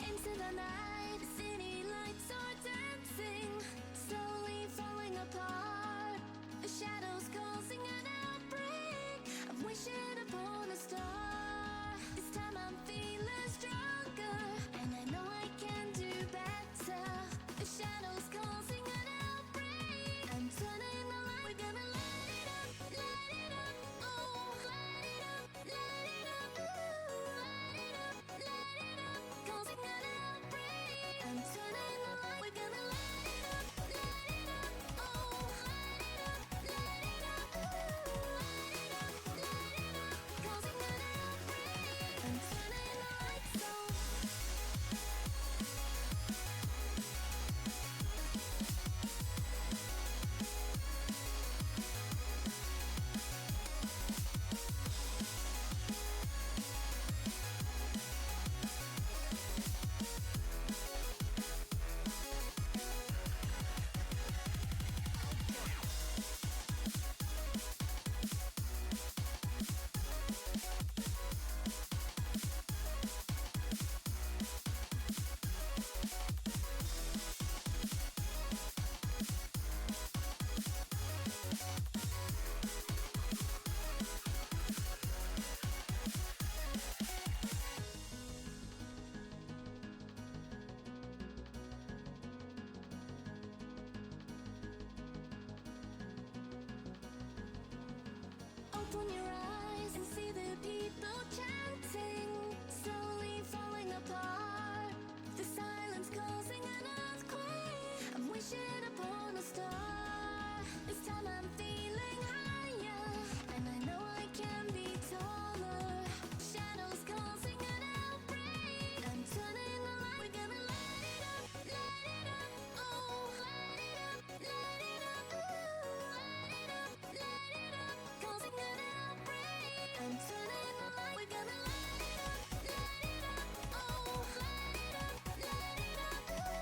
Into the night, the city lights are dancing, slowly falling apart. The shadows causing an outbreak. I'm wishing upon a star. This time I'm feeling stronger, and I know I can do better. The shadows causing an outbreak. I'm turning the light. We're gonna light it up, oh, light it up, ooh, light it up, causing an outbreak. I'm turning the light. We're gonna light it up, oh, light it up, ooh, light it up, causing an outbreak. I'm turning the lights on. Open your eyes and see the people chanting, slowly falling apart. The silence causing an earthquake. I'm wishing upon a star. This time I'm feeling higher, and I know I can be taller. Shadows causing an outbreak. I'm turning the light. We're gonna light it up, oh, light it up, ooh, light it up, causing an outbreak. I'm turning the light. We're gonna light it up, oh, light it up, ooh, light it up, causing an outbreak.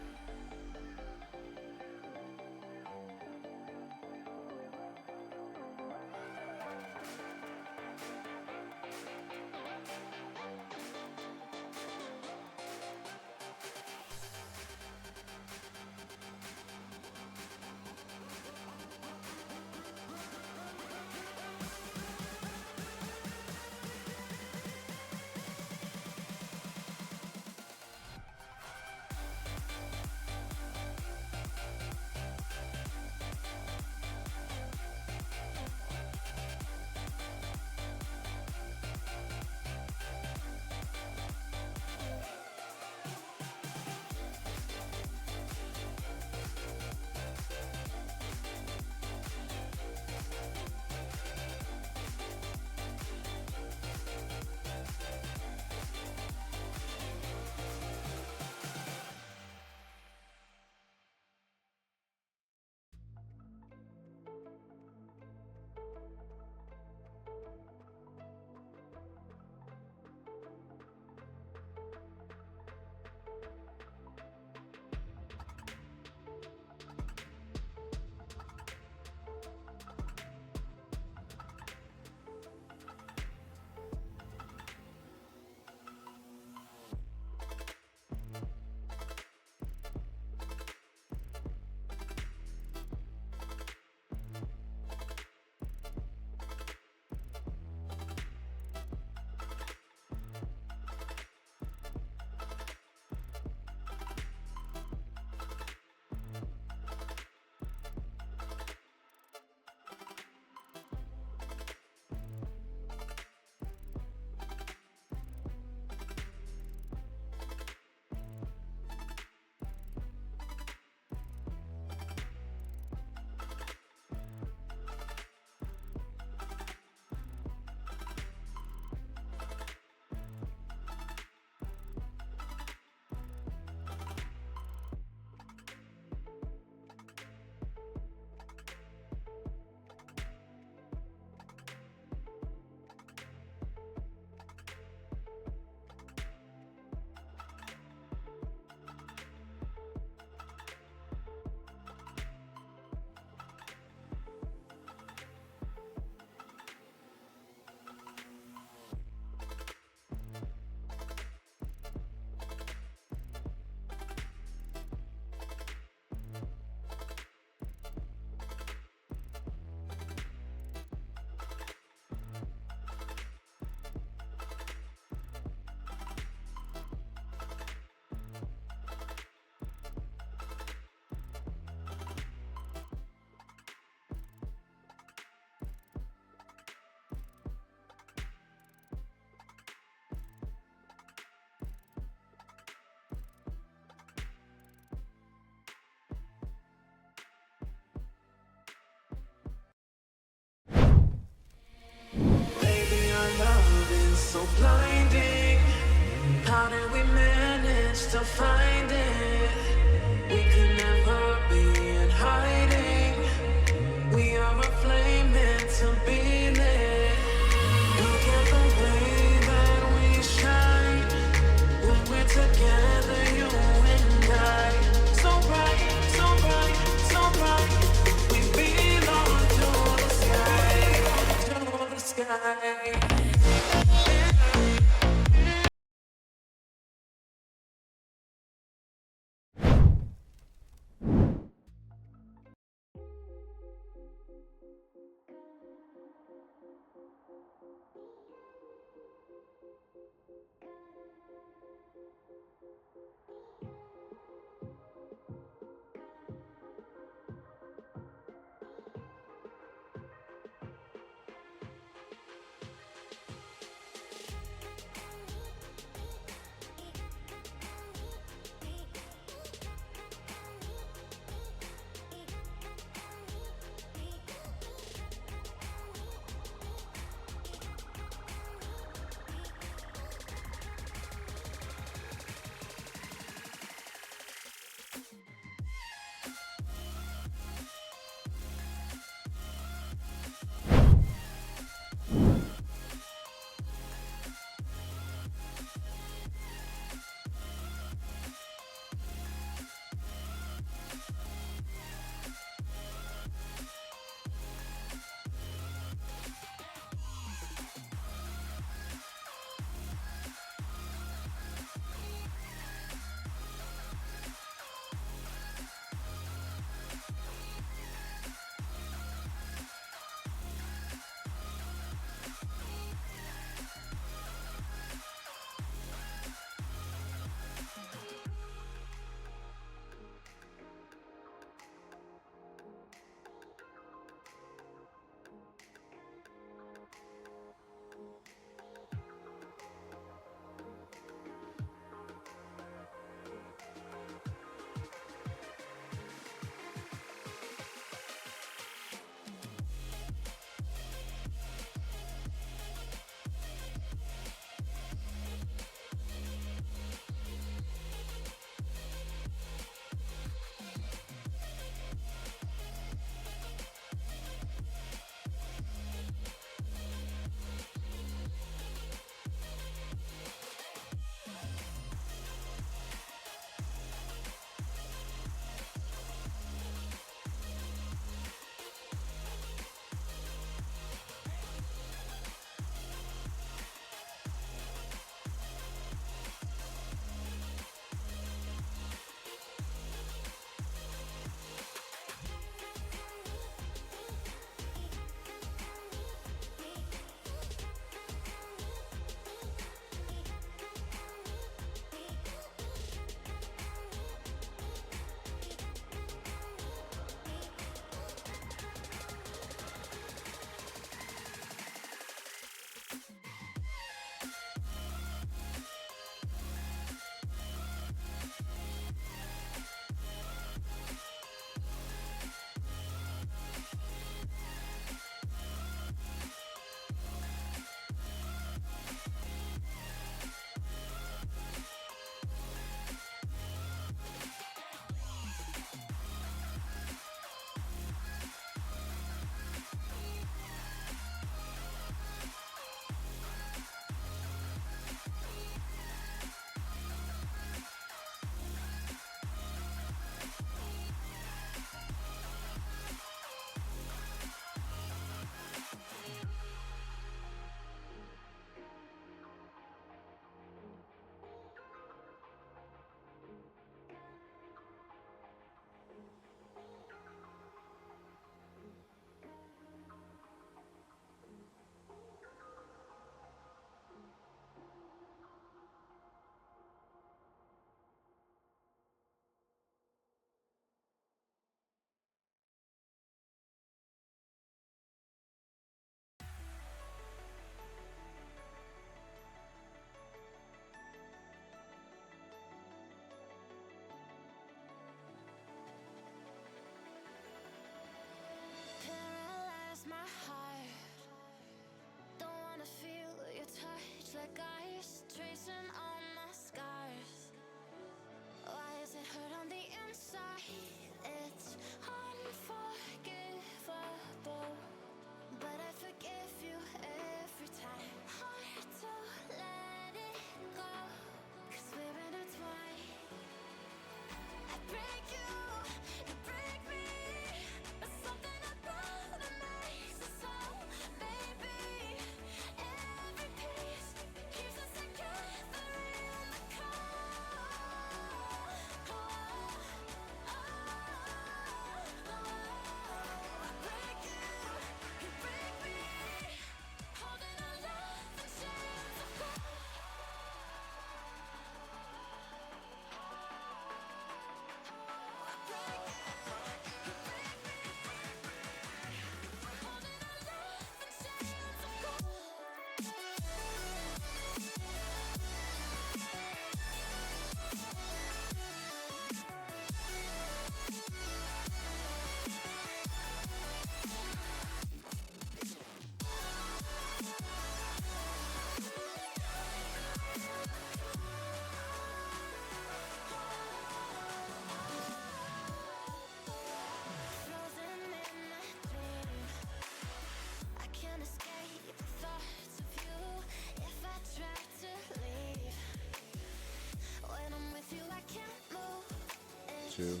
too.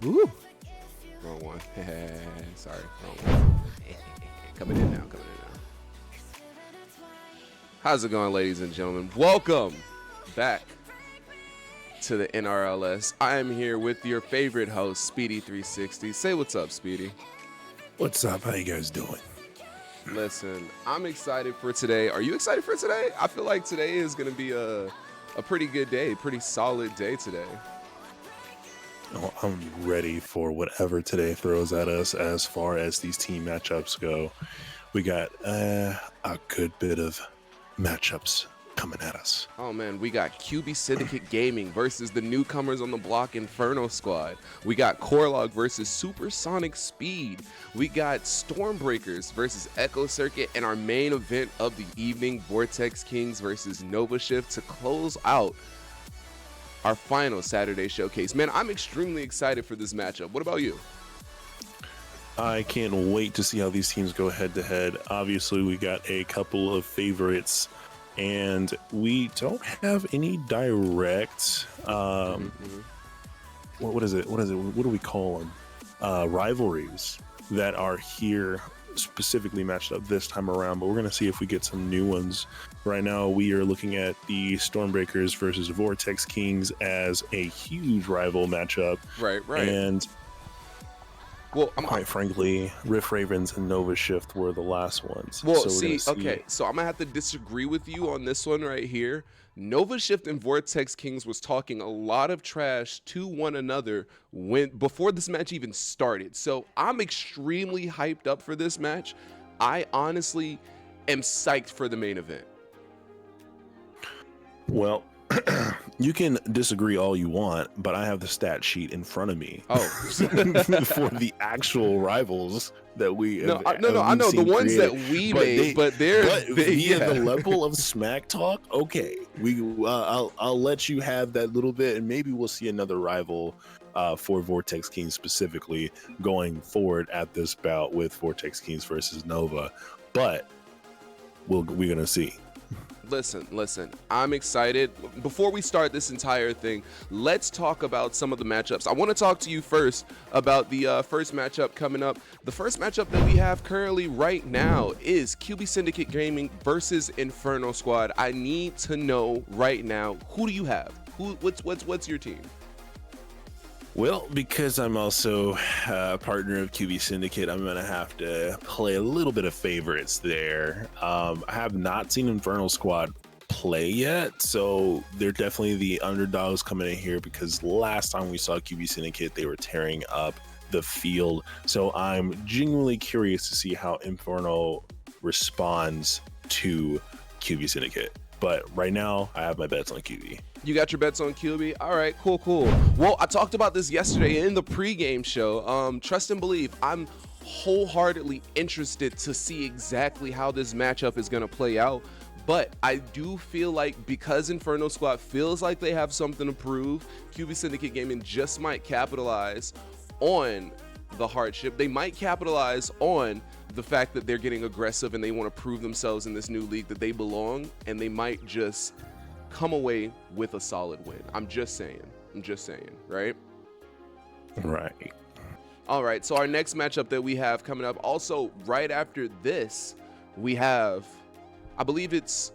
Ooh. Wrong one. Sorry, wrong one. Coming in now. How's it going, ladies and gentlemen? Welcome back to the NRLS. I am here with your favorite host, Speedy360. Say what's up, Speedy. What's up? How you guys doing? Listen, I'm excited for today. Are you excited for today? I feel like today is going to be a pretty good day, pretty solid day today. Oh, I'm ready for whatever today throws at us as far as these team matchups go. We got a good bit of matchups coming at us. Oh man, we got QB Syndicate Gaming versus the newcomers on the block, Inferno Squad. We got Corlog versus Supersonic Speed. We got Stormbreakers versus Echo Circuit, and our main event of the evening, Vortex Kings versus Nova Shift, to close out our final Saturday showcase. Man, I'm extremely excited for this matchup. What about you? I can't wait to see how these teams go head to head. Obviously, we got a couple of favorites, and we don't have any direct what is it? What do we call them? Rivalries that are here specifically matched up this time around, but we're going to see if we get some new ones. Right now, we are looking at the Stormbreakers versus Vortex Kings as a huge rival matchup. Right. And well, quite frankly, Rift Ravens and Nova Shift were the last ones. Well, okay, so I'm going to have to disagree with you on this one right here. Nova Shift and Vortex Kings was talking a lot of trash to one another before this match even started. So I'm extremely hyped up for this match. I honestly am psyched for the main event. Well, you can disagree all you want, but I have the stat sheet in front of me. Oh, for the actual rivals that we I know the ones created. that we made, but the level of smack talk. Okay, I'll let you have that little bit, and maybe we'll see another rival for Vortex Kings specifically going forward at this bout with Vortex Kings versus Nova. But we're gonna see. Listen, I'm excited. Before we start this entire thing, let's talk about some of the matchups. I want to talk to you first about the first matchup coming up. The first matchup that we have currently right now is QB Syndicate Gaming versus Inferno Squad. I need to know right now, who do you have? What's your team? Well, because I'm also a partner of QB Syndicate, I'm going to have to play a little bit of favorites there. I have not seen Inferno Squad play yet, so they're definitely the underdogs coming in here, because last time we saw QB Syndicate, they were tearing up the field. So I'm genuinely curious to see how Inferno responds to QB Syndicate. But right now, I have my bets on QB. You got your bets on QB? All right, cool. Well, I talked about this yesterday in the pregame show. Trust and believe, I'm wholeheartedly interested to see exactly how this matchup is going to play out. But I do feel like, because Inferno Squad feels like they have something to prove, QB Syndicate Gaming just might capitalize on the hardship. They might capitalize on the fact that they're getting aggressive and they want to prove themselves in this new league that they belong, and they might just come away with a solid win. I'm just saying, right? Right. All right, so our next matchup that we have coming up, also right after this, we have, I believe it's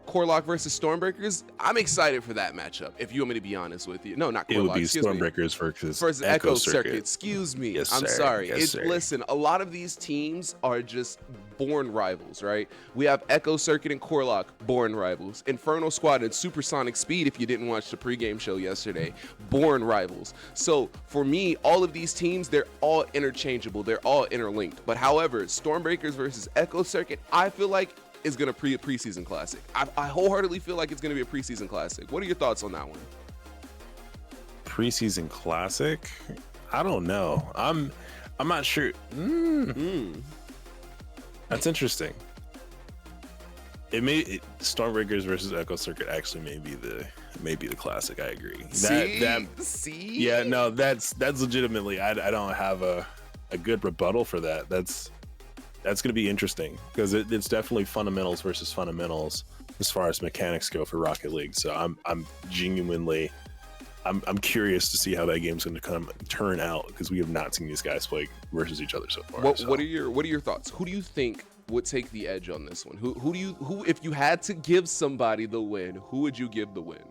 Corlock versus Stormbreakers. I'm excited for that matchup, if you want me to be honest with you. No, not Corlock. It would be Stormbreakers versus Echo Circuit. Excuse me. Yes, I'm sir. sorry. Yes, sir. Listen, a lot of these teams are just born rivals, right? We have Echo Circuit and Corlock, born rivals. Inferno Squad and Supersonic Speed, if you didn't watch the pregame show yesterday, born rivals. So for me, all of these teams, they're all interchangeable. They're all interlinked. But however, Stormbreakers versus Echo Circuit, I feel like is going to be a preseason classic. I wholeheartedly feel like it's going to be a preseason classic. What are your thoughts on that one? Preseason classic? I don't know. I'm not sure. That's interesting. Stormbreakers versus Echo Circuit actually may be the classic. I agree. See? Yeah, no, that's legitimately. I don't have a good rebuttal for that. That's going to be interesting, because it's definitely fundamentals versus fundamentals. as far as mechanics go for Rocket League. So I'm genuinely I'm curious to see how that game's going to turn out, because we have not seen these guys play versus each other so far. What are your thoughts? Who do you think would take the edge on this one? Who if you had to give somebody the win, who would you give the win?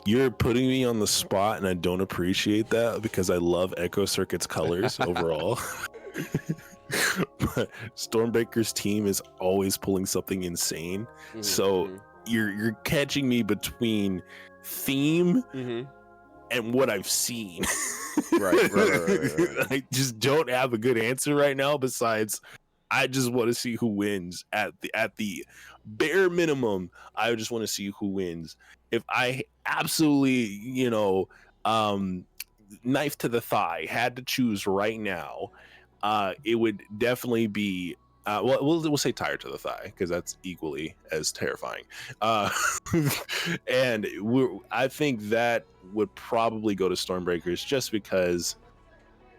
You're putting me on the spot, and I don't appreciate that, because I love Echo Circuit's colors overall. But Stormbreaker's team is always pulling something insane. Mm-hmm. So you're catching me between theme and what I've seen. Right. I just don't have a good answer right now, besides I just want to see who wins at the bare minimum. I just want to see who wins. If I absolutely, knife to the thigh, had to choose right now, it would definitely be we'll say tire to the thigh, because that's equally as terrifying. And I think that would probably go to Stormbreakers, just because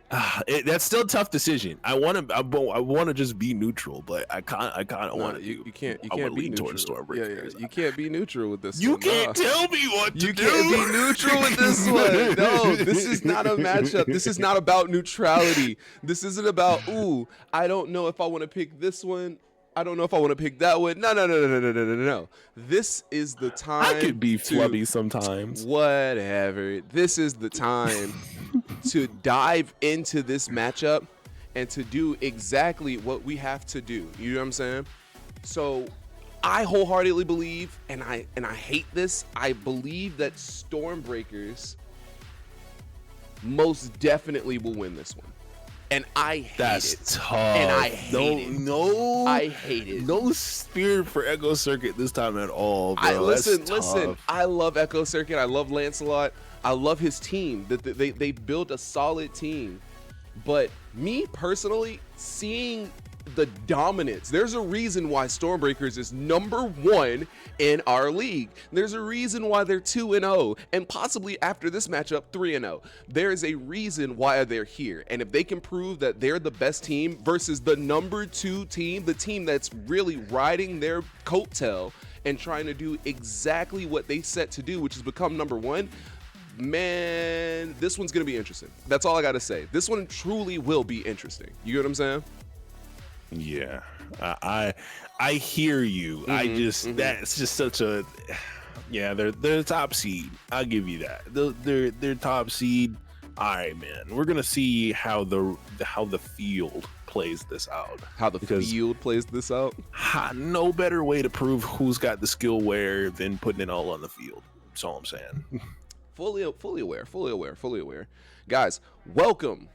that's still a tough decision. I want to just be neutral, but I kind of want to. You can't be neutral. Stormbreakers. Yeah, you can't be neutral with this. You can't tell me what to do. You can't be neutral with this one. No, this is not a matchup. This is not about neutrality. This isn't about, ooh, I don't know if I want to pick this one. I don't know if I want to pick that one. No. This is the time. I could be flubby sometimes. Whatever. This is the time to dive into this matchup and to do exactly what we have to do. You know what I'm saying? So I wholeheartedly believe, and I hate this, I believe that Stormbreakers most definitely will win this one. And I hate That's it. Tough. And I hate it. No, I hate it. No spirit for Echo Circuit this time at all, bro. Listen. I love Echo Circuit. I love Lancelot. I love his team. They built a solid team. But me personally, seeing the dominance, there's a reason why Stormbreakers is #1 in our league. There's a reason why they're 2-0, and possibly after this matchup 3-0. There is a reason why they're here, and if they can prove that they're the best team versus the #2 team, the team that's really riding their coattail and trying to do exactly what they set to do, which is become #1, man, this one's gonna be interesting. That's all I gotta say. This one truly will be interesting. You get what I'm saying? Yeah, I hear you. That's just such a, yeah, they're top seed. I'll give you that. They're top seed. All right, man. We're gonna see how the field plays this out. Field plays this out? No better way to prove who's got the skill where than putting it all on the field. That's all I'm saying. Fully aware. Guys, welcome.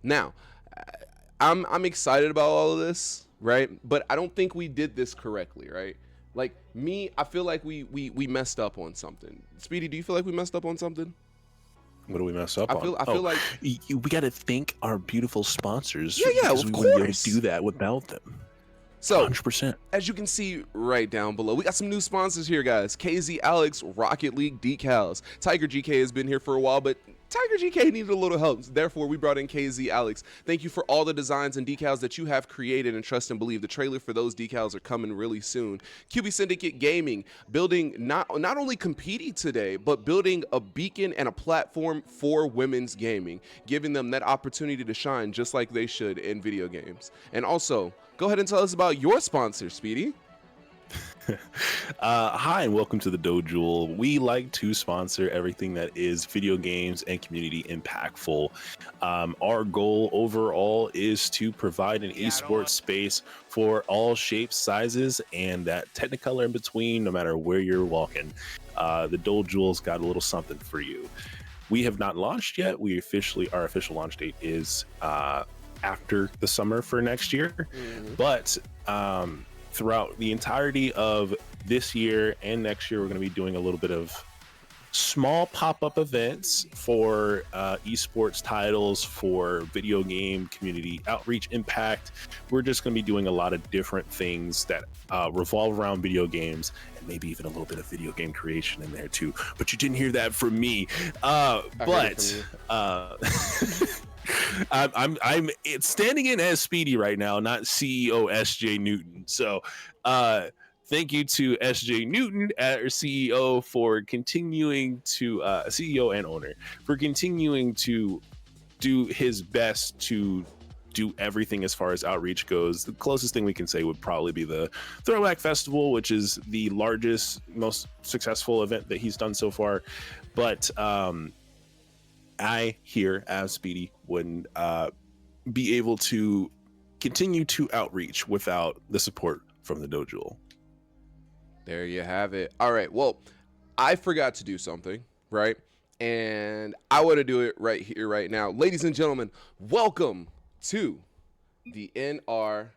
Now, I'm excited about all of this, right? But I don't think we did this correctly, right? Like me, I feel like we messed up on something. Speedy, do you feel like we messed up on something? What do we mess up on? I feel like we got to thank our beautiful sponsors. Yeah, of we course. wouldn't be able to do that without them. So, 100%. As you can see right down below, we got some new sponsors here, guys. KZ Alex Rocket League Decals. Tiger GK has been here for a while, but Tiger GK needed a little help. Therefore, we brought in KZ Alex. Thank you for all the designs and decals that you have created, and trust and believe the trailer for those decals are coming really soon. QB Syndicate Gaming, building not only competing today, but building a beacon and a platform for women's gaming, giving them that opportunity to shine just like they should in video games. And also, go ahead and tell us about your sponsor, Speedy. Hi, and welcome to the Dojo. We like to sponsor everything that is video games and community impactful. Our goal overall is to provide an esports space for all shapes, sizes, and that technicolor in between, no matter where you're walking. The Dojo's got a little something for you. We have not launched yet. Our official launch date is after the summer for next year. But throughout the entirety of this year and next year, we're going to be doing a little bit of small pop-up events for esports titles, for video game community outreach impact. We're just going to be doing a lot of different things that revolve around video games, and maybe even a little bit of video game creation in there too. But you didn't hear that from me. It's standing in as Speedy right now, not CEO SJ Newton. So, thank you to SJ Newton, our CEO, for continuing to CEO and owner for continuing to do his best to do everything as far as outreach goes. The closest thing we can say would probably be the Throwback Festival, which is the largest, most successful event that he's done so far. But I here as Speedy wouldn't be able to continue to outreach without the support from the dojo. There you have it. All right. Well, I forgot to do something, right? And I want to do it right here, right now. Ladies and gentlemen, welcome to the NRLS.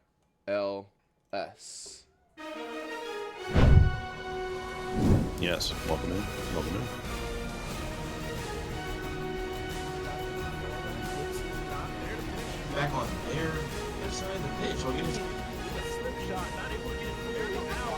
Yes, welcome in. Welcome in. Back on their side of the pitch. So again, Slip shot, not able to get it clear now.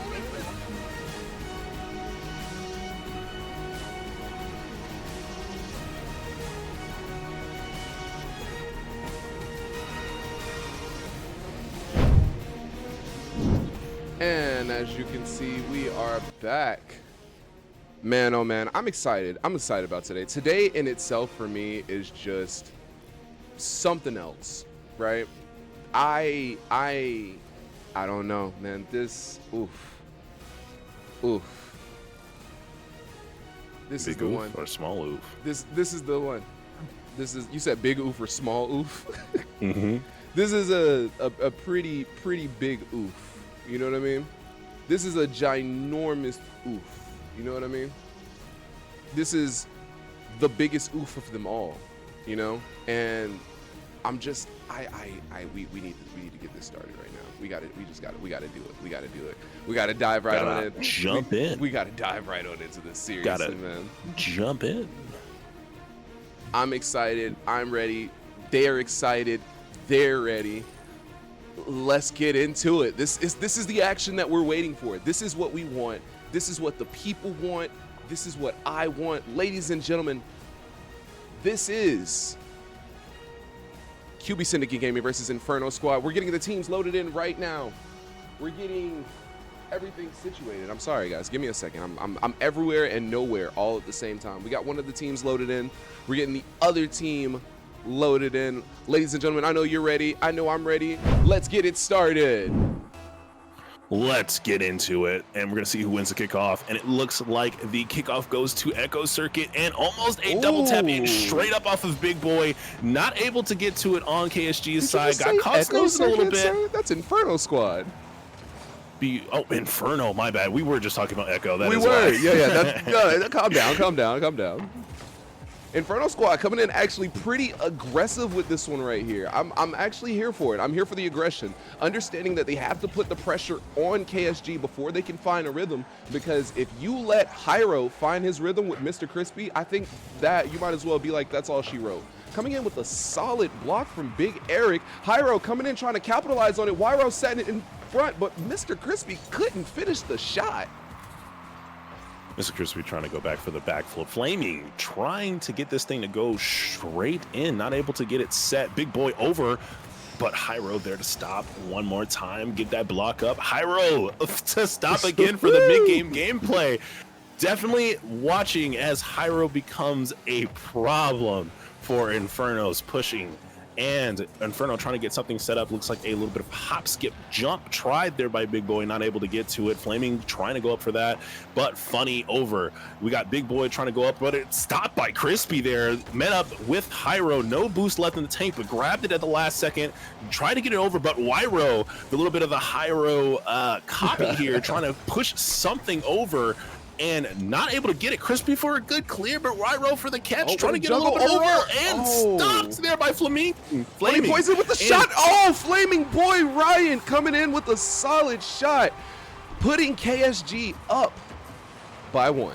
And as you can see, we are back. Man, oh man, I'm excited. I'm excited about today. Today in itself for me is just something else, right? I don't know, man. This oof. This Big is the oof one. or small oof? This is the one. This is, you said big oof or small oof? Mm-hmm. This is a pretty big oof. You know what I mean? This is a ginormous oof. You know what I mean? This is the biggest oof of them all, you know? And I'm just we need to get this started right now. We gotta do it. We gotta dive right on in. Jump in. We gotta dive right on into this seriously, Gotta man. jump in. I'm excited. I'm ready. They're excited. They're ready. Let's get into it. This is the action that we're waiting for. This is what we want. This is what the people want. This is what I want. Ladies and gentlemen, this is QB Syndicate Gaming versus Inferno Squad. We're getting the teams loaded in right now. We're getting everything situated. I'm sorry, guys. Give me a second. I'm everywhere and nowhere all at the same time. We got one of the teams loaded in. We're getting the other team loaded in. Ladies and gentlemen, I know you're ready. I know I'm ready. Let's get it started. Let's get into it, and we're gonna see who wins the kickoff. And it looks like the kickoff goes to Echo Circuit, and almost a double tap in straight up off of Big Boy. Not able to get to it on KSG's side. Got caught snoozing a little bit. Sir? That's Inferno Squad. Oh, Inferno. My bad. We were just talking about Echo. We were. Yeah. Calm down. Inferno Squad coming in actually pretty aggressive with this one right here. I'm actually here for it. I'm here for the aggression. Understanding that they have to put the pressure on KSG before they can find a rhythm, because if you let Hyro find his rhythm with Mr. Crispy, I think that you might as well be like, that's all she wrote. Coming in with a solid block from Big Eric. Hyro coming in trying to capitalize on it. Wyro setting it in front, but Mr. Crispy couldn't finish the shot. Mr. Crispy trying to go back for the backflip. Flaming trying to get this thing to go straight in. Not able to get it set. Big Boy over, but Hyro there to stop one more time. Get that block up. Hyro to stop again for the mid-game gameplay. Definitely watching as Hyro becomes a problem for Inferno's pushing. And Inferno trying to get something set up. Looks like a little bit of hop, skip, jump tried there by Big Boy, not able to get to it. Flaming trying to go up for that, but funny over. We got Big Boy trying to go up, but it's stopped by Crispy there. Met up with Hyro, no boost left in the tank, but grabbed it at the last second. Tried to get it over, but Wyro, the little bit of the Hyro copy here, trying to push something over. And not able to get it. Crispy for a good clear, but Wyro for the catch, trying to get a little bit over, and stopped there by Flaming. Flaming Poison with the shot. Oh, Flaming Boy Ryan coming in with a solid shot, putting KSG up by 1.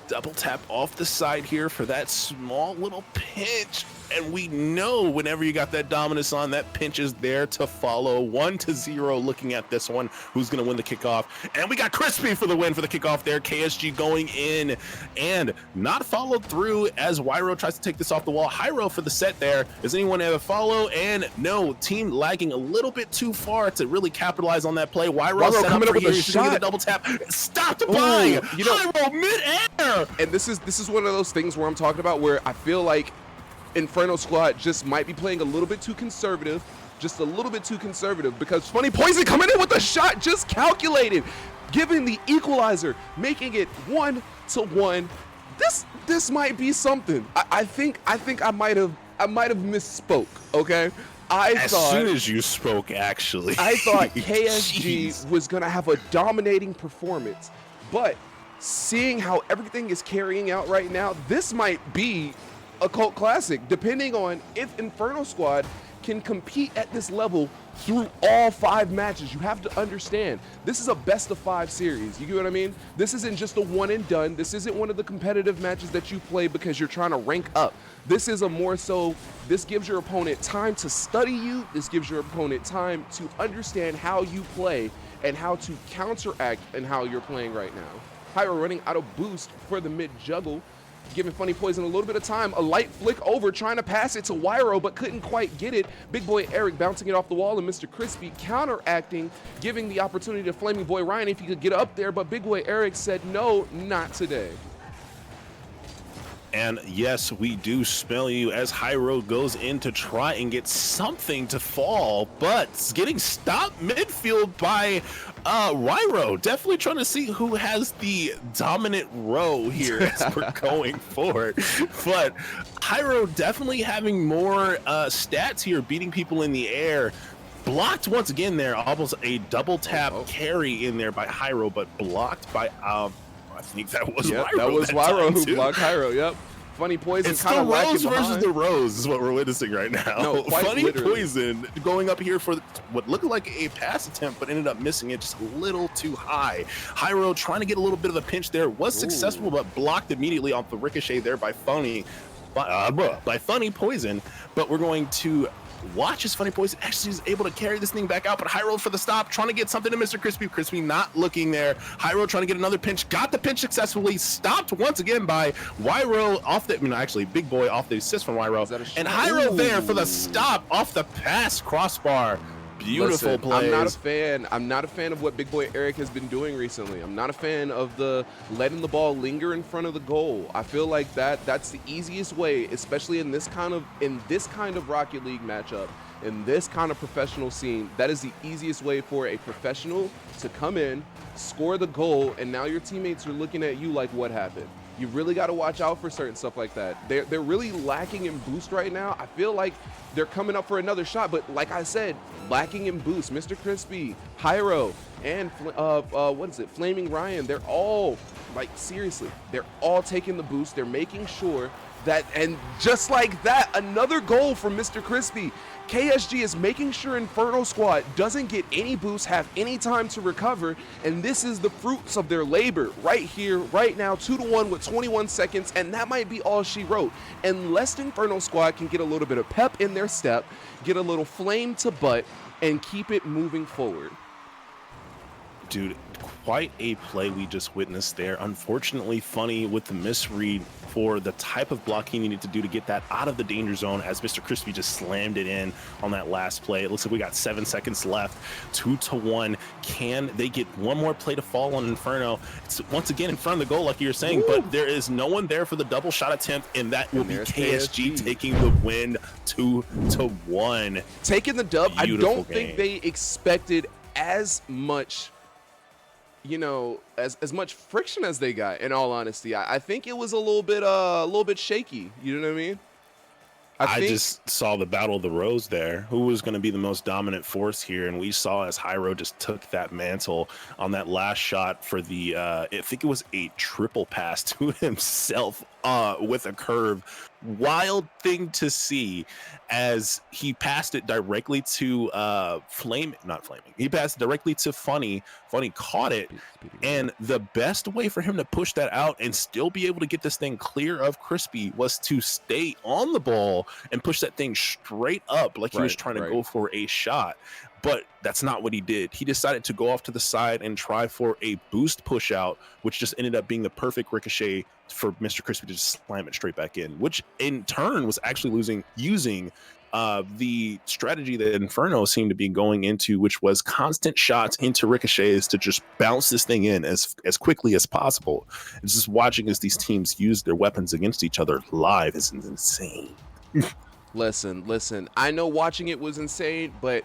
Double tap off the side here for that small little pinch. and we know whenever you got that dominance on, that pinch is there to follow. 1-0 looking at this one. Who's going to win the kickoff? And we got Crispy for the win for the kickoff there. KSG going in and not followed through as Wyro tries to take this off the wall. Hyro for the set there. Does anyone have a follow? And no, team lagging a little bit too far to really capitalize on that play. Wyro set coming up up for with a here. He's gonna get shot. a double tap. Stopped by you know- Hyro mid-air. And this is one of those things where I'm talking about where I feel like Inferno Squad just might be playing a little bit too conservative, just a little bit too conservative, because Funny Poison coming in with a shot just calculated, giving the equalizer, making it 1-1. This might be something. I think I might have misspoke. Okay, As soon as you spoke, actually, I thought KSG Jeez. was gonna have a dominating performance, but seeing how everything is carrying out right now, this might be a cult classic, depending on if Inferno Squad can compete at this level through all 5 matches. You have to understand, this is a best of 5 series. You get what I mean? This isn't just a one and done. This isn't one of the competitive matches that you play because you're trying to rank up. This is a more so, this gives your opponent time to study you. This gives your opponent time to understand how you play and how to counteract and how you're playing right now. Hyro running out of boost for the mid juggle, giving Funny Poison a little bit of time. A light flick over, trying to pass it to Wyro, but couldn't quite get it. Big Boy Eric bouncing it off the wall, and Mr. Crispy counteracting, giving the opportunity to Flaming Boy Ryan if he could get up there, but Big Boy Eric said, no, not today. And yes, we do smell you as Hyro goes in to try and get something to fall, but it's getting stopped midfield by Wyro. Definitely trying to see who has the dominant row here as we're going forward. But Hyro definitely having more stats here, beating people in the air. Blocked once again there, almost a double tap carry in there by Hyro, but blocked by I think that was Wyro. That was Wyro who too. blocked Hyro. Yep. Funny Poison It's kind the of lacking Rose versus behind. the Rose is what we're witnessing right now. No, quite Funny literally. Poison going up here for what looked like a pass attempt, but ended up missing it just a little too high. Hyro trying to get a little bit of a pinch there, was successful, but blocked immediately off the ricochet there by Funny Poison. But we're going to watch as Funny Poison actually is able to carry this thing back out, but Hyro for the stop, trying to get something to Mr. Crispy. Crispy not looking there. Hyro trying to get another pinch, got the pinch successfully, stopped once again by Wyro off the, actually Big Boy off the assist from Wyro, and Hyro there for the stop off the pass crossbar. Beautiful Listen, plays. I'm not a fan of what Big Boy Eric has been doing recently. I'm not a fan of the letting the ball linger in front of the goal. I feel like that's the easiest way, especially in this kind of Rocket League matchup, in this kind of professional scene. That is the easiest way for a professional to come in, score the goal, and now your teammates are looking at you like, what happened? You really got to watch out for certain stuff like that. They're really lacking in boost right now. I feel like they're coming up for another shot, but like I said, lacking in boost. Mr. Crispy, Hyro, and Flaming Ryan, they're all, like, seriously, they're all taking the boost. They're making sure that, and just like that, another goal from Mr. Crispy. KSG is making sure Inferno Squad doesn't get any boost, have any time to recover, and this is the fruits of their labor right here, right now, 2-1 with 21 seconds, and that might be all she wrote. Unless Inferno Squad can get a little bit of pep in their step, get a little flame to butt, and keep it moving forward. Dude, quite a play we just witnessed there. Unfortunately, Funny with the misread for the type of block he needed to do to get that out of the danger zone as Mr. Crispy just slammed it in on that last play. It looks like we got 7 seconds left, 2-1. Can they get one more play to fall on Inferno? It's once again in front of the goal, like you were saying, but there is no one there for the double shot attempt, and that will be KSG taking the win 2-1. Taking the dub. Beautiful I don't game. think they expected as much, as much friction as they got, in all honesty. I think it was a little bit shaky. You know what I mean? I think just saw the Battle of the Rose there. Who was going to be the most dominant force here? And we saw as Hyro just took that mantle on that last shot for the, I think it was a triple pass to himself with a curve. wild thing to see as he passed it directly to he passed directly to Funny caught it, and the best way for him to push that out and still be able to get this thing clear of Crispy was to stay on the ball and push that thing straight up like he was trying to go for a shot. But that's not what he did. He decided to go off to the side and try for a boost push out, which just ended up being the perfect ricochet for Mr. Crispy to just slam it straight back in, which in turn was actually using the strategy that Inferno seemed to be going into, which was constant shots into ricochets to just bounce this thing in as quickly as possible. And just watching as these teams use their weapons against each other live is insane. Listen, I know watching it was insane, but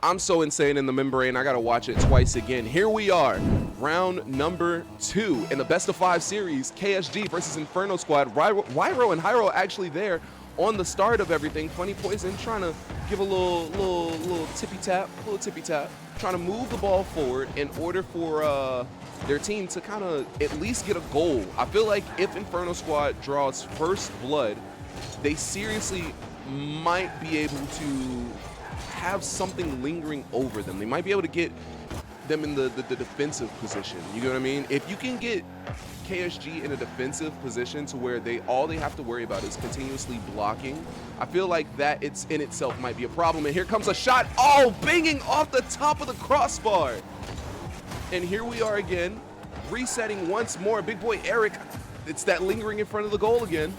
I'm so insane in the membrane, I gotta watch it twice again. Here we are, round number 2 in the best of 5 series, KSG versus Inferno Squad. Wyro and Hyro actually there on the start of everything. Funny Poison trying to give a little tippy tap, trying to move the ball forward in order for their team to kind of at least get a goal. I feel like if Inferno Squad draws first blood, they seriously might be able to have something lingering over them. They might be able to get them in the defensive position. You know what I mean? If you can get KSG in a defensive position to where all they have to worry about is continuously blocking, I feel like that it's in itself might be a problem. And here comes a shot, banging off the top of the crossbar. And here we are again, resetting once more. Big boy Eric, it's that lingering in front of the goal again.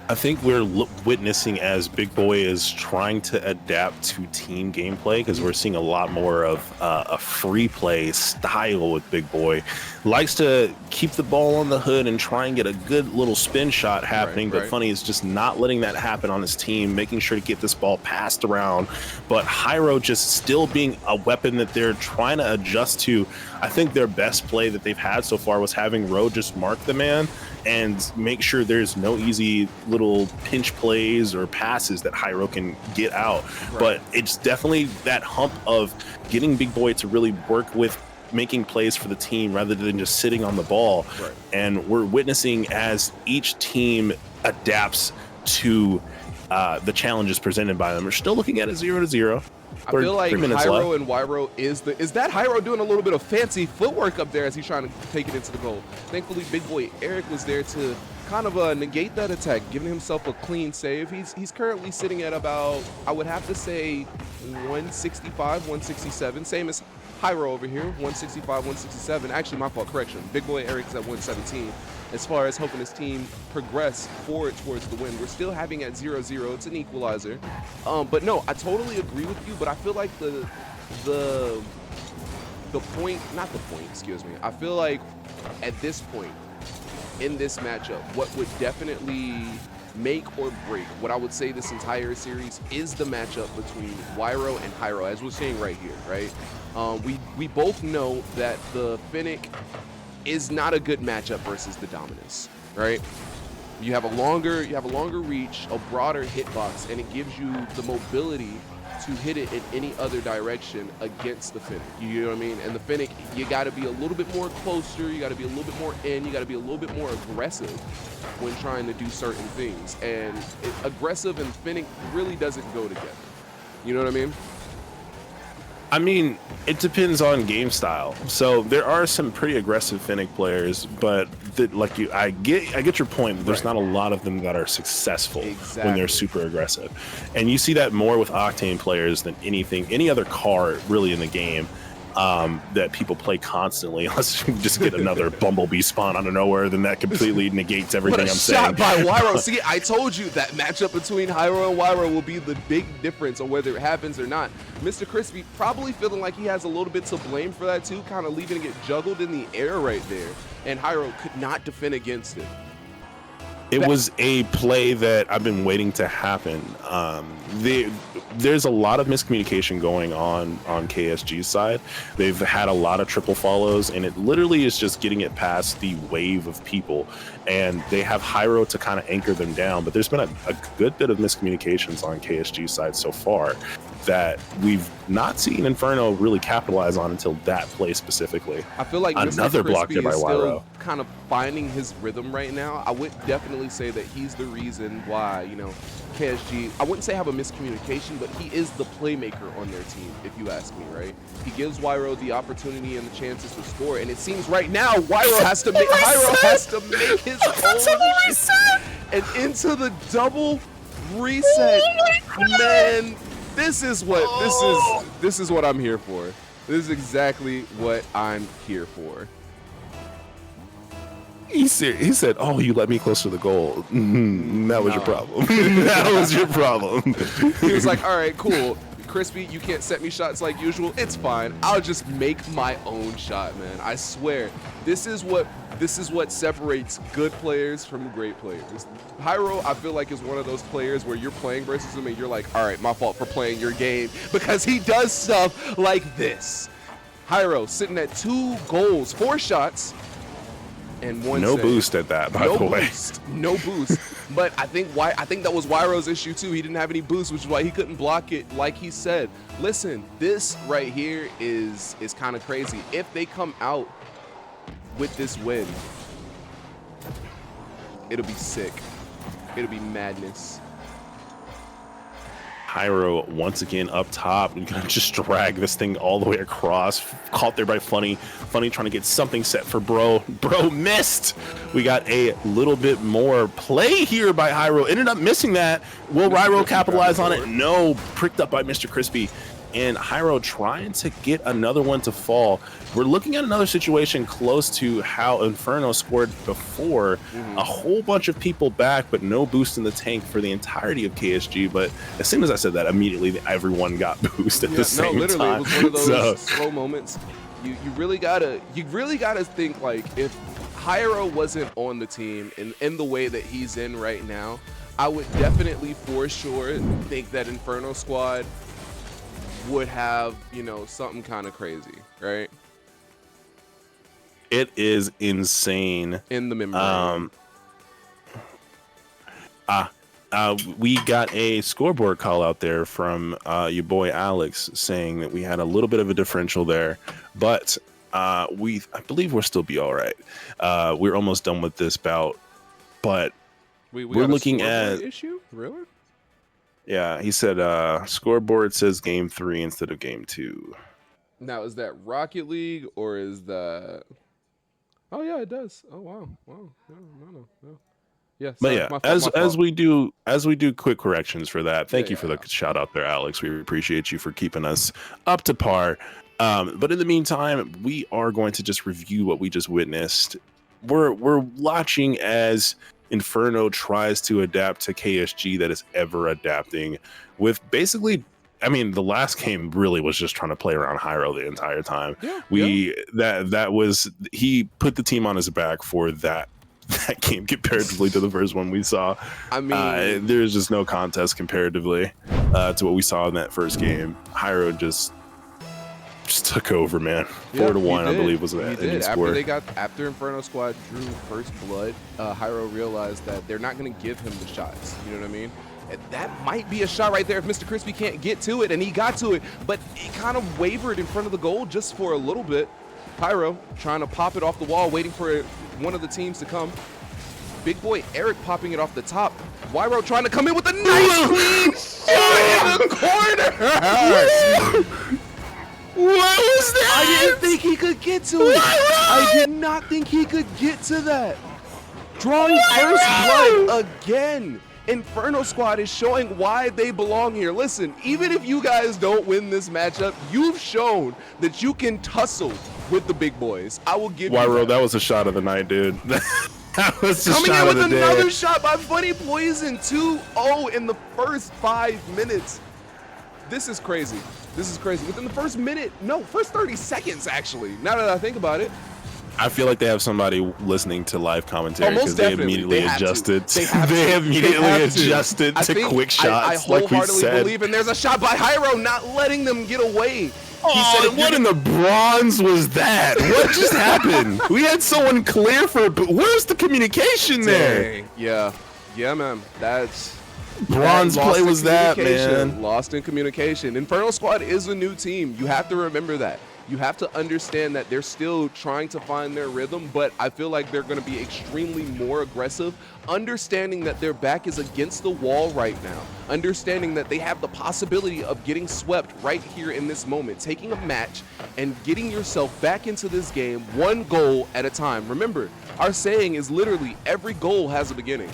I think we're witnessing as Big Boy is trying to adapt to team gameplay, because we're seeing a lot more of a free play style with Big Boy. Likes to keep the ball on the hood and try and get a good little spin shot happening, but Funny is just not letting that happen on his team, making sure to get this ball passed around. But Hyro just still being a weapon that they're trying to adjust to. I think their best play that they've had so far was having Ro just mark the man and make sure there's no easy little pinch plays or passes that Hyro can get out. But it's definitely that hump of getting Big Boy to really work with making plays for the team rather than just sitting on the ball. And we're witnessing as each team adapts to the challenges presented by them. We're still looking at a 0-0. I feel like Hyro and Wyro is that Hyro doing a little bit of fancy footwork up there as he's trying to take it into the goal. Thankfully, Big Boy Eric was there to kind of negate that attack, giving himself a clean save. He's currently sitting at about, I would have to say, 165, 167, same as Hyro over here, 165, 167. Actually, my fault, correction. Big Boy Eric is at 117. As far as helping his team progress forward towards the win, we're still having at 0-0. It's an equalizer. But no, I totally agree with you, but I feel like the point, not the point, excuse me. I feel like at this point in this matchup, what would definitely make or break what I would say this entire series is the matchup between Wyro and Hyro, as we're seeing right here, right? We both know that the Finnick is not a good matchup versus the Dominus, right? You have a longer reach, a broader hitbox, and it gives you the mobility to hit it in any other direction against the Finnick. You know what I mean? And the Finnick, you got to be a little bit more closer, you got to be a little bit more in, you got to be a little bit more aggressive when trying to do certain things. And aggressive and Finnick really doesn't go together. You know what I mean? I mean, it depends on game style. So there are some pretty aggressive Finnick players, but I get your point. There's not a lot of them that are successful when they're super aggressive, and you see that more with Octane players than any other card really in the game. That people play constantly, unless you just get another Bumblebee spawn out of nowhere, then that completely negates everything I'm saying. Shot by Wyro. See, I told you that matchup between Hyro and Wyro will be the big difference on whether it happens or not. Mr. Crispy probably feeling like he has a little bit to blame for that too, kind of leaving it juggled in the air right there, and Hyro could not defend against it. It was a play that I've been waiting to happen. There's a lot of miscommunication going on KSG's side. They've had a lot of triple follows, and it literally is just getting it past the wave of people. And they have Hyro to kind of anchor them down, but there's been a good bit of miscommunications on KSG's side so far that we've not seeing Inferno really capitalize on until that play specifically. I feel like Another Mr. block Crispy there by is still Wyro. kind of finding his rhythm right now. I would definitely say that he's the reason why, you know, KSG, I wouldn't say have a miscommunication, but he is the playmaker on their team, if you ask me, right? He gives Wyro the opportunity and the chances to score, and it seems right now Wyro has to make his own and into the double reset. Man, this is what I'm here for. This is exactly what I'm here for. He said, "Oh, you let me close to the goal. That was your problem. That was your problem." He was like, "All right, cool. Crispy, you can't set me shots like usual. It's fine. I'll just make my own shot, man. I swear. This is what separates good players from great players. Pyro, I feel like, is one of those players where you're playing versus him and you're like, all right, my fault for playing your game, because he does stuff like this. Pyro sitting at 2 goals, 4 shots, and 1 No save. boost at that, by the way. No boost. But I think that was Wyro's issue too. He didn't have any boost, which is why he couldn't block it, like he said. Listen, this right here is kind of crazy. If they come out with this win, it'll be sick. It'll be madness. Pyro once again up top. We're gonna just drag this thing all the way across. Caught there by Funny. Funny trying to get something set for Bro. Bro missed. We got a little bit more play here by Hyro. Ended up missing that. Will Ryro capitalize on it? No. Pricked up by Mr. Crispy. And Hyro trying to get another one to fall. We're looking at another situation close to how Inferno scored before. A whole bunch of people back, but no boost in the tank for the entirety of KSG. But as soon as I said that, immediately everyone got boost at the same literally, time. it was one of those slow moments. You really gotta think, like, if Hyro wasn't on the team in the way that he's in right now, I would definitely for sure think that Inferno squad would have, you know, something kind of crazy, right? It is insane. In the membrane. We got a scoreboard call out there from your boy Alex saying that we had a little bit of a differential there, but I believe we'll still be all right. We're almost done with this bout, but we're looking at issue, really? Yeah, he said scoreboard says game 3 instead of game 2. Now, is that Rocket League or is that? Oh yeah, it does. Oh wow. No. Yeah. But sorry, yeah, my fault. as we do quick corrections for that. Thank you for the shout out there, Alex. We appreciate you for keeping us up to par. But in the meantime, we are going to just review what we just witnessed. We're watching as Inferno tries to adapt to KSG that is ever adapting with basically, I mean, the last game really was just trying to play around Hyro the entire time. That was, he put the team on his back for that game comparatively to the first one we saw. I mean, there's just no contest comparatively to what we saw in that first game. Hyro just took over, man. 4-1, I believe, was that ending score. After Inferno Squad drew first blood, Hyro realized that they're not going to give him the shots. You know what I mean? And that might be a shot right there if Mr. Crispy can't get to it, and he got to it, but it kind of wavered in front of the goal just for a little bit. Pyro trying to pop it off the wall, waiting for one of the teams to come. Big boy Eric popping it off the top. Wyro trying to come in with a nice clean shot in the corner. What was that? I didn't think he could get to it. I did not think he could get to that. Drawing first blood again. Inferno Squad is showing why they belong here. Listen, even if you guys don't win this matchup, you've shown that you can tussle with the big boys. I will give you Wyro, that was a shot of the night, dude. That was the coming shot in with of the another day. shot by Funny Poison, 2-0 in the first 5 minutes. This is crazy. This is crazy. Within the first 30 seconds, actually, now that I think about it. I feel like they have somebody listening to live commentary Most because they definitely. immediately They have to. adjusted. They have to. They immediately They have to. adjusted I to think quick shots. I like we wholeheartedly said. believe, and there's a shot by Hyro not letting them get away. Oh, said, what in the bronze was that? What just happened? We had someone clear for it, but where's the communication there? Yeah, man. That's bronze Lost play in was that, communication. man? Lost in communication. Infernal Squad is a new team. You have to remember that. You have to understand that they're still trying to find their rhythm, but I feel like they're going to be extremely more aggressive, understanding that their back is against the wall right now, understanding that they have the possibility of getting swept right here in this moment, taking a match and getting yourself back into this game one goal at a time. Remember, our saying is literally every goal has a beginning.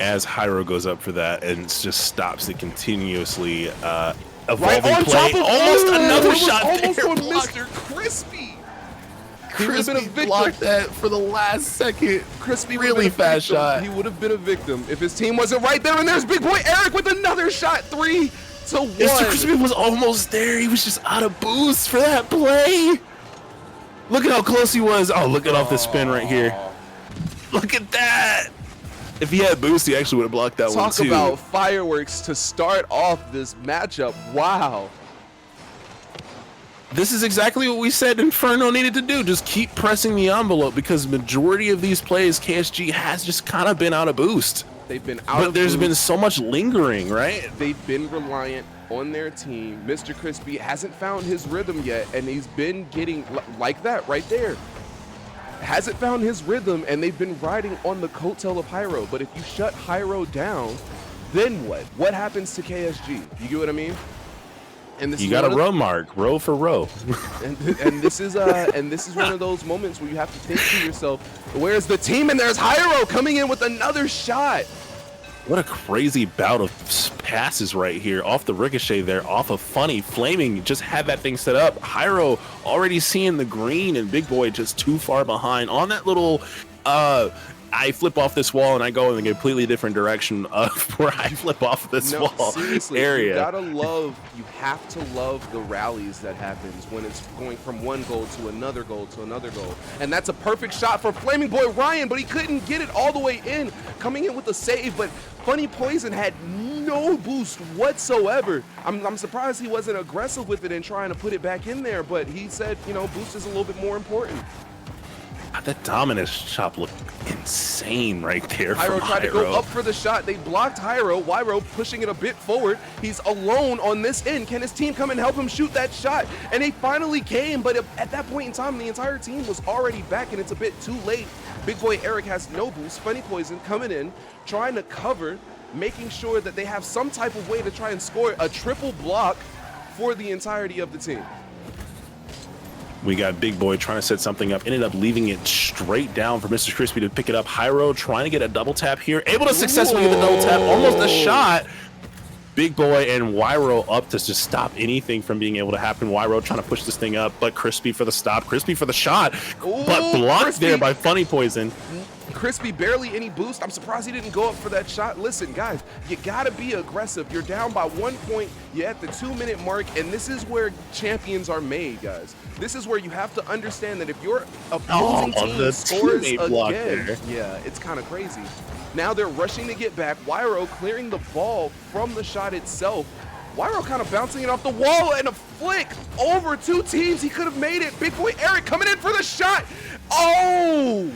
As Hyro goes up for that and just stops the continuously evolving Right on play. top of Almost Ooh, another it was shot almost there on blocked. Mr. Crispy. He would have been a Crispy victim. blocked that for the last second. Crispy would have Really been a fast victim. shot. He would have been a victim if his team wasn't right there. And there's Big Boy Eric with another shot, 3-1. Mr. Crispy was almost there. He was just out of boost for that play. Look at how close he was. Oh, look at off the spin right here. Look at that. If he had boost, he actually would have blocked that one Talk too. about fireworks to start off this matchup. Wow. This is exactly what we said Inferno needed to do. Just keep pressing the envelope because majority of these plays, KSG has just kind of been out of boost. They've been out But of there's boost. been so much lingering, right? They've been reliant on their team. Mr. Crispy hasn't found his rhythm yet, and he's been getting like that right there. Hasn't found his rhythm, and they've been riding on the coattail of Hyro. But if you shut Hyro down, then what? What happens to KSG? You get what I mean? And this You is got a one of- row mark, row for row. and this is one of those moments where you have to think to yourself, where's the team? And there's Hyro coming in with another shot. What a crazy bout of passes right here off the ricochet there, off of Funny. Flaming just had that thing set up. Hyro already seeing the green and Big Boy just too far behind on that little I flip off this wall and I go in a completely different direction of where I flip off this No, wall seriously, area. you have to love the rallies that happens when it's going from one goal to another goal to another goal. And that's a perfect shot for Flaming Boy Ryan, but he couldn't get it all the way in. Coming in with a save, but Funny Poison had no boost whatsoever. I'm surprised he wasn't aggressive with it and trying to put it back in there, but he said, you know, boost is a little bit more important. That dominance chop looked insane right there. Hyro from tried to go Hyro. up for the shot. They blocked Hyro. Wyro pushing it a bit forward. He's alone on this end. Can his team come and help him shoot that shot? And they finally came, but at that point in time, the entire team was already back, and it's a bit too late. Big Boy Eric has no boost. Funny Poison coming in, trying to cover, making sure that they have some type of way to try and score a triple block for the entirety of the team. We got Big Boy trying to set something up, ended up leaving it straight down for Mr. Crispy to pick it up. Hyro trying to get a double tap here, able to successfully get the double tap, almost a shot. Big Boy and Wyro up to just stop anything from being able to happen. Wyro trying to push this thing up, but Crispy for the stop, Crispy for the shot, but blocked Crispy. there by Funny Poison. Crispy barely any boost. I'm surprised he didn't go up for that shot. Listen, guys, you gotta be aggressive. You're down by 1 point. You're at the 2-minute mark, and this is where champions are made, guys. This is where you have to understand that if your opposing team the scores teammate block again, there. yeah, it's kind of crazy. Now they're rushing to get back. Wyro clearing the ball from the shot itself. Wyro kind of bouncing it off the wall and a flick over 2 teams. He could have made it. Big Boy Eric coming in for the shot. Oh!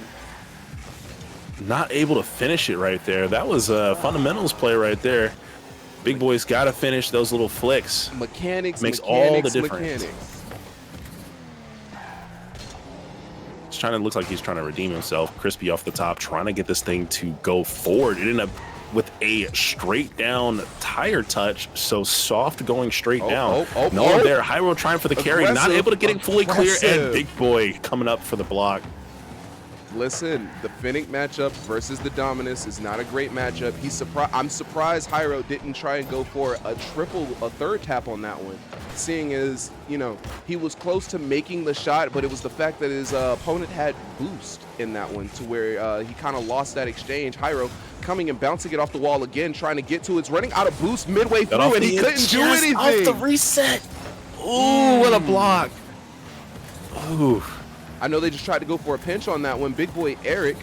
Not able to finish it right there. That was a fundamentals play right there. Big Boy's got to finish those little flicks. Mechanics, Makes all the mechanics, difference. mechanics. He's trying to look like he's trying to redeem himself. Crispy off the top, trying to get this thing to go forward. It ended up with a straight down tire touch, so soft going straight down. No one there. Hyro trying for the carry, not Aggressive, able to get it fully clear, aggressive. and Big Boy coming up for the block. Listen, the Finnick matchup versus the Dominus is not a great matchup. I'm surprised Hyro didn't try and go for a third tap on that one, seeing as, you know, he was close to making the shot, but it was the fact that his opponent had boost in that one to where he kind of lost that exchange. Hyro coming and bouncing it off the wall again, trying to get to it, running out of boost midway through, and he couldn't do anything. Off the reset. Ooh, what a block. Ooh. I know they just tried to go for a pinch on that one. Big Boy Eric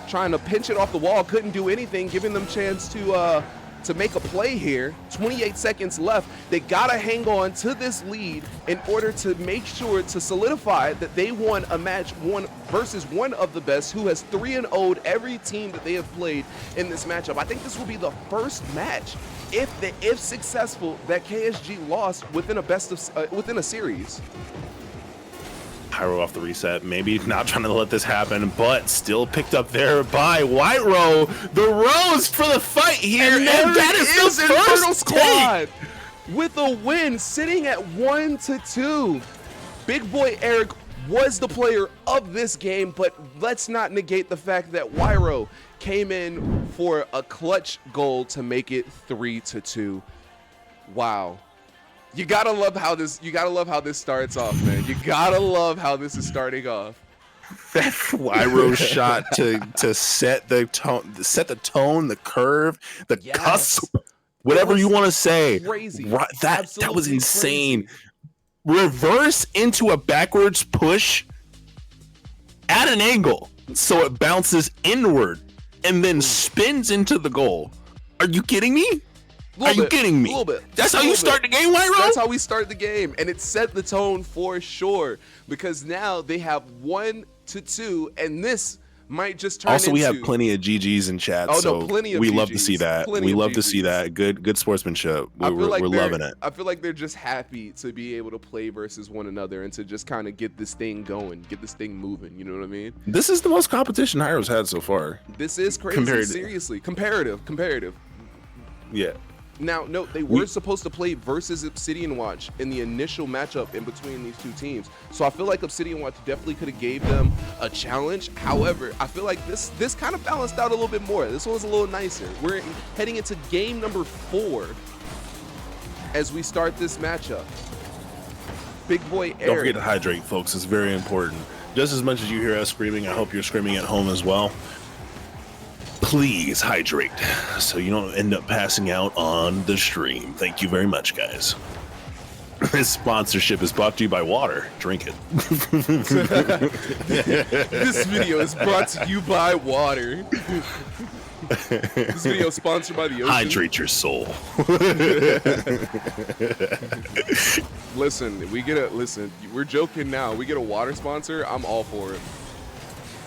trying to pinch it off the wall, couldn't do anything, giving them chance to to make a play here. 28 seconds left. They gotta hang on to this lead in order to make sure to solidify that they won a match one versus one of the best, who has 3-0'd every team that they have played in this matchup. I think this will be the first match, if successful, that KSG lost within a series. Pyro off the reset, maybe not trying to let this happen, but still picked up there by White Row. The Rose for the fight here, and that is the Infernal first take. Squad with a win, sitting at 1-2. Big Boy Eric was the player of this game, but let's not negate the fact that Wyro came in for a clutch goal to make it 3-2. Wow. You gotta love how this starts off, man. You gotta love how this is starting off. That Wyro shot to set the tone, the curve, the cusp, whatever you want to say. Crazy. Right, that was Absolutely insane. crazy. Reverse into a backwards push at an angle, so it bounces inward and then spins into the goal. Are you kidding me? Are you kidding me? A little bit. That's how you start the game, Wyro? That's how we start the game, and it set the tone for sure, because now they have 1-2, and this might just turn also, into... we have plenty of GGs in chat, Oh, no, so plenty of we love GGs. to see that. Plenty We of love to see GGs. that. Good sportsmanship. We're loving it. I feel like they're just happy to be able to play versus one another and to just kind of get this thing going, get this thing moving. You know what I mean? This is the most competition Hyro's had so far. This is crazy. Seriously, comparative. Yeah. Now, note, they were supposed to play versus Obsidian Watch in the initial matchup in between these two teams. So I feel like Obsidian Watch definitely could have gave them a challenge. However, I feel like this kind of balanced out a little bit more. This one was a little nicer. We're heading into game number 4 as we start this matchup. Big Boy Eric. Don't forget to hydrate, folks. It's very important. Just as much as you hear us screaming, I hope you're screaming at home as well. Please hydrate so you don't end up passing out on the stream. Thank you very much, guys. This sponsorship is brought to you by water. Drink it. This video is brought to you by water. This video is sponsored by the ocean. Hydrate your soul. Listen, we're joking now. We get a water sponsor, I'm all for it.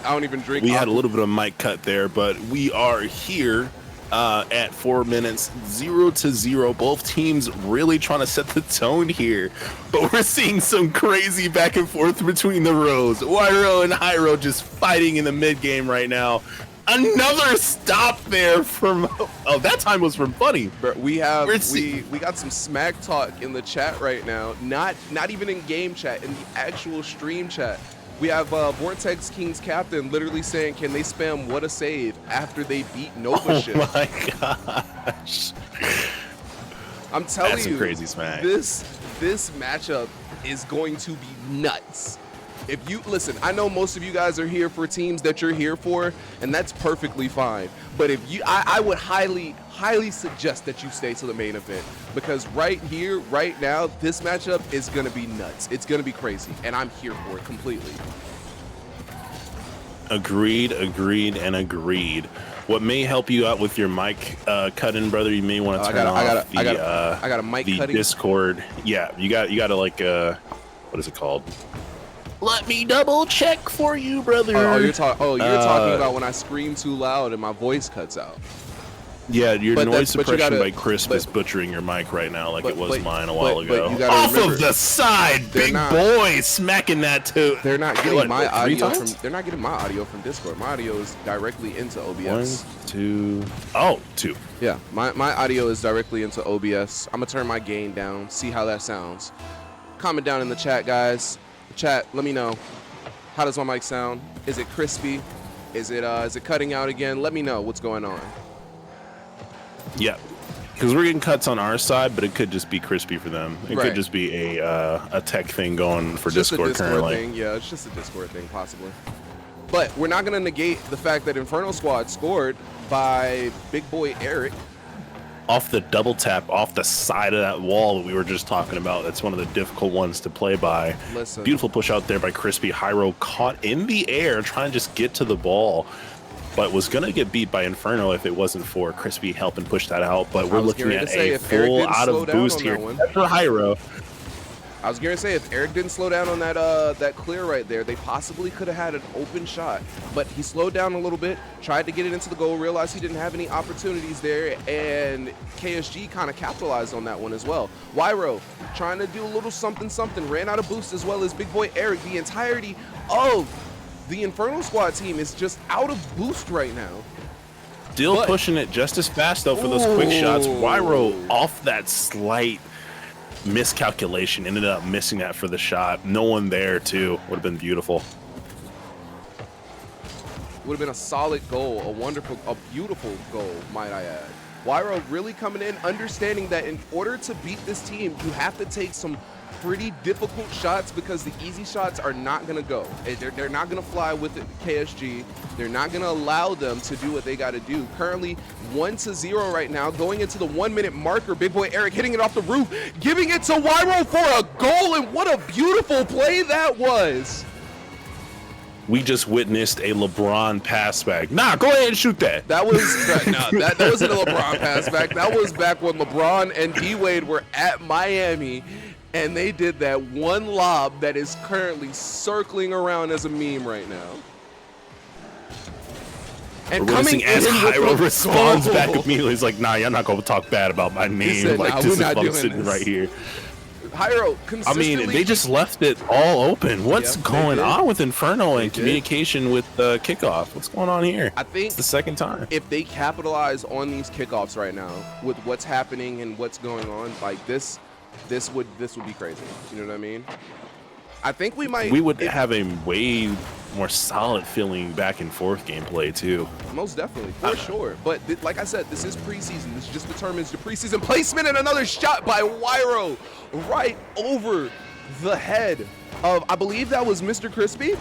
I don't even drink. We had a little bit of mic cut there, but we are here at 4 minutes, 0-0. Both teams really trying to set the tone here, but we're seeing some crazy back and forth between the rows. Wyro and Hyro just fighting in the mid game right now. Another stop there from that time was from Funny. But we got some smack talk in the chat right now. Not even in game chat, in the actual stream chat. We have Vortex King's captain literally saying, can they spam what a save after they beat Nova shit? Oh my gosh. I'm telling That's you, some crazy smack. This matchup is going to be nuts. If you listen, I know most of you guys are here for teams that you're here for, and that's perfectly fine. But if you, I would highly suggest that you stay to the main event, because right here, right now, this matchup is gonna be nuts. It's gonna be crazy, and I'm here for it completely. Agreed. What may help you out with your mic cut-in, brother? You may want to turn off I got a mic the cutting. Discord. Yeah, you got to like what is it called? Let me double check for you, brother. You're talking about when I scream too loud and my voice cuts out. Yeah, your noise suppression by Crisp but- is butchering your mic right now, like it was but- mine a while but ago. you gotta Off remember, of the side, they're big not- boy, smacking that too. They're not getting What, my three audio times? from. They're not getting my audio from Discord. My audio is directly into One, OBS. two. Oh, two. Yeah, my audio is directly into OBS. I'm gonna turn my gain down, see how that sounds. Comment down in the chat, guys. Chat, let me know. How does my mic sound? Is it crispy? Is it cutting out again? Let me know what's going on. Yeah, because we're getting cuts on our side, but it could just be crispy for them. It Right. could just be a tech thing going for Just a Discord currently. thing. Yeah, it's just a Discord thing, possibly. But we're not gonna negate the fact that Inferno Squad scored by Big Boy Eric. Off the double tap, off the side of that wall that we were just talking about. That's one of the difficult ones to play by. Listen. Beautiful push out there by Crispy. Hyro caught in the air, trying to just get to the ball. but was going to get beat by Inferno if it wasn't for Crispy helping push that out. But we're I was looking getting at ready to say, a if Eric full didn't out slow of down boost on here that one. for Hyro. I was going to say, if Eric didn't slow down on that clear right there, they possibly could have had an open shot. But he slowed down a little bit, tried to get it into the goal, realized he didn't have any opportunities there, and KSG kind of capitalized on that one as well. Wyro trying to do a little something, ran out of boost as well as Big Boy Eric. The entirety of the Inferno Squad team is just out of boost right now. Still pushing it just as fast, though, for those quick shots. Wyro off that slight miscalculation, ended up missing that for the shot. No one there, too. Would have been beautiful. Would have been a solid goal, a beautiful goal, might I add. Wyro really coming in, understanding that in order to beat this team, you have to take some pretty difficult shots because the easy shots are not going to go. They're not going to fly with it, KSG. They're not going to allow them to do what they got to do. Currently 1-0 right now, going into the 1 minute marker. Big Boy Eric hitting it off the roof, giving it to Wyro for a goal, and what a beautiful play that was. We just witnessed a LeBron pass back. Nah, go ahead and shoot that. That was that wasn't a LeBron pass back. That was back when LeBron and D-Wade were at Miami, and they did that one lob that is currently circling around as a meme right now. And coming as Hyro responds back immediately, he's like, "Nah, y'all not gonna talk bad about my name. Said, like nah, this is not why I'm doing sitting this. right here." Hyro I consistently. mean, they just left it all open. What's Yep, going they did. on with Inferno and did. communication with kickoff? What's going on here? I think It's the second time. if they capitalize on these kickoffs right now with what's happening and what's going on, like this would be crazy. You know what I mean? I think we might. We would have a way more solid feeling back and forth gameplay too. Most definitely, for sure. But like I said, this is preseason. This just determines the preseason placement, and another shot by Wyro right over the head of, I believe that was Mr. Crispy.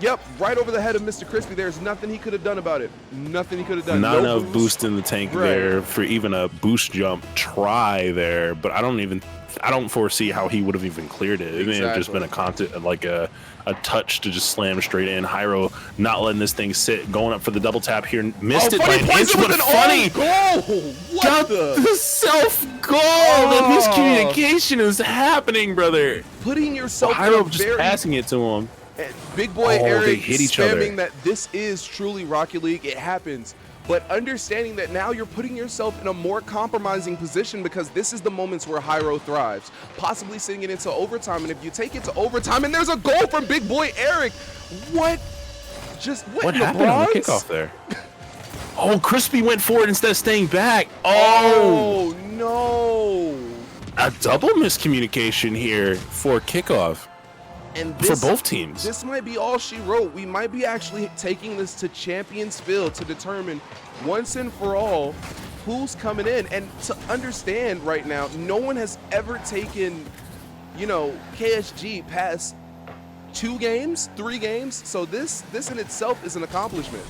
Yep, right over the head of Mr. Crispy. There's nothing he could have done about it. Nothing he could have done. Not No enough boost in the tank Right. there for even a boost jump try there, but I don't foresee how he would have even cleared it. It may have just been a touch to just slam straight in. Hyro not letting this thing sit, going up for the double tap here, missed it by an inch, but funny. Goal. What Got the? self goal. The miscommunication is happening, brother. Putting yourself in a Hyro just very passing it to him. And Big Boy Oh, Eric they hit each other. spamming that this is truly Rocket League. It happens. But understanding that now you're putting yourself in a more compromising position because this is the moments where Hyro thrives. Possibly sending it into overtime. And if you take it to overtime and there's a goal from Big Boy Eric, what What in the happened on the Bronx? kickoff there? Oh, Crispy went forward instead of staying back. Oh, Oh, no. a double miscommunication here for kickoff. And For both teams. This might be all she wrote. We might be actually taking this to Championsville to determine once and for all who's coming in. And to understand right now, no one has ever taken, KSG past 2 games, 3 games. So this in itself is an accomplishment.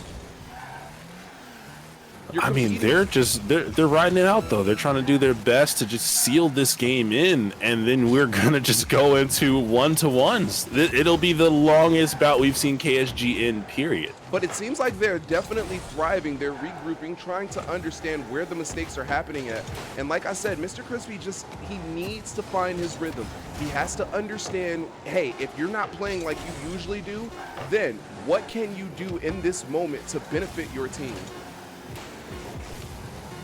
You're I mean, competing. they're riding it out though. They're trying to do their best to just seal this game in, and then we're gonna just go into 1-to-1s. It'll be the longest bout we've seen KSG in, period. But it seems like they're definitely thriving. They're regrouping, trying to understand where the mistakes are happening at. And like I said, Mr. Crispy he needs to find his rhythm. He has to understand, hey, if you're not playing like you usually do, then what can you do in this moment to benefit your team?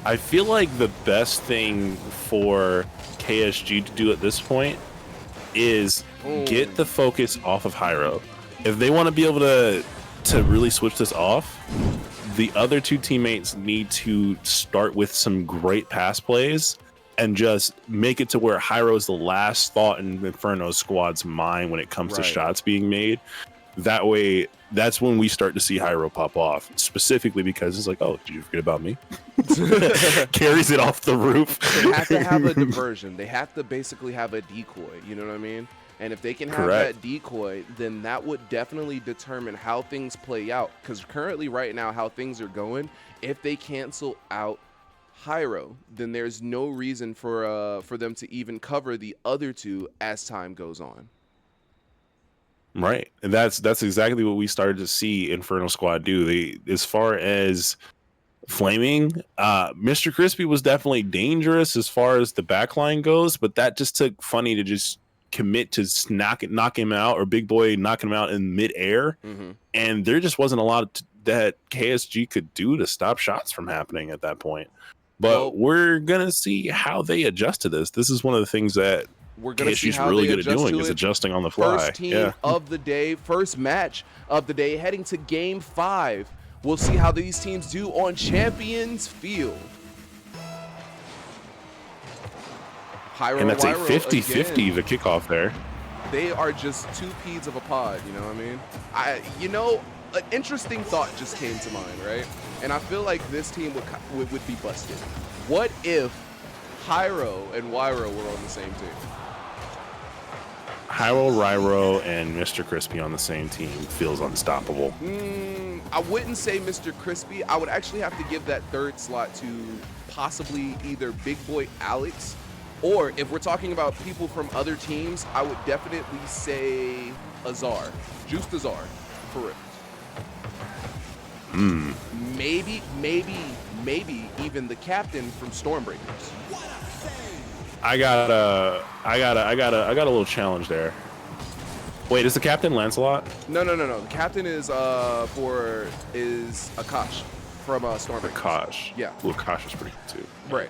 I feel like the best thing for KSG to do at this point is get the focus off of Hyro. If they want to be able to really switch this off, the other 2 teammates need to start with some great pass plays and just make it to where Hyro is the last thought in Inferno's squad's mind when it comes to shots being made. That way, that's when we start to see Hyro pop off, specifically because it's like, oh, did you forget about me? Carries it off the roof. They have to have a diversion. They have to basically have a decoy, you know what I mean? And if they can have that decoy, then that would definitely determine how things play out. Because currently, right now, how things are going, if they cancel out Hyro, then there's no reason for them to even cover the other 2 as time goes on. Right. And that's exactly what we started to see Inferno Squad do. They, as far as flaming, Mr. Crispy was definitely dangerous as far as the backline goes, but that just took Funny to just commit to knock him out, or Big Boy knocking him out in midair. And there just wasn't a lot that KSG could do to stop shots from happening at that point. But we're gonna see how they adjust to this. This is one of the things that we're going to see KSG's how really they good at adjust doing, to is it. adjusting on the fly. First team of the day, first match of the day, heading to Game 5. We'll see how these teams do on Champions Field. Pyro And that's a Wyro 50-50 again. the kickoff there. They are just two peas of a pod, you know what I mean? An interesting thought just came to mind, right? And I feel like this team would be busted. What if Pyro and Wyro were on the same team? Hyro, Ryro, and Mr. Crispy on the same team feels unstoppable. I wouldn't say Mr. Crispy. I would actually have to give that third slot to possibly either Big Boy Alex, or if we're talking about people from other teams, I would definitely say Azar. Juiced Azar, for real. Maybe even the captain from Stormbreakers. I got a little challenge there. Wait, is the captain Lancelot? No. The captain is Akash from Stormbreakers. Akash. Yeah. Well, Akash is pretty good too. Right.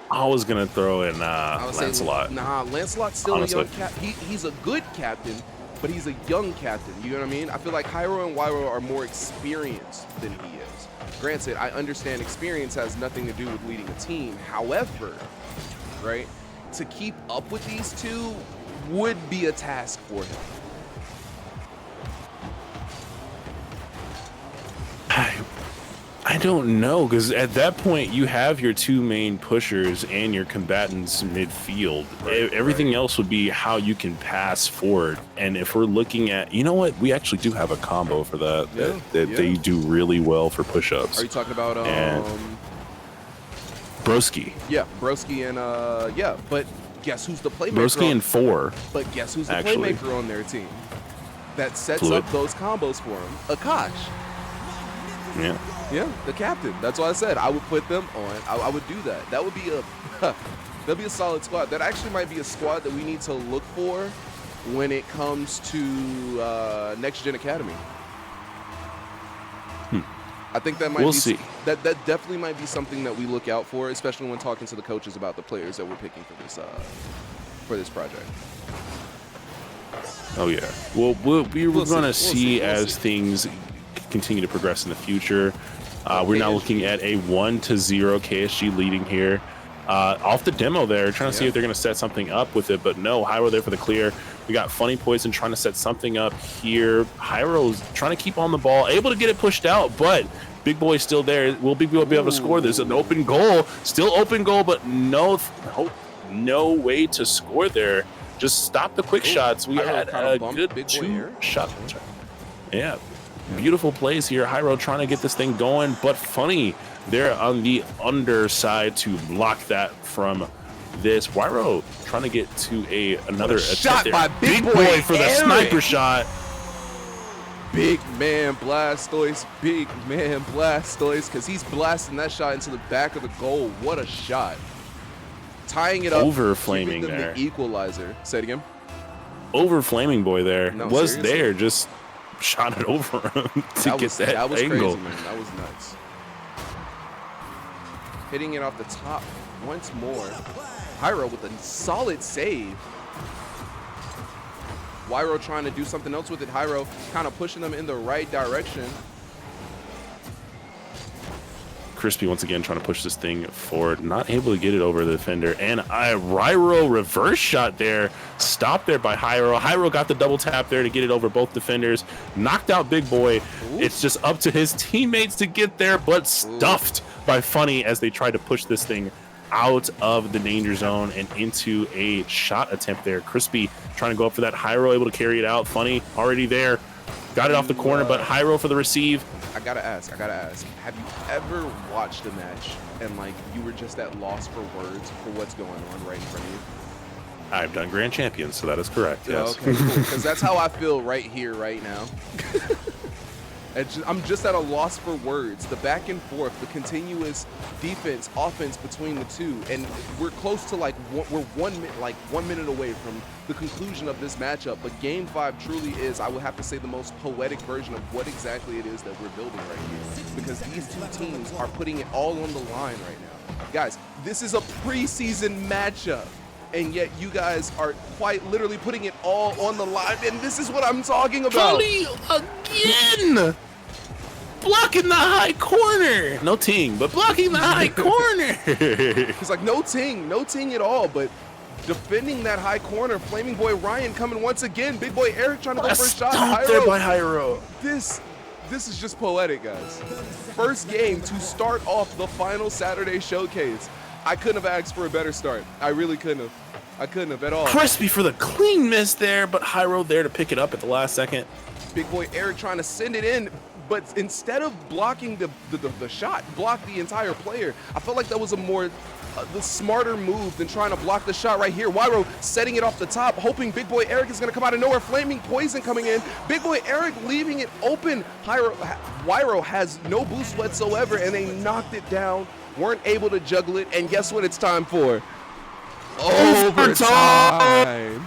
I was gonna throw in Lancelot. Lancelot's still Honestly. a young captain. He's a good captain, but he's a young captain. You know what I mean? I feel like Hyro and Wyro are more experienced than he is. Granted, I understand experience has nothing to do with leading a team. However, right, to keep up with these two would be a task for him. I don't know, because at that point you have your two main pushers and your combatants midfield. Everything else would be how you can pass forward. And if we're looking at, you know what, we actually do have a combo for that. They do really well for push-ups. Are you talking about Broski? Yeah, Broski and yeah, but guess who's the playmaker? Broski and 4. But guess who's the actually. playmaker on their team that sets Fluid. up those combos for him? Akash. Yeah. Yeah, the captain. That's why I said I would put them on. I would do that. That would be that'd be a solid squad. That actually might be a squad that we need to look for when it comes to Next-Gen Academy. I think that might We'll be see. That definitely might be something that we look out for, especially when talking to the coaches about the players that we're picking for this project. Oh yeah. Well, we're going to see We'll as see. things continue to progress in the future. We're now looking at a 1-0 KSG leading here. Off the demo there, trying to see if they're going to set something up with it, but no, Hyro there for the clear. We got Funny Poison trying to set something up here. Hyro's trying to keep on the ball, able to get it pushed out, but Big Boy's still there. Will Big Boy be able to score? There's an open goal, still open goal, but no way to score there. Just stop the quick shots. We Hyro had kinda a bumped good Big Boy here. 2-shot. Yeah. Beautiful plays here. Hyro trying to get this thing going, but Funny there on the underside to block that from this. Wyro trying to get to another shot attempt by there. Big Boy for the Eric. sniper shot. Big man Blastoise, because he's blasting that shot into the back of the goal. What a shot. Tying it up. Over Flaming giving them there. the equalizer. Say it again. Over Flaming Boy there. No, was seriously? there, just shot it over him to That get was that crazy, angle. man. That was nuts. Hitting it off the top once more. Hyro with a solid save. Wyro trying to do something else with it. Hyro kind of pushing them in the right direction. Crispy once again trying to push this thing forward, not able to get it over the defender, and Ryro reverse shot there, stopped there by Hyro. Hyro got the double tap there to get it over both defenders, knocked out Big Boy. It's just up to his teammates to get there, but stuffed by Funny as they try to push this thing out of the danger zone and into a shot attempt there. Crispy trying to go up for that. Hyro able to carry it out. Funny already there, got it off the corner, but Hyro for the receive. I gotta ask, have you ever watched a match and like you were just at loss for words for what's going on right in front of you? I've done Grand Champions, so that is correct. Yeah, Yes. okay, cool. Because that's how I feel right here, right now. I'm just at a loss for words. The back and forth, the continuous defense, offense between the two, and we're close to we're 1 minute away from the conclusion of this matchup. But Game 5 truly is, I would have to say, the most poetic version of what exactly it is that we're building right here. Because these two teams are putting it all on the line right now. Guys, this is a preseason matchup. And yet you guys are quite literally putting it all on the line, and this is what I'm talking about. Tony again! Blocking the high corner! No ting, but blocking the high corner! It's like no ting at all, but defending that high corner. Flaming Boy Ryan coming once again. Big Boy Eric trying to go for a shot. Stop there by Hyro. This is just poetic, guys. First game to start off the final Saturday showcase. I couldn't have asked for a better start. I really couldn't have. I couldn't have at all. Crispy for the clean miss there, but Hyro there to pick it up at the last second. Big Boy Eric trying to send it in, but instead of blocking the shot, block the entire player. I felt like that was the smarter move than trying to block the shot right here. Wyro setting it off the top, hoping Big Boy Eric is going to come out of nowhere. Flaming Poison coming in. Big Boy Eric leaving it open. Wyro has no boost whatsoever, and they knocked it down. Weren't able to juggle it, and guess what it's time for? Overtime.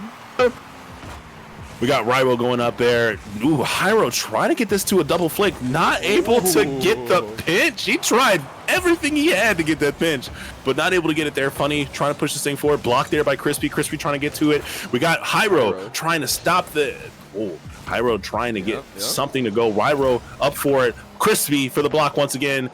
We got Ryro going up there. Ooh, Hyro trying to get this to a double flick. Not able to get the pinch. He tried everything he had to get that pinch, but not able to get it there. Funny, trying to push this thing forward. Blocked there by Crispy. Crispy trying to get to it. We got Hyro trying to stop the... Oh, Hyro trying to get something to go. Ryro up for it. Crispy for the block once again.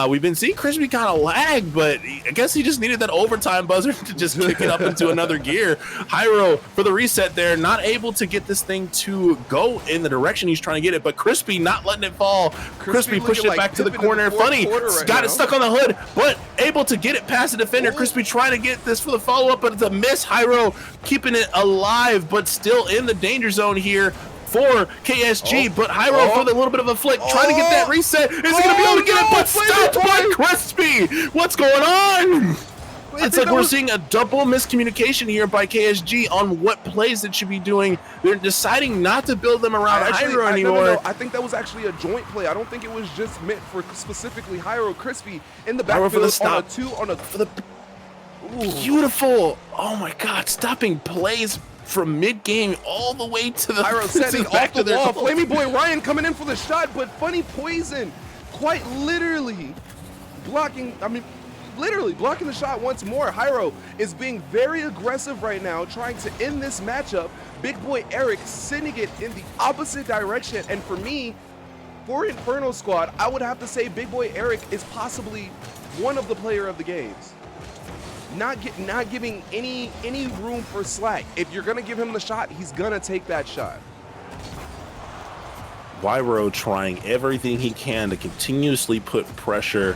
We've been seeing Crispy kind of lag, but I guess he just needed that overtime buzzer to just kick it up into another gear. Hyro for the reset there, not able to get this thing to go in the direction he's trying to get it, but Crispy not letting it fall. Crispy pushing it back to the corner. Funny, got it stuck on the hood, but able to get it past the defender. Crispy trying to get this for the follow-up, but it's a miss. Hyro keeping it alive, but still in the danger zone here for KSG, but Hyro for the little bit of a flick, trying to get that reset. Is he going to be able to get it? But stopped by Crispy. What's going on? It's like we're seeing a double miscommunication here by KSG on what plays it should be doing. They're deciding not to build them around Hyro anymore. No. I think that was actually a joint play. I don't think it was just meant for specifically Hyro. Crispy in the backfield for the stop. for the beautiful. Oh my God, stopping plays from mid-game all the way to the Hyro setting back off the to wall. Flaming Boy Ryan coming in for the shot, but Funny Poison quite literally blocking the shot once more. Hyro is being very aggressive right now, trying to end this matchup. Big Boy Eric sending it in the opposite direction, and for me, for Inferno Squad, I would have to say Big Boy Eric is possibly one of the player of the games. Not giving any room for slack. If you're gonna give him the shot, he's gonna take that shot. Wyro trying everything he can to continuously put pressure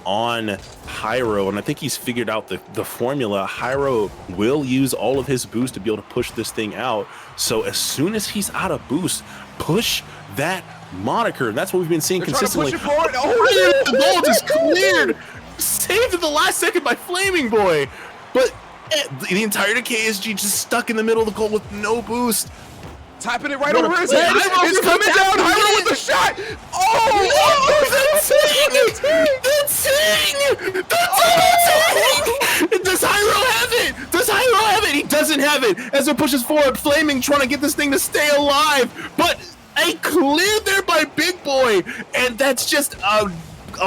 on Hyro, and I think he's figured out the formula. Hyro will use all of his boost to be able to push this thing out. So as soon as he's out of boost, push that moniker. And that's what we've been seeing consistently. Trying to push it forward. The ball just cleared. Saved at the last second by Flaming Boy, but the entirety of KSG just stuck in the middle of the goal with no boost. Typing it right over his head. It's coming down. Hyro with the shot. Does Hyro have it? Does Hyro have it? He doesn't have it. As it pushes forward, Flaming trying to get this thing to stay alive, but a clear there by Big Boy, and that's just a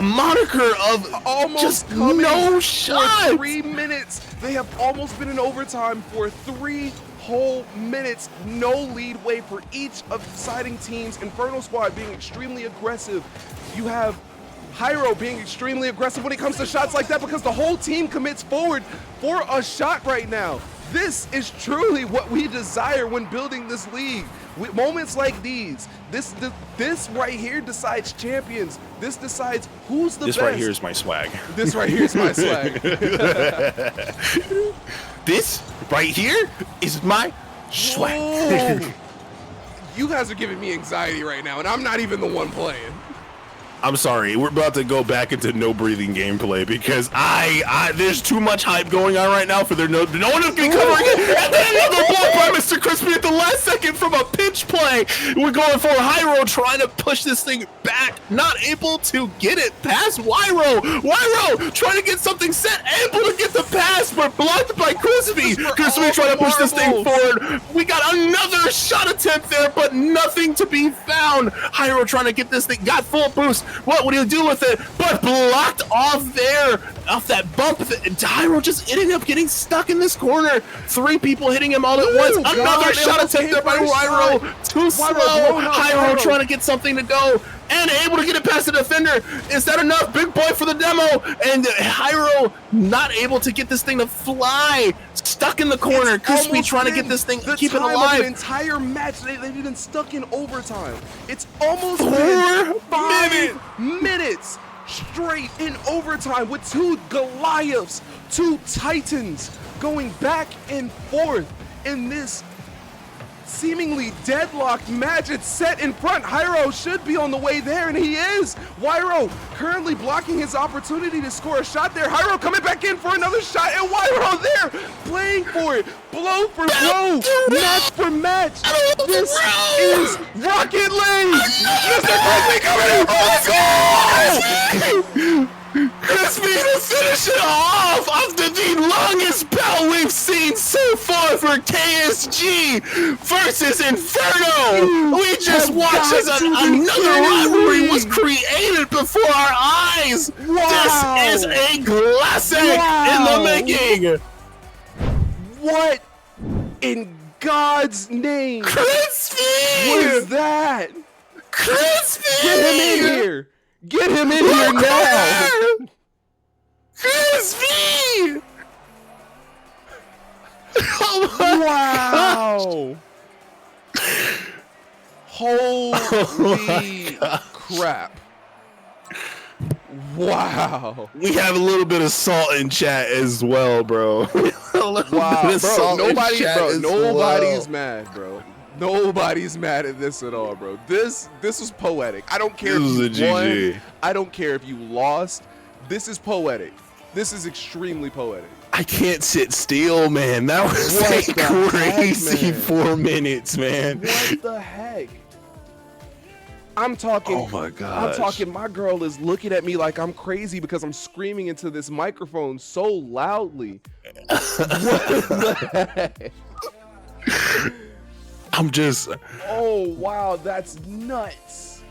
moniker of almost just no shot. For 3 minutes. They have almost been in overtime for 3 whole minutes. No leadway for each of the siding teams. Inferno Squad being extremely aggressive. You have Hyro being extremely aggressive when it comes to shots like that, because the whole team commits forward for a shot right now. This is truly what we desire when building this league. With moments like these, this right here decides champions. This decides who's the best. This right here is my swag. This right here is my swag. This right here is my swag. You guys are giving me anxiety right now, and I'm not even the one playing. I'm sorry, we're about to go back into no breathing gameplay because there's too much hype going on right now for no one is gonna cover it. And then another block by Mr. Crispy at the last second from a pitch play. We're going for Hyro trying to push this thing back, not able to get it past Wyro. Wyro trying to get something set, able to get the pass, but blocked by Crispy. Crispy trying to push this thing forward. We got another shot attempt there, but nothing to be found. Hyro trying to get this thing, got full boost. What would he do with it? But blocked off there, off that bump. Hyro just ended up getting stuck in this corner. 3 people hitting him all at once. Another shot attempt there by Hyro. Too slow. Hyro trying to get something to go and able to get it past the defender. Is that enough? Big boy for the demo. And Hyro not able to get this thing to fly. Stuck in the corner. Crispy trying to get this thing, keep it alive. The entire match, they've been stuck in overtime. It's almost 4 minutes straight in overtime with 2 Goliaths, 2 Titans going back and forth in this seemingly deadlocked match. It's set in front. Hyro should be on the way there, and he is. Wyro currently blocking his opportunity to score a shot there. Hyro coming back in for another shot, and Wyro there playing for it. Blow for blow, match for match. This is Rocket League. Mr. Crispy coming in for the goal! Crispy to finish it off after the longest bout we've seen so far for KSG versus Inferno. We just watched as another rivalry was created before our eyes. Wow. This is a classic in the making. What in God's name Crispy was that? Crispy! Get him in here! Get him in here now! Crispy! Oh my Wow! Holy crap! Wow! We have a little bit of salt in chat as well, bro. Wow, bro! Nobody's mad, bro. Nobody's mad at this at all, bro. This was poetic. I don't care if you won. I don't care if you lost. This is poetic. This is extremely poetic. I can't sit still, man. That was a crazy 4 minutes, man. What the heck? I'm talking. Oh my god. I'm talking. My girl is looking at me like I'm crazy because I'm screaming into this microphone so loudly. What the heck? I'm just. Oh wow, that's nuts.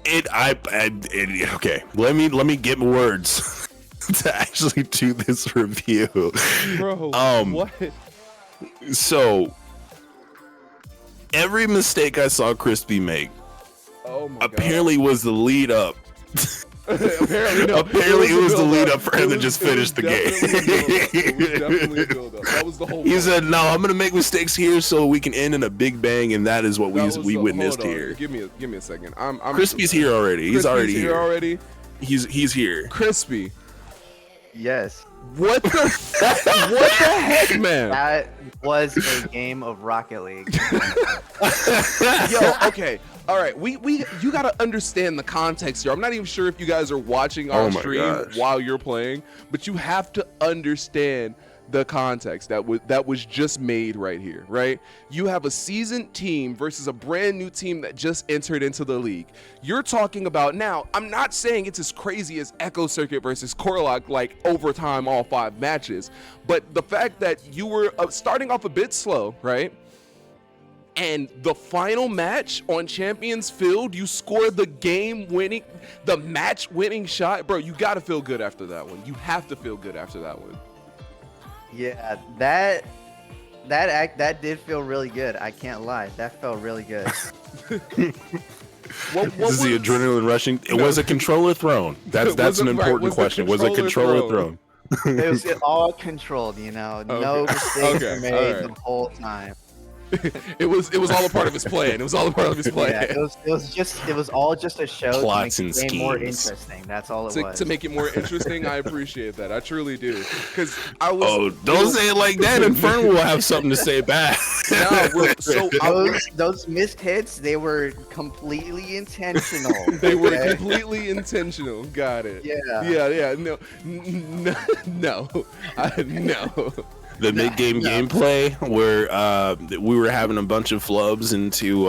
Okay. Let me get words to actually do this review. Bro, what? So every mistake I saw Crispy make apparently was the lead up. Apparently it was the lead up for him to just finish the game. It was definitely a build up. That was the whole. He said, "No, I'm gonna make mistakes here so we can end in a big bang," and that is what we witnessed here. Give me a second. Crispy's here already. He's already here. Already. He's here. Crispy. Yes. What the what the heck, man? That was a game of Rocket League. Yo, okay. All right, you gotta understand the context here. I'm not even sure if you guys are watching our stream while you're playing, but you have to understand the context that was just made right here, right? You have a seasoned team versus a brand new team that just entered into the league. You're talking about now, I'm not saying it's as crazy as Echo Circuit versus Corlock, like overtime all 5 matches, but the fact that you were starting off a bit slow, right? And the final match on Champions Field, you scored the match-winning shot. Bro, you got to feel good after that one. You have to feel good after that one. Yeah, that did feel really good. I can't lie. That felt really good. This is the adrenaline rushing. It was a controller thrown. That's an important question. Was a controller thrown? It was all controlled, you know. No mistakes were made the whole time. It was all a part of his plan. It was all a part of his plan. Yeah, it was all just a show Plots to and make the game more schemes. interesting. That's all it was. To make it more interesting, I appreciate that. I truly do. Because I was. Oh, don't say it like that. Infernal will have something to say back. Those missed hits, they were completely intentional. They were okay? completely intentional. Got it. Yeah. Yeah. No. No. No. The mid-game gameplay where we were having a bunch of flubs into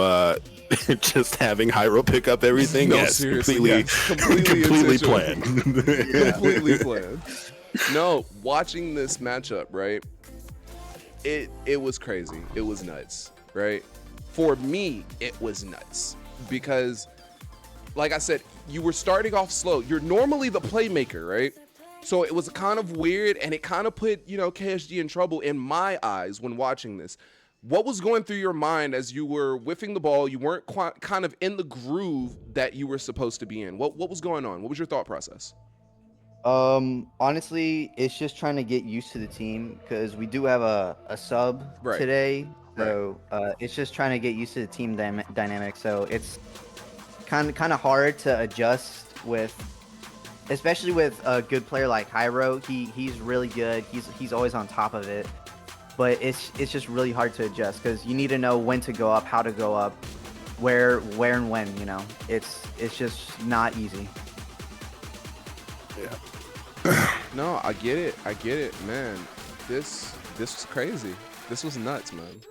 just having Hyro pick up everything. No, yes, seriously, completely intentional. planned. Completely planned. No, watching this matchup, right? It was crazy. It was nuts, right? For me, it was nuts because, like I said, you were starting off slow. You're normally the playmaker, right? So it was kind of weird, and it kind of put, KSG in trouble in my eyes when watching this. What was going through your mind as you were whiffing the ball? You weren't kind of in the groove that you were supposed to be in. What was going on? What was your thought process? Honestly, it's just trying to get used to the team because we do have a sub today. So it's just trying to get used to the team dynamic. So it's kind of hard to adjust with. Especially with a good player like Hyro, he's really good. He's always on top of it, but it's just really hard to adjust because you need to know when to go up, how to go up, where and when. It's just not easy. Yeah. No, I get it, man. This was crazy. This was nuts, man.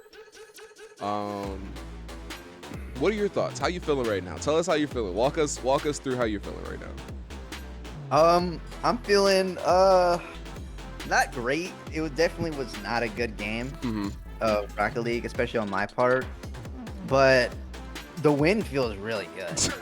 What are your thoughts? How you feeling right now? Tell us how you're feeling. Walk us through how you're feeling right now. I'm feeling not great. It definitely was not a good game of Rocket League, especially on my part. But the win feels really good.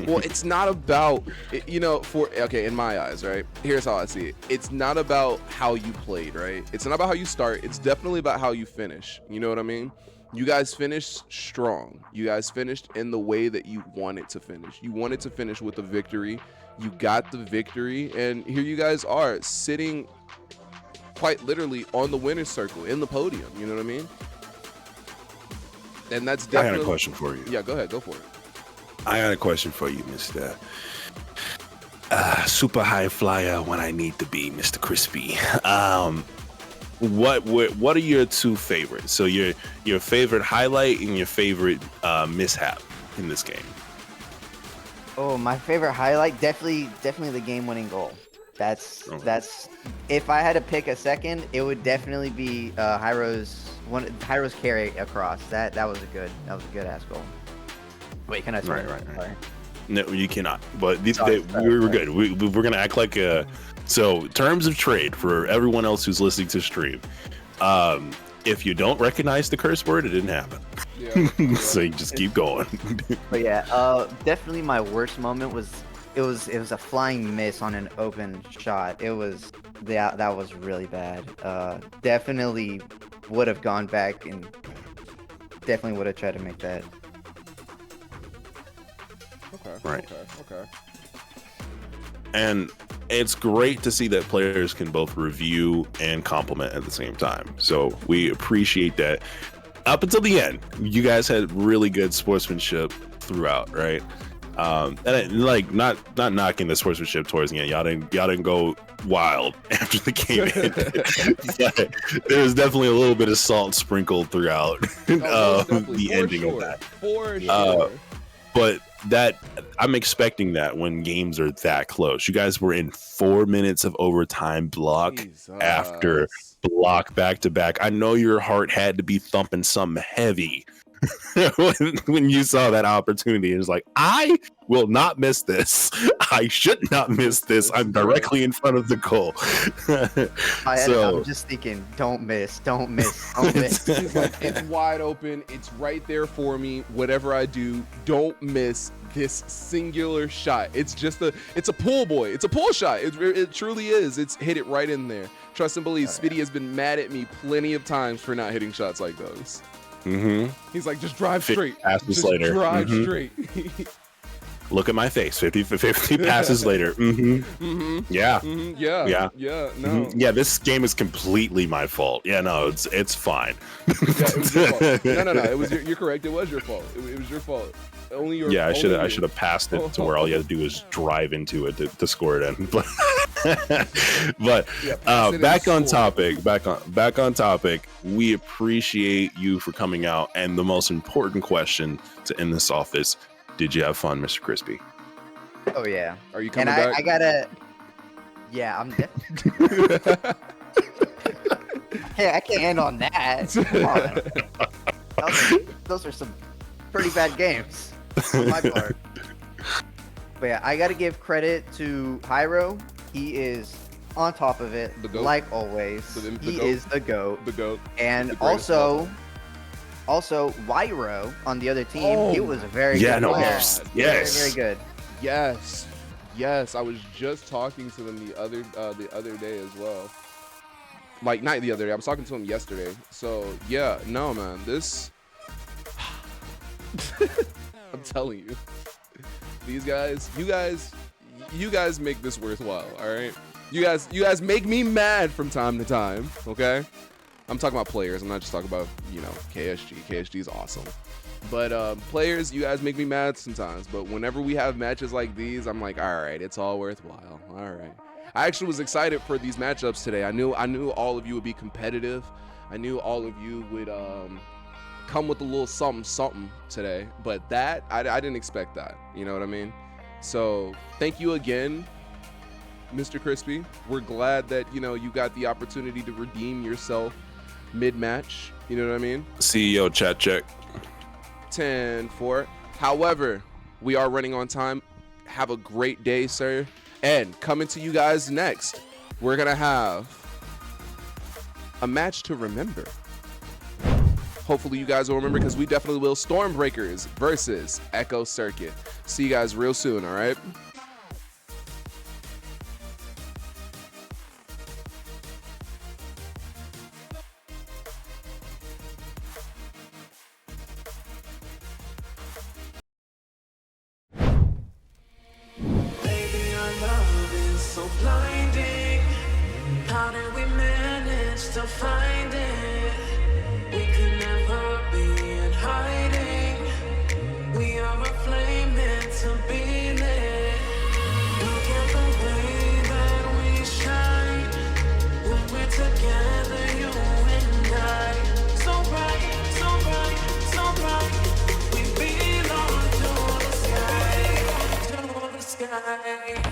Well, it's not about in my eyes, right? Here's how I see it. It's not about how you played, right? It's not about how you start. It's definitely about how you finish. You know what I mean? You guys finished strong. You guys finished in the way that you wanted to finish. You wanted to finish with a victory. You got the victory, and here you guys are sitting quite literally on the winner's circle in the podium. You know what I mean? And that's definitely. I got a question for you. Yeah, go ahead, go for it. I got a question for you, Mr. Super High Flyer when I need to be, Mr. Crispy. What are your two favorites? So your favorite highlight and your favorite mishap in this game. Oh, my favorite highlight, definitely the game-winning goal. That's if I had to pick a second, it would definitely be Hyro's carry across. That was a good ass goal. Wait, can I start? Right. Sorry. No, you cannot. But we Sorry. were good. We're gonna act like so. Terms of trade for everyone else who's listening to stream. If you don't recognize the curse word, it didn't happen. Yeah. So you just keep going. But yeah, definitely my worst moment was it was a flying miss on an open shot. It was that was really bad. Definitely would have gone back and definitely would have tried to make that. Okay. Right. Okay. And it's great to see that players can both review and compliment at the same time. So we appreciate that. Up until the end, you guys had really good sportsmanship throughout, right? And not knocking the sportsmanship towards the end. Y'all didn't go wild after the game ended. There was definitely a little bit of salt sprinkled throughout the ending of that. For sure. But that I'm expecting that when games are that close. You guys were in 4 minutes of overtime block after block back to back. I know your heart had to be thumping something heavy when you saw that opportunity. It was like, I will not miss this. I should not miss this. I'm directly in front of the goal. I'm just thinking, don't miss. He's like, it's wide open. It's right there for me. Whatever I do, don't miss this singular shot. It's a pull boy. It's a pull shot. It truly is. It's hit it right in there. Trust and believe. Spiddy has been mad at me plenty of times for not hitting shots like those. Mm-hmm. He's like, just drive straight. Just drive straight. Look at my face. 50 passes later. Yeah. Yeah. No. Yeah, this game is completely my fault. Yeah, no, it's fine. Yeah, it was your fault. No. It was you're correct. It was your fault. It was your fault. Only your. Yeah, I should only have passed it to where all you had to do was drive into it to score it in. But Yeah, back on topic. Back on topic. We appreciate you for coming out. And the most important question to end this off is: did you have fun, Mr. Crispy? Oh yeah. Are you coming And back? I gotta. Yeah, I'm definitely. Hey, I can't end on that. Come on. Those are some pretty bad games on my part. But yeah, I gotta give credit to Hyro. He is on top of it, The GOAT. like always. He is the GOAT. The GOAT. And The greatest of all also Wyro on the other team. Oh He was a very Yeah, good no, player. yes. Very, very good. Yes. I was just talking to them the other day as well. Like, not the other day. I was talking to him yesterday. So yeah, no man, this. I'm telling you, these guys, you guys make this worthwhile. All right, you guys make me mad from time to time. Okay, I'm talking about players. I'm not just talking about KSG. KSG is awesome. But players, you guys make me mad sometimes. But whenever we have matches like these, I'm like, all right, it's all worthwhile. All right. I actually was excited for these matchups today. I knew all of you would be competitive. I knew all of you would come with a little something today. But that, I didn't expect that. You know what I mean? So thank you again, Mr. Crispy. We're glad that, you got the opportunity to redeem yourself mid-match. You know what I mean? CEO chat check. 10-4. However, we are running on time. Have a great day, sir. And coming to you guys next, we're going to have a match to remember. Hopefully you guys will remember, because we definitely will. Stormbreakers versus Echo Circuit. See you guys real soon, all right? Baby, our love is so blinding. How did we manage to find it? We could never be in hiding. We are a flame meant to be lit. Look at the way that we shine when we're together, you and I. So bright, so bright, so bright. We belong to the sky, to the sky.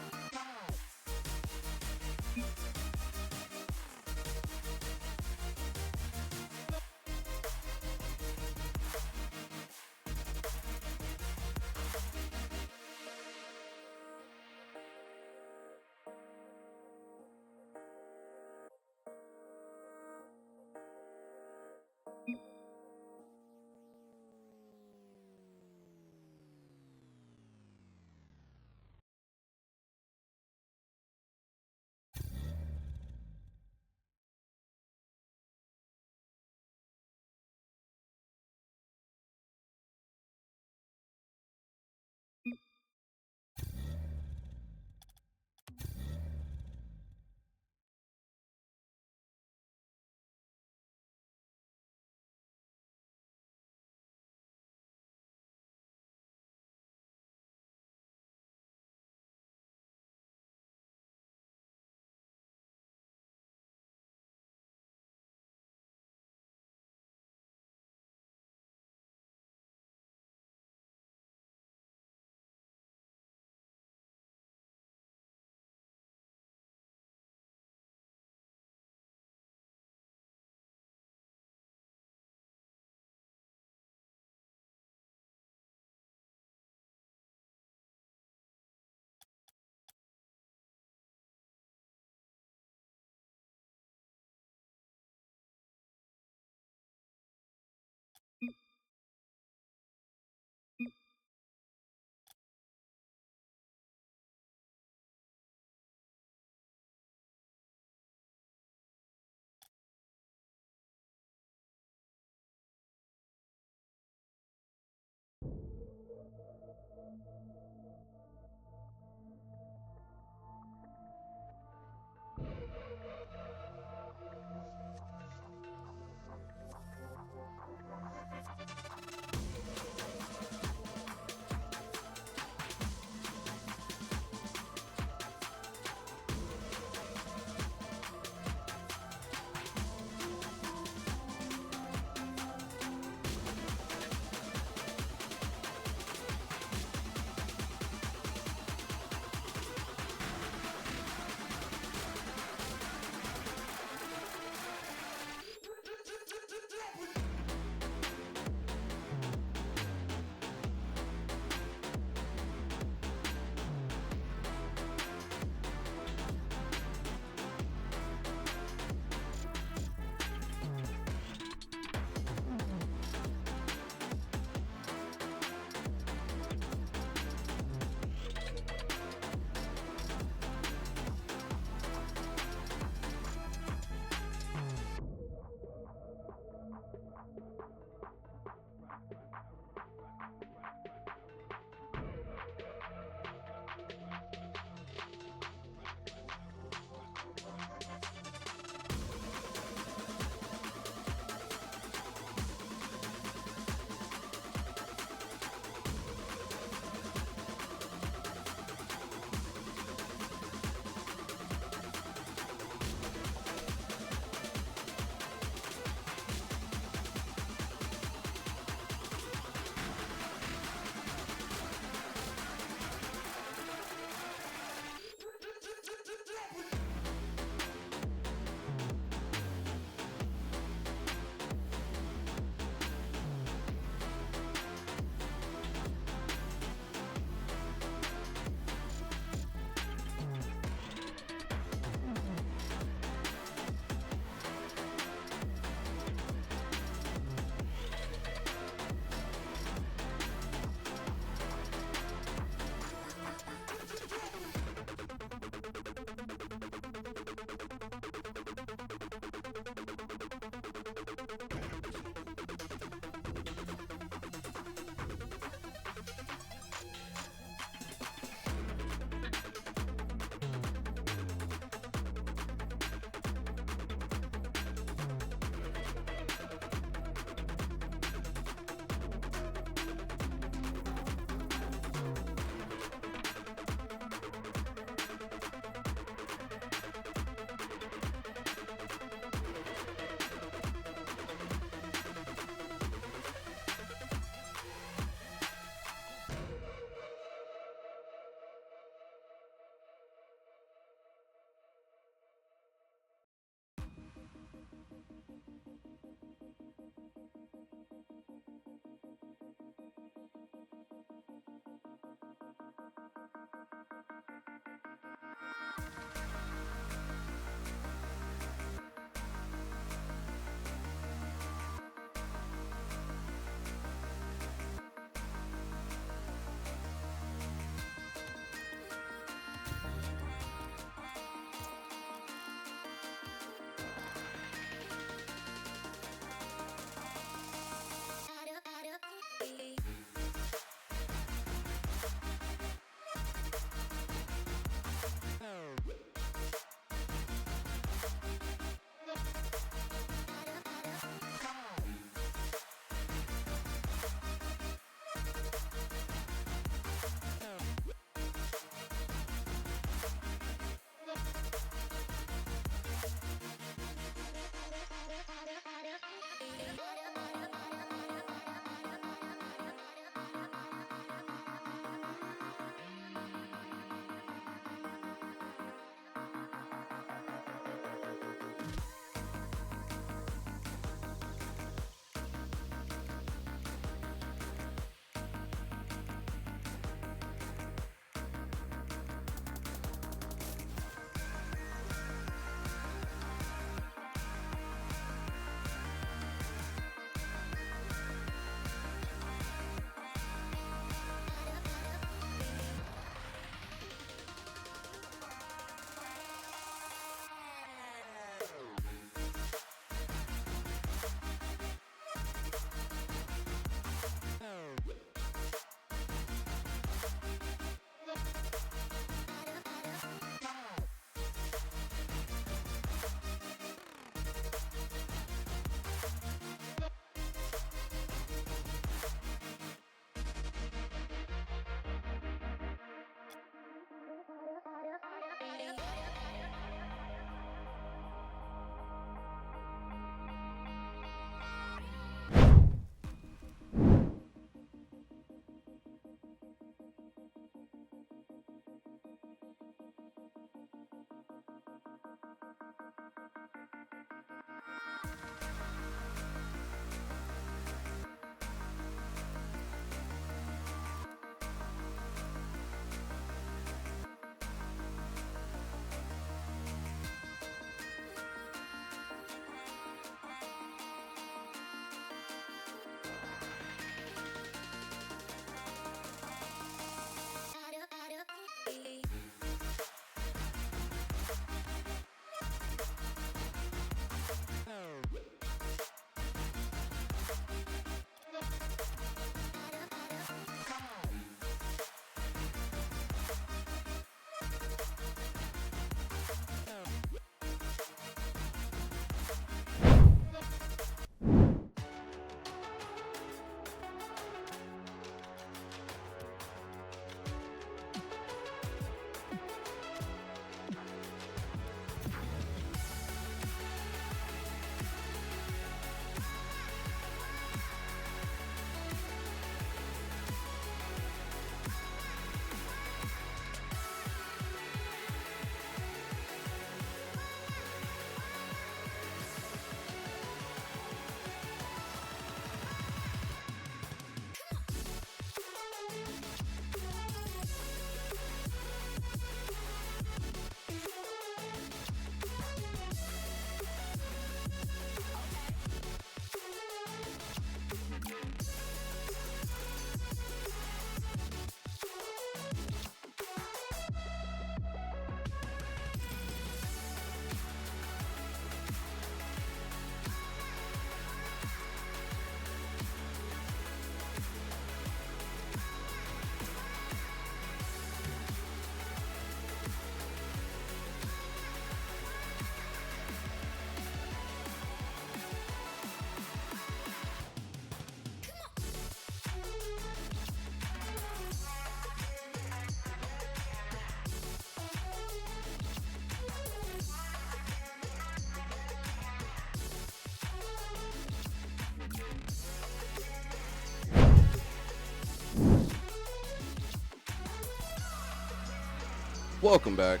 Welcome back.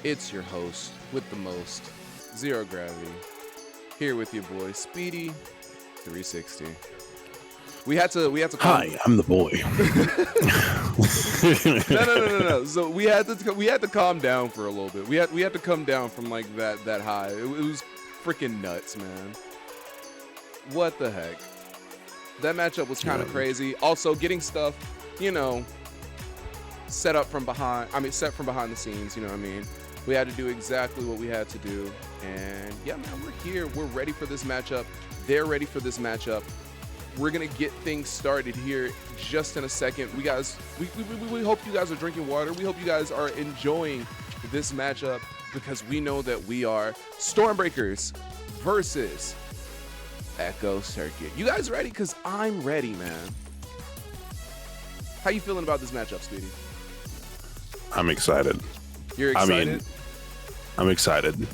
It's your host with the most, Zero Gravity. Here with your boy, Speedy 360. We had to Hi, I'm the boy. No. So we had to calm down for a little bit. We had to come down from like that high. It was freaking nuts, man. What the heck? That matchup was kind of crazy. Also, getting stuff, you know, set from behind the scenes. You know what I mean? We had to do exactly what we had to do, and yeah, man, we're here. We're ready for this matchup. They're ready for this matchup. We're gonna get things started here just in a second. We hope you guys are drinking water. We hope you guys are enjoying this matchup because we know that we are Stormbreakers versus Echo Circuit. You guys ready? Because I'm ready, man. How you feeling about this matchup, Speedy? I'm excited. You're excited? I mean, I'm excited.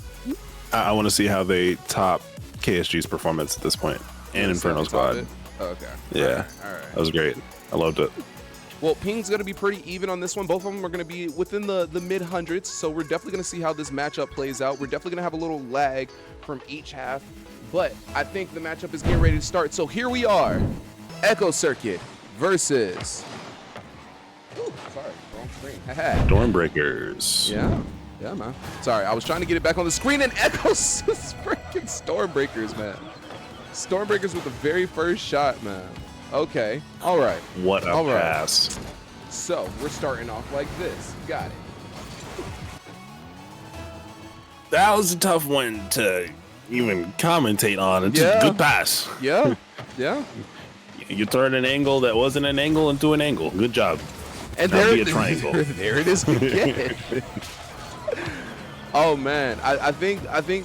I want to see how they top KSG's performance at this point and Inferno Squad. Oh, okay. Yeah. All right. That was great. I loved it. Well, ping's going to be pretty even on this one. Both of them are going to be within the mid-hundreds, so we're definitely going to see how this matchup plays out. We're definitely going to have a little lag from each half, but I think the matchup is getting ready to start. So here we are, Echo Circuit versus... Ooh, sorry, wrong screen. Stormbreakers. Yeah, man. Sorry, I was trying to get it back on the screen, and Echo's freaking Stormbreakers, man. Stormbreakers with the very first shot, man. Okay. All right. What a pass. So, we're starting off like this. Got it. That was a tough one to even commentate on. It's just a good pass. Yeah. You turned an angle that wasn't an angle into an angle. Good job. And That'll there, be a triangle. There it is again. Oh, man. I think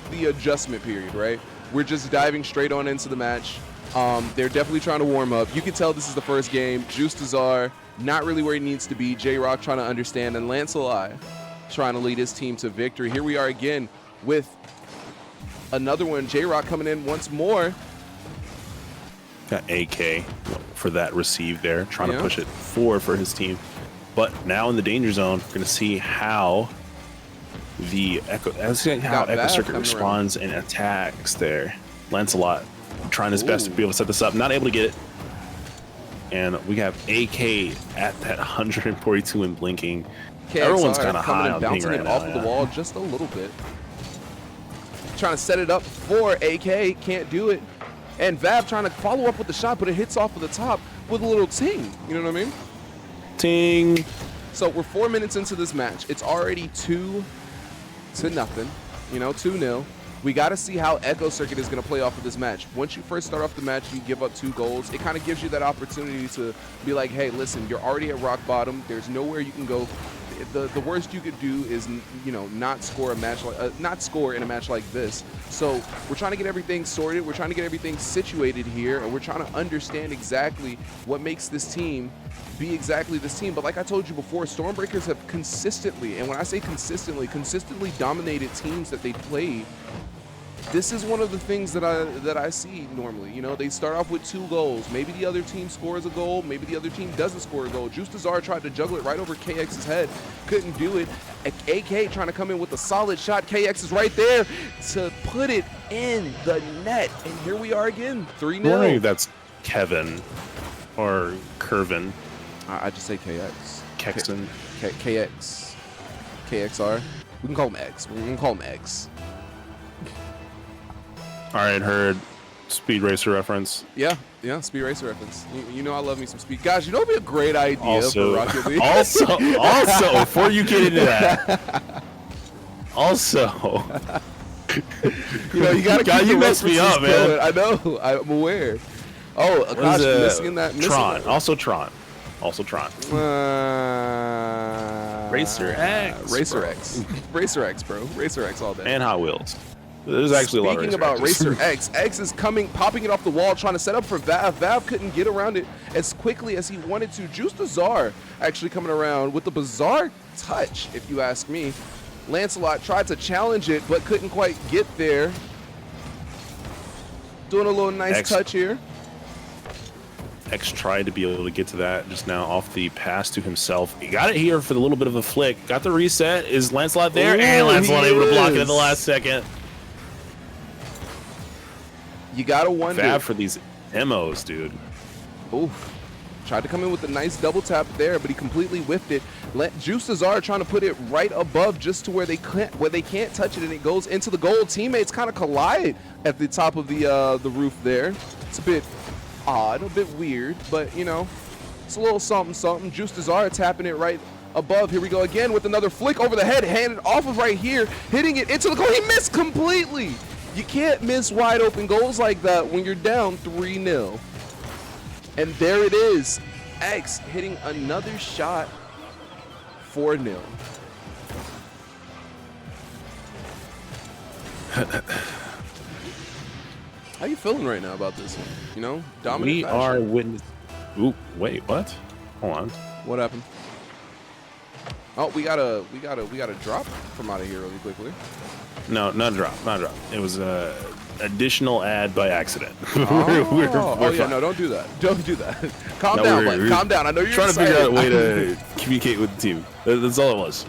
the adjustment period, right? We're just diving straight on into the match. They're definitely trying to warm up. You can tell this is the first game. Juice Dazar, not really where he needs to be. J-Rock trying to understand. And Lancelot trying to lead his team to victory. Here we are again with another one. J-Rock coming in once more. Got AK for that receive there. Trying to push it forward for his team. But now in the danger zone, we're going to see how Echo Circuit responds and attacks there. Lancelot trying his best to be able to set this up, not able to get it. And we have AK at that 142 and blinking. KXR everyone's kind of high on ping bouncing right it now. off of the wall just a little bit. Trying to set it up for AK, can't do it. And Vav trying to follow up with the shot, but it hits off of the top with a little ting. You know what I mean? Ting. So we're 4 minutes into this match. It's already 2-0, you know, 2-0. We got to see how Echo Circuit is going to play off of this match. Once you first start off the match, you give up 2 goals. It kind of gives you that opportunity to be like, hey, listen, you're already at rock bottom. There's nowhere you can go. The worst you could do is, you know, not score in a match like this. So we're trying to get everything sorted. We're trying to get everything situated here, and we're trying to understand exactly what makes this team be exactly this team. But like I told you before, Stormbreakers have consistently, and when I say consistently dominated teams that they played. This is one of the things that I see normally. You know, they start off with 2 goals. Maybe the other team scores a goal. Maybe the other team doesn't score a goal. Juice Dazar tried to juggle it right over KX's head. Couldn't do it. AK trying to come in with a solid shot. KX is right there to put it in the net. And here we are again, 3-0. I wondering if that's Kevin or Kervin. I just say KX. Kexton. KX. KXR. We can call him X. We can call him X. All right, heard Speed Racer reference. Yeah, Speed Racer reference. You know I love me some speed. Guys, you know it'd be a great idea for Rocket League. Also, before you get into that, you know, you gotta you messed me up, man. Going. I know, I'm aware. Oh, Akash missing that. Tron. Also Tron. Racer X. Racer X, bro. Racer X all day. And Hot Wheels. There's actually a lot of Speaking about Racer X, X is popping it off the wall, trying to set up for Vav. Vav couldn't get around it as quickly as he wanted to. Juice Dazar actually coming around with a bizarre touch, if you ask me. Lancelot tried to challenge it, but couldn't quite get there. Doing a little nice touch here. X tried to be able to get to that just now off the pass to himself. He got it here for the little bit of a flick. Got the reset. Is Lancelot there? Ooh, and Lancelot able to block it at the last second. You gotta wonder. Fab for these demos, dude. Oof. Tried to come in with a nice double tap there, but he completely whiffed it. Juice Cesar trying to put it right above just to where they can't touch it, and it goes into the goal. Teammates kind of collide at the top of the roof there. It's a bit odd, a bit weird, but you know, it's a little something something. Juice Cesar tapping it right above. Here we go again with another flick over the head, handed off of right here, hitting it into the goal. He missed completely. You can't miss wide open goals like that when you're down 3-0. And there it is. X hitting another shot. 4-0. How you feeling right now about this one? You know, dominant. We are witness. Ooh, wait, what? Hold on. What happened? Oh, we got a drop from out of here really quickly. No, not a drop, not a drop. It was a additional ad by accident. Oh, yeah, no, don't do that. Don't do that. Calm down, bud. Calm down. I know you're trying excited. to figure out a way to communicate with the team. That's all it was.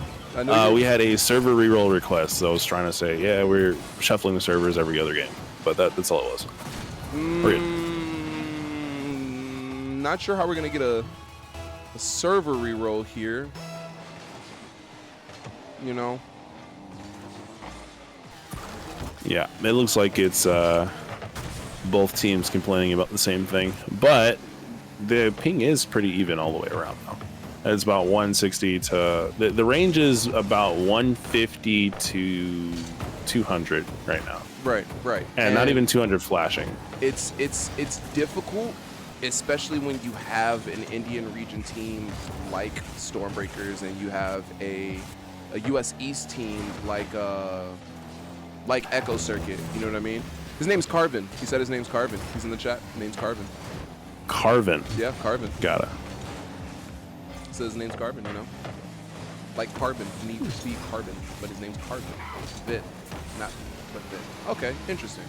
We had a server reroll request, so I was trying to say, yeah, we're shuffling the servers every other game, but that's all it was. Not sure how we're gonna get a server reroll here. You know. Yeah, it looks like it's both teams complaining about the same thing, but the ping is pretty even all the way around now. It's about 160 to the range is about 150 to 200 right now. Right. And not even 200 flashing. It's difficult, especially when you have an Indian region team like Stormbreakers and you have a US East team like Echo Circuit. You know what I mean? His name's Carvin. He said his name's Carvin. He's in the chat. His name's Carvin. Carvin. Yeah, Carvin. Got it. Says his name's Carbon, you know? Like carbon needs to be carbon, but his name's Carbon. Bit, not but bit. Okay, interesting.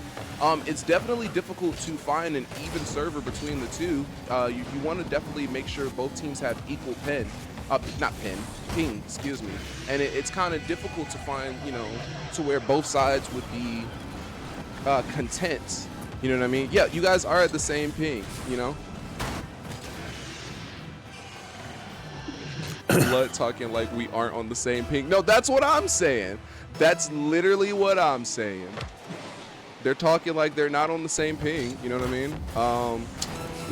It's definitely difficult to find an even server between the two. You want to definitely make sure both teams have equal ping, excuse me. And it's kind of difficult to find, you know, to where both sides would be content. You know what I mean? Yeah, you guys are at the same ping, you know? Blood talking like we aren't on the same ping. No, that's what I'm saying. That's literally what I'm saying. They're talking like they're not on the same ping. You know what I mean?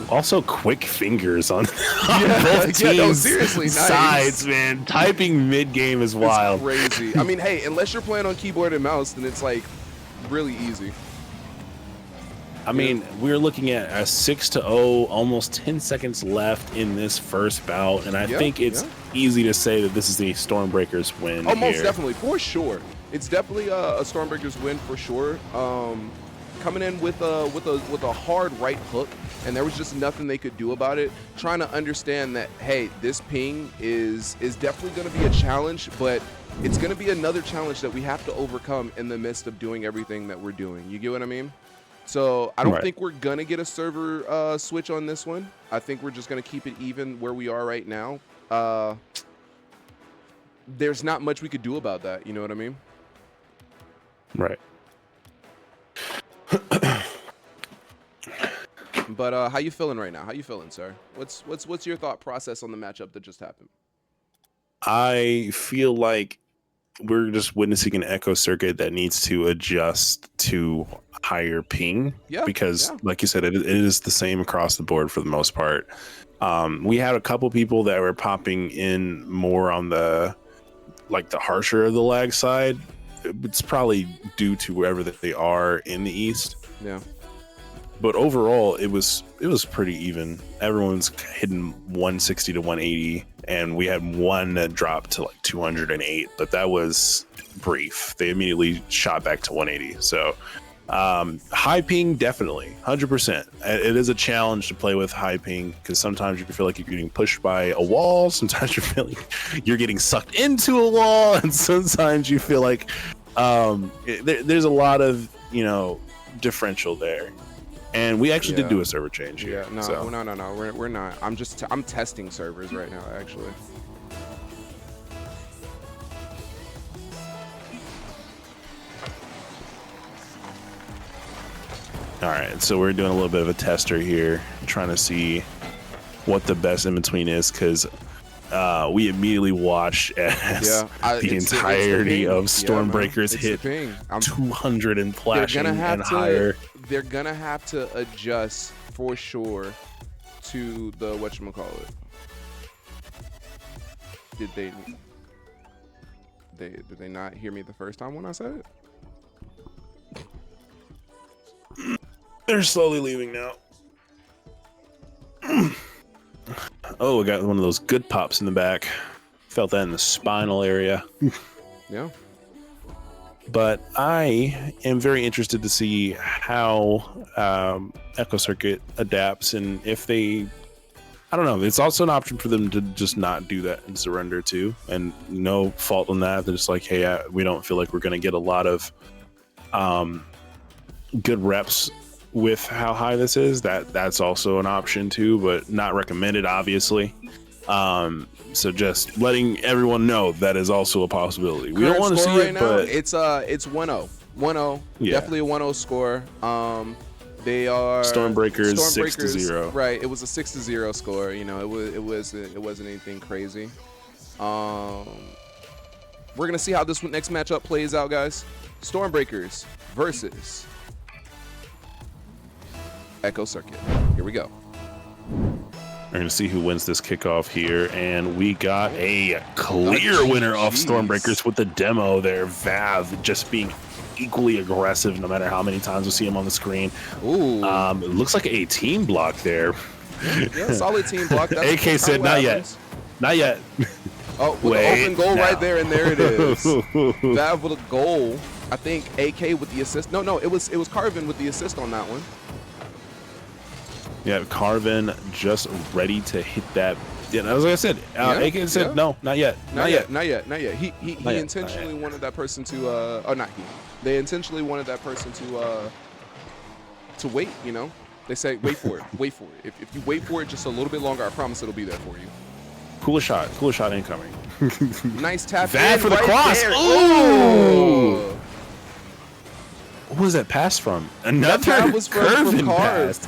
Also, quick fingers on yeah, both teams' no, seriously, sides, nice. man. Typing mid-game is wild. It's crazy. I mean, hey, unless you're playing on keyboard and mouse, then it's like really easy. I mean, we're looking at a 6-0, almost 10 seconds left in this first bout, and I think it's easy to say that this is the Stormbreakers win. Oh, most definitely, for sure. It's definitely a Stormbreakers win for sure. Coming in with a hard right hook, and there was just nothing they could do about it. Trying to understand that, hey, this ping is definitely going to be a challenge, but it's going to be another challenge that we have to overcome in the midst of doing everything that we're doing. You get what I mean? So I don't think we're going to get a server switch on this one. I think we're just going to keep it even where we are right now. There's not much we could do about that. You know what I mean? Right. But how you feeling right now? How you feeling, sir? What's your thought process on the matchup that just happened? I feel like we're just witnessing an echo circuit that needs to adjust to higher ping, because like you said, it is the same across the board for the most part. We had a couple people that were popping in more on the harsher of the lag side. It's probably due to wherever that they are in the East. Yeah. But overall, it was pretty even. Everyone's hitting 160 to 180, and we had one that dropped to like 208, but that was brief. They immediately shot back to 180. So high ping, definitely, 100%. It is a challenge to play with high ping because sometimes you feel like you're getting pushed by a wall. Sometimes you feel like you're getting sucked into a wall, and sometimes you feel like there's a lot of differential there. And we actually did do a server change here. Yeah, no, we're not. I'm testing servers right now, actually. All right, so we're doing a little bit of a tester here, trying to see what the best in between is, because we immediately watched as the entirety of Stormbreakers hit 200 and flashing and higher. They're gonna have to adjust for sure to the whatchamacallit. Did they not hear me the first time when I said it? They're slowly leaving now. Oh, we got one of those good pops in the back. Felt that in the spinal area. Yeah. But I am very interested to see how Echo Circuit adapts, and if they, I don't know, it's also an option for them to just not do that and surrender too, and no fault on that. They're just like, hey, we don't feel like we're going to get a lot of good reps with how high this is. That's also an option too, but not recommended, obviously. So just letting everyone know that is also a possibility. We don't want to see it, but it's 1-0. 1-0. Yeah. Definitely a 1-0 score. They are Stormbreakers 6-0. Right. It was a 6-0 score. You know, it wasn't anything crazy. We're gonna see how this next matchup plays out, guys. Stormbreakers versus Echo Circuit. Here we go. We're going to see who wins this kickoff here, and we got a clear winner of Stormbreakers with the demo there. Vav just being equally aggressive no matter how many times we see him on the screen. Ooh. It looks like a team block there. Yeah, solid team block. That's AK said, not yet. Not yet. Oh, with the open goal right there, and there it is. Vav with a goal. I think AK with the assist. No, it was Carvin with the assist on that one. Yeah, Carvin just ready to hit that. Yeah, as I said, AK said, no, not yet. Not yet. He intentionally wanted that person to, not he. They intentionally wanted that person to wait, you know? They say, wait for it. If you wait for it just a little bit longer, I promise it'll be there for you. Cool shot incoming. Nice tap. That for the right cross. There. Ooh. What was that pass from? Another that was from pass.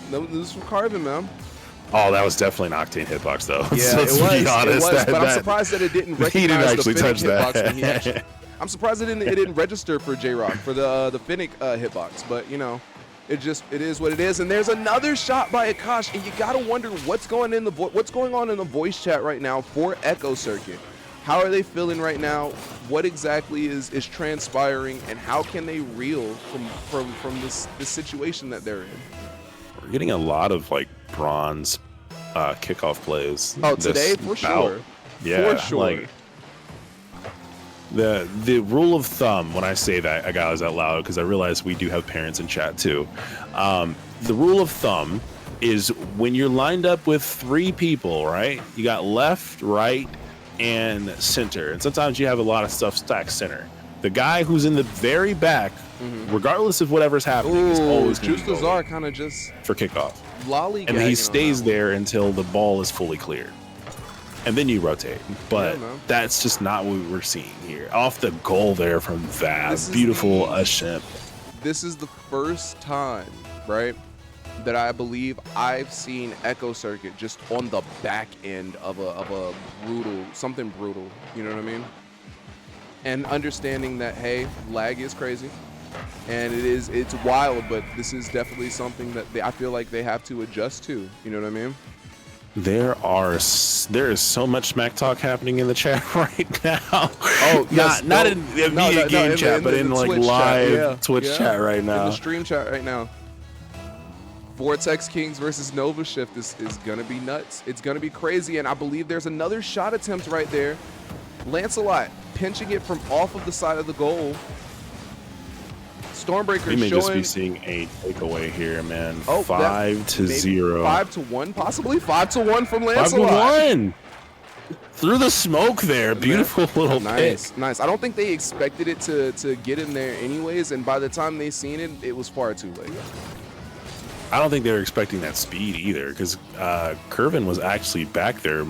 No, this is from Carvin, man. Oh, that was definitely an Octane hitbox, though. Yeah, Let's be honest. But I'm surprised that it didn't recognize he didn't actually the Finnick touch that. hitbox when he actually, I'm surprised it didn't register for J-Rock for the Finnick hitbox. But you know, it is what it is. And there's another shot by Akash, and you gotta wonder what's going on in the voice chat right now for Echo Circuit. How are they feeling right now? What exactly is transpiring, and how can they reel from this situation that they're in? We're getting a lot of like bronze kickoff plays. Oh, today for sure. Yeah, for sure. Like, the rule of thumb, when I say that, I got this out loud because I realize we do have parents in chat too. The rule of thumb is when you're lined up with 3 people, right? You got left, right, and center, and sometimes you have a lot of stuff stacked center. The guy who's in the very back, regardless of whatever's happening, is always Juice Lazar kind of just for kickoff. Lollygagging, and he stays there until the ball is fully cleared, and then you rotate. But that's just not what we're seeing here. Off the goal there from Vav, beautiful Ashim. This is the first time, right, that I believe I've seen Echo Circuit just on the back end of a something brutal. You know what I mean? And understanding that, hey, lag is crazy, and it's wild, but this is definitely something that I feel like they have to adjust to. You know what I mean? There is so much smack talk happening in the chat right now. Oh, yes. not in the immediate game chat, but in like Twitch live Twitch chat right now. In the stream chat right now. Vortex Kings versus Nova Shift is gonna be nuts. It's gonna be crazy, and I believe there's another shot attempt right there. Lancelot pinching it from off of the side of the goal. Stormbreaker we may showing, just be seeing a takeaway here, man. Oh, 5-0. 5-1, possibly 5-1 from Lancelot. 5-1 through the smoke there. Beautiful little nice, pick. nice. I don't think they expected it to get in there anyways, and by the time they seen it, it was far too late. I don't think they were expecting that speed either, because Curvin was actually back there,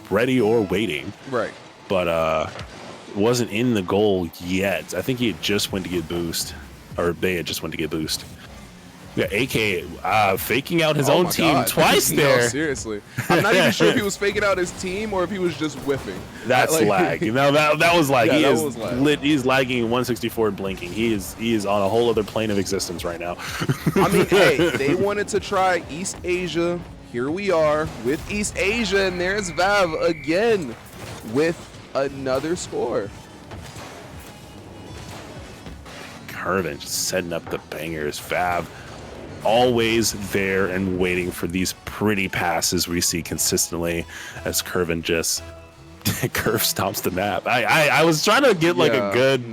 ready or waiting. Right. But wasn't in the goal yet. I think he had just went to get boost, or they had just went to get boost. Yeah, AK faking out his Oh own my team God. twice No, there. seriously. I'm not even sure if he was faking out his team or if he was just whiffing. That's Like- lag. No, that was lag. Yeah, He that is was lag. lit. He's lagging 164 blinking. He is on a whole other plane of existence right now. I mean, hey, they wanted to try East Asia. Here we are with East Asia, and there's Vav again with another score. Curvin just setting up the bangers. Fab always there and waiting for these pretty passes we see consistently as Curvin just curve stomps the map. I was trying to get like a good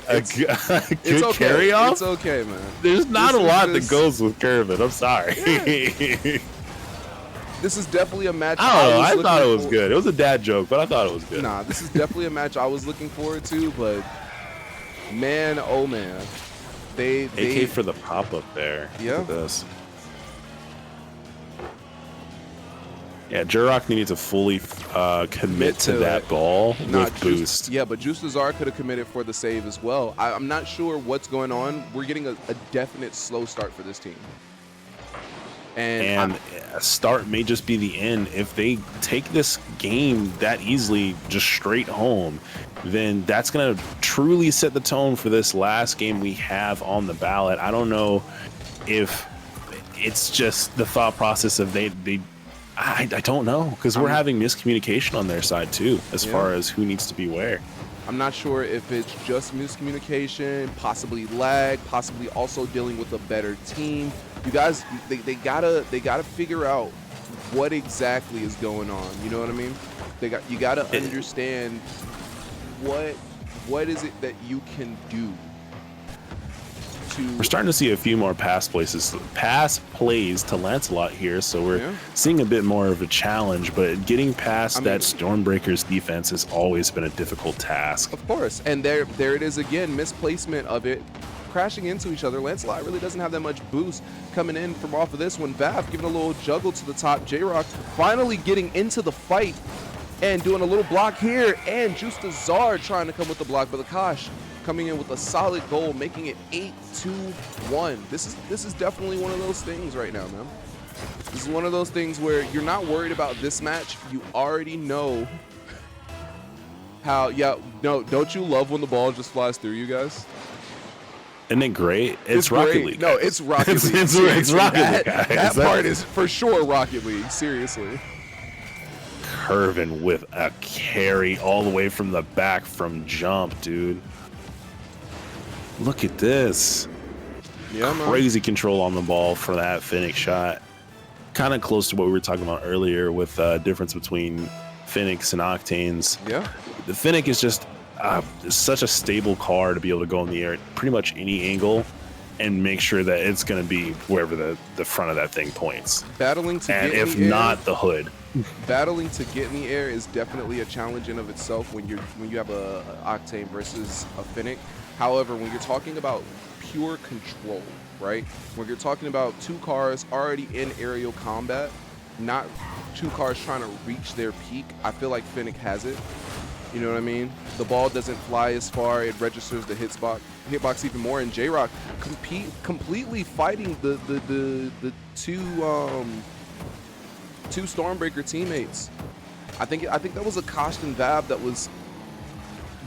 It's good okay. carry off. It's okay, man. There's not This a is lot just- that goes with Curvin. I'm sorry. This is definitely a match. I don't know. I looking thought it was for- good. It was a dad joke, but I thought it was good. Nah, this is definitely a match I was looking forward to, but man, oh man, they AK for the pop up there. Yeah. Look at this. Yeah, Jurok needed to fully commit to that ball with boost. Yeah, but Juice Lazar could have committed for the save as well. I'm not sure what's going on. We're getting a definite slow start for this team. And a start may just be the end. If they take this game that easily just straight home, then that's going to truly set the tone for this last game we have on the ballot. I don't know if it's just the thought process of I don't know, because we're having miscommunication on their side too, as far as who needs to be where. I'm not sure if it's just miscommunication, possibly lag, possibly also dealing with a better team. You guys, they gotta figure out what exactly is going on. You know what I mean? You gotta understand what is it that you can do. We're starting to see a few more pass plays to Lancelot here, so we're seeing a bit more of a challenge, but getting past that Stormbreaker's defense has always been a difficult task. Of course, and there it is again, misplacement of it, crashing into each other. Lancelot really doesn't have that much boost coming in from off of this one. Vav giving a little juggle to the top. J-Rock finally getting into the fight and doing a little block here, and Juice Lazar trying to come with the block, but Akash coming in with a solid goal, making it 8-2-1. This is definitely one of those things right now, man. This is one of those things where you're not worried about this match. You already know how. Yeah, no, don't you love when the ball just flies through you guys? Isn't it great? It's Rocket great. League. No, it's Rocket League. It's Rocket League, guys. That part is for sure Rocket League. Seriously. Curvin with a carry all the way from the back from jump, dude. Look at this. Yeah, man. Crazy control on the ball for that Phoenix shot. Kind of close to what we were talking about earlier with the difference between Phoenix and Octanes. Yeah. The Phoenix is just such a stable car to be able to go in the air at pretty much any angle and make sure that it's going to be wherever the front of that thing points. Battling to and get if in the not, air, the hood. battling to get in the air is definitely a challenge in of itself when you have a Octane versus a Fennec. However, when you're talking about pure control, right? When you're talking about two cars already in aerial combat, not two cars trying to reach their peak, I feel like Fennec has it. You know what I mean? The ball doesn't fly as far. It registers the hitbox even more. And J-Rock completely fighting the two Stormbreaker teammates. I think that was a Akash and Vab that was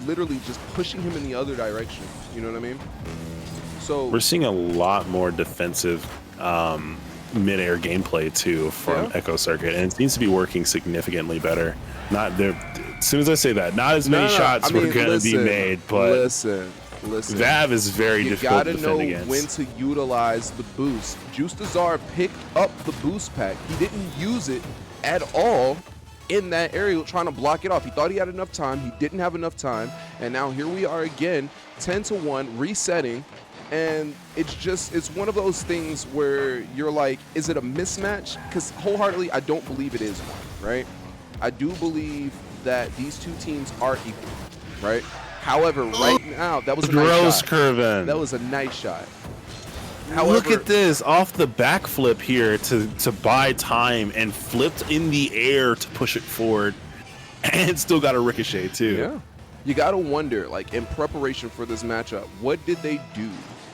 literally just pushing him in the other direction. You know what I mean? So we're seeing a lot more defensive mid-air gameplay too from Echo Circuit, and it seems to be working significantly better. Not there. As soon as I say that, not as many shots were going to be made, but listen. Vav is very difficult to defend against. You gotta know when to utilize the boost. Juice Lazar picked up the boost pack. He didn't use it at all in that area trying to block it off. He thought he had enough time. He didn't have enough time. And now here we are again, 10-1, resetting. And it's one of those things where you're like, is it a mismatch? Because wholeheartedly, I don't believe it is one, right? I do believe that these two teams are equal, right? However, right now, that was a nice shot. Curvin. That was a nice shot. However, look at this off the backflip here to buy time and flipped in the air to push it forward, and still got a ricochet too. Yeah, you gotta wonder, like in preparation for this matchup, what did they do?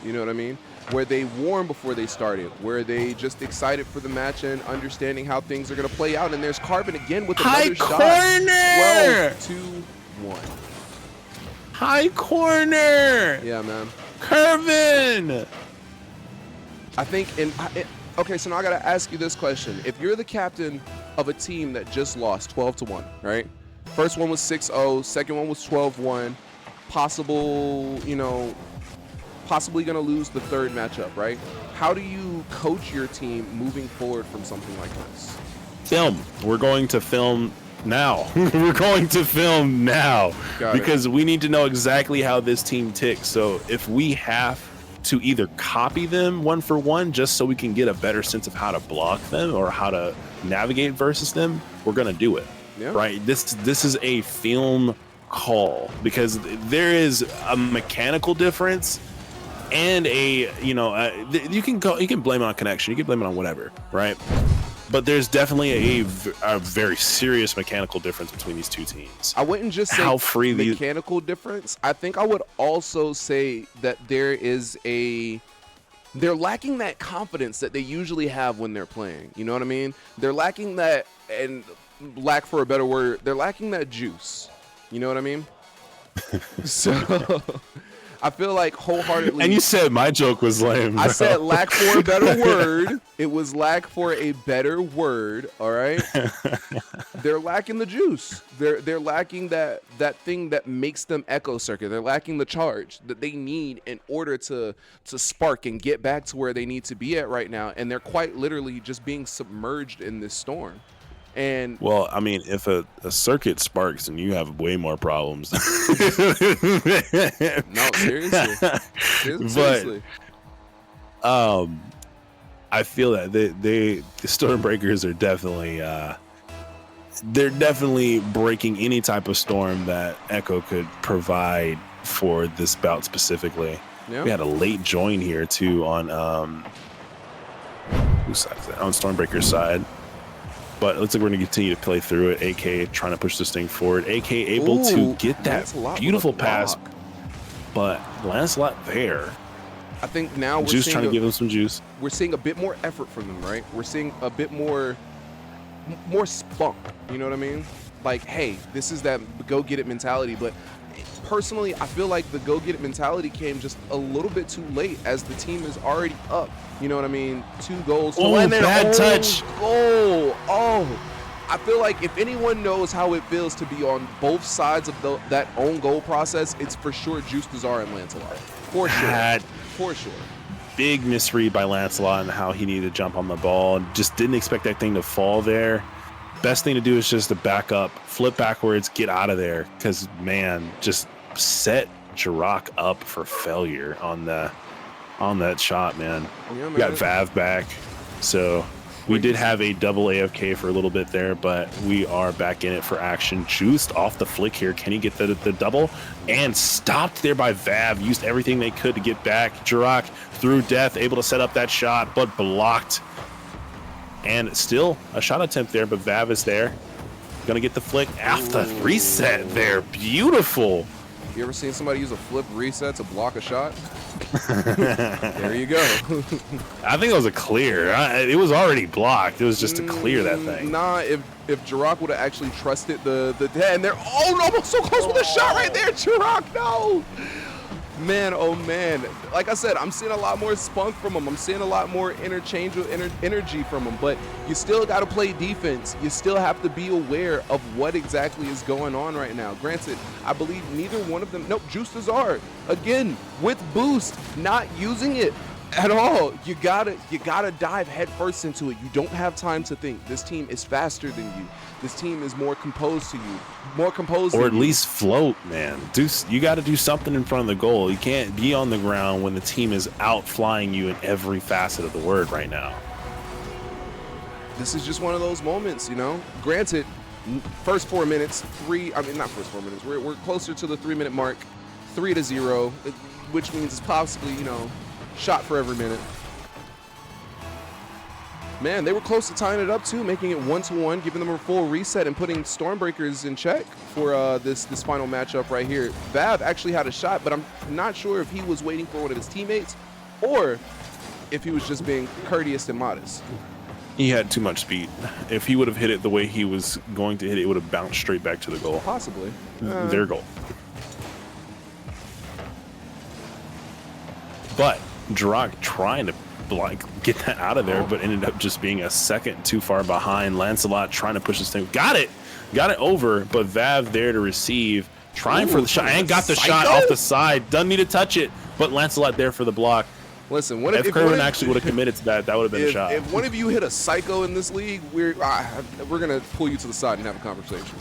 You know what I mean? Were they warm before they started? Were they just excited for the match and understanding how things are going to play out? And there's Carbon again with another shot. Corner! 12-2-1. High corner! Yeah, man. Curvin! I think, okay, so now I got to ask you this question. If you're the captain of a team that just lost 12-1, right? First one was 6-0, second one was 12-1, possible, possibly going to lose the third matchup, right? How do you coach your team moving forward from something like this? Film. We're going to film now. We're going to film now because we need to know exactly how this team ticks. So if we have to either copy them one for one just so we can get a better sense of how to block them or how to navigate versus them, we're going to do it. Yeah. Right? This is a film call because there is a mechanical difference and you can blame it on connection, you can blame it on whatever, right? But there's definitely a very serious mechanical difference between these two teams. I wouldn't just say mechanical difference. I think I would also say that they're lacking that confidence that they usually have when they're playing. You know what I mean? They're lacking that, and lack for a better word, they're lacking that juice. You know what I mean? So I feel like wholeheartedly. And you said my joke was lame. I said lack for a better word. It was lack for a better word. All right. They're lacking the juice. They're lacking that thing that makes them echo circuit. They're lacking the charge that they need in order to spark and get back to where they need to be at right now. And they're quite literally just being submerged in this storm. And well, I mean, if a circuit sparks, then you have way more problems. No, seriously. But I feel that the Stormbreakers are definitely they're definitely breaking any type of storm that Echo could provide for this bout specifically. Yeah. We had a late join here too on whose side is that? On Stormbreaker's side. But it looks like we're going to continue to play through it. AK trying to push this thing forward. AK able to get that beautiful pass. But Lancelot there. I think now we're Juice trying to give him some juice. We're seeing a bit more effort from them, right? We're seeing a bit more spunk. You know what I mean? Like, hey, this is that go get it mentality. But personally, I feel like the go get it mentality came just a little bit too late as the team is already up. You know what I mean? 2 goals. Oh, bad touch. Goal. Oh, I feel like if anyone knows how it feels to be on both sides of that own goal process, it's for sure Juice Dazar and Lancelot. For sure. For sure. Big misread by Lancelot and how he needed to jump on the ball. Just didn't expect that thing to fall there. Best thing to do is just to back up, flip backwards, get out of there. Because, man, just set Jirok up for failure on that shot, man. Yeah, man. We got Vav back. So we did have a double AFK for a little bit there, but we are back in it for action. Juiced off the flick here. Can he get the double? And stopped there by Vav. Used everything they could to get back. Jirok through death, able to set up that shot, but blocked. And still a shot attempt there, but Vav is there. Gonna get the flick off the reset there. Beautiful. You ever seen somebody use a flip reset to block a shot? There you go. I think it was a clear. It was already blocked. It was just to clear that thing. Nah, if Jirok would have actually trusted the and they're almost so close with a shot right there. Jirok, no. Man, oh man. Like I said, I'm seeing a lot more spunk from him. I'm seeing a lot more interchangeable energy from him. But you still got to play defense. You still have to be aware of what exactly is going on right now. Granted, I believe neither one of them. Nope, Juice Dazar again with boost, not using it at all. You gotta dive headfirst into it. You don't have time to think. This team is faster than you. This team is more composed to you, or at least float, man. You got to do something in front of the goal. You can't be on the ground when the team is out flying you in every facet of the word right now. This is just one of those moments, you know. Granted, first 4 minutes, not first 4 minutes. We're closer to the 3-minute mark, 3-0, which means it's possibly, shot for every minute. Man, they were close to tying it up too, making it 1-1, giving them a full reset and putting Stormbreakers in check for this final matchup right here. Vav actually had a shot, but I'm not sure if he was waiting for one of his teammates or if he was just being courteous and modest. He had too much speed. If he would have hit it the way he was going to hit it, it would have bounced straight back to the goal. Possibly. Their goal. But Drock trying to get that out of there, but ended up just being a second too far behind. Lancelot trying to push this thing. Got it over, but Vav there to receive. Trying for the shot and got the shot off the side. Doesn't need to touch it, but Lancelot there for the block. Listen, if Kerwin actually would have committed to that, that would have been a shot. If one of you hit a psycho in this league, we're gonna pull you to the side and have a conversation,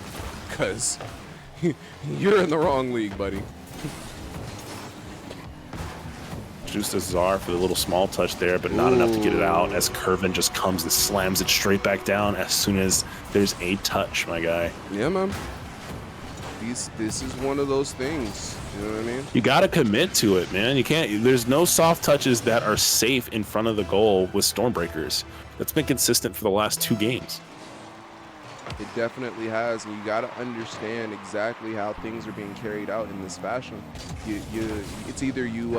because you're in the wrong league, buddy. Juice Czar for the little small touch there, but not enough to get it out as Kervin just comes and slams it straight back down as soon as there's a touch, my guy. Yeah, man. This is one of those things. You know what I mean? You got to commit to it, man. You can't. There's no soft touches that are safe in front of the goal with Stormbreakers. That's been consistent for the last 2 games. It definitely has, and you got to understand exactly how things are being carried out in this fashion. It's either you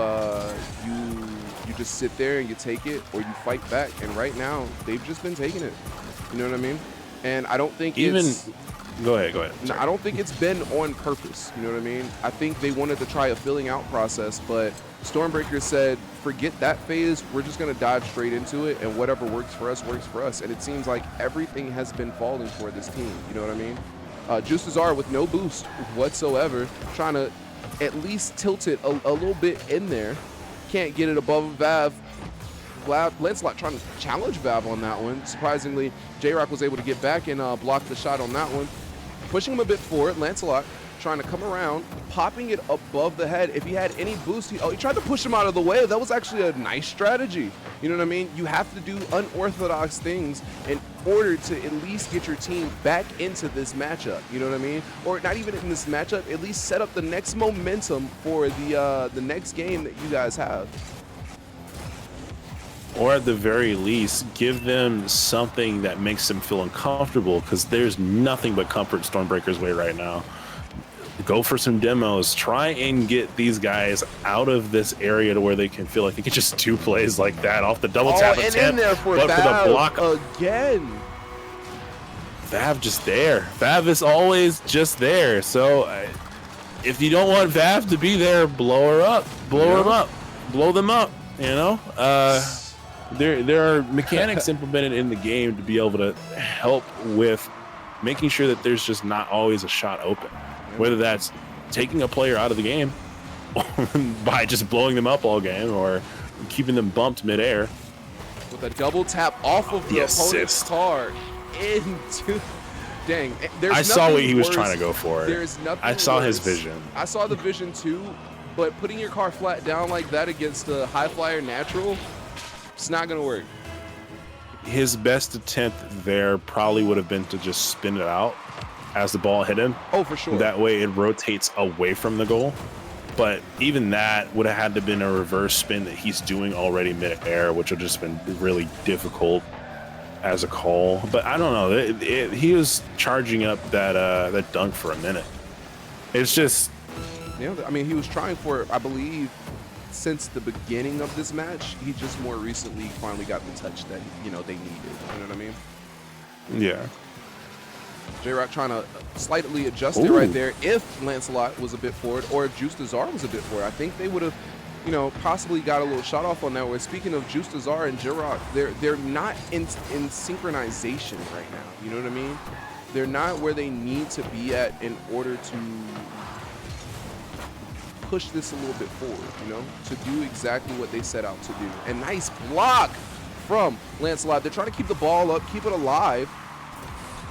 just sit there and you take it, or you fight back. And right now, they've just been taking it. You know what I mean? And I don't think Go ahead. No, I don't think it's been on purpose. You know what I mean? I think they wanted to try a filling out process, but Stormbreaker said, forget that phase. We're just going to dive straight into it, and whatever works for us, works for us. And it seems like everything has been falling for this team. You know what I mean? Juice Czar with no boost whatsoever, trying to at least tilt it a little bit in there. Can't get it above Vav. Lancelot trying to challenge Vav on that one. Surprisingly, J-Rock was able to get back and block the shot on that one. Pushing him a bit forward, Lancelot trying to come around, popping it above the head. If he had any boost, he tried to push him out of the way. That was actually a nice strategy. You know what I mean? You have to do unorthodox things in order to at least get your team back into this matchup. You know what I mean? Or not even in this matchup, at least set up the next momentum for the next game that you guys have. Or at the very least, give them something that makes them feel uncomfortable, because there's nothing but comfort Stormbreaker's way right now. Go for some demos. Try and get these guys out of this area to where they can feel like they can just do plays like that off the double tap attempt, in there for but Vav for the block again. Vav just there. Vav is always just there. So if you don't want Vav to be there, blow her up. Blow them up. Blow them up. You know. There are mechanics implemented in the game to be able to help with making sure that there's just not always a shot open. Whether that's taking a player out of the game by just blowing them up all game, or keeping them bumped midair. With a double tap off of the opponent's card into... Dang. I saw what he was trying to go for. There's nothing I saw worse. his vision. I saw the vision too, but putting your car flat down like that against a high flyer natural, it's not going to work. His best attempt there probably would have been to just spin it out as the ball hit him. Oh, for sure. That way it rotates away from the goal. But even that would have had to been a reverse spin that he's doing already mid-air, which would have just been really difficult as a call. But I don't know. He was charging up that dunk for a minute. It's just... Yeah, I mean, he was trying for, I believe, since the beginning of this match. He just more recently finally got the touch that, they needed. You know what I mean? Yeah. J-Rock trying to slightly adjust it right there. If Lancelot was a bit forward, or if Juice Czar was a bit forward, I think they would have, possibly got a little shot off on that. Where speaking of Juice Czar and J-Rock, they're not in synchronization right now. You know what I mean? They're not where they need to be at in order to push this a little bit forward, to do exactly what they set out to do. And nice block from Lancelot. They're trying to keep the ball up, keep it alive.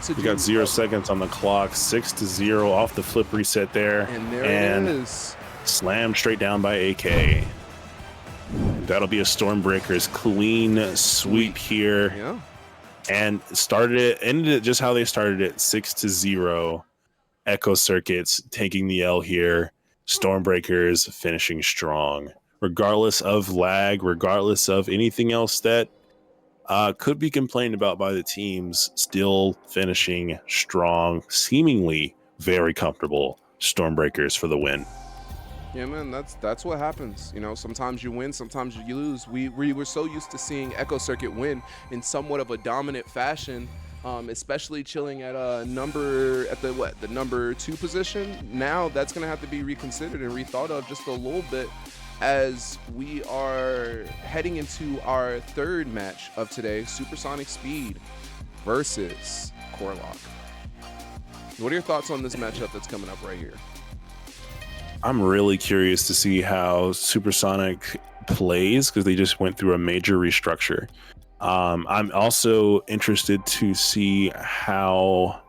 You got 0 seconds on the clock, 6-0 off the flip reset there. And there it is. Slammed straight down by AK. That'll be a Stormbreakers clean sweep here. Yeah. And ended it just how they started it, 6-0. Echo Circuits taking the L here. Stormbreakers finishing strong. Regardless of lag, regardless of anything else that could be complained about by the teams, still finishing strong, seemingly very comfortable. Stormbreakers for the win. Yeah, man, that's what happens. You know, sometimes you win, sometimes you lose. We were so used to seeing Echo Circuit win in somewhat of a dominant fashion, especially chilling at the number 2 position. Now that's gonna have to be reconsidered and rethought of just a little bit as we are heading into our third match of today, Supersonic Speed versus Corlock. What are your thoughts on this matchup that's coming up right here? I'm really curious to see how Supersonic plays because they just went through a major restructure. I'm also interested to see how,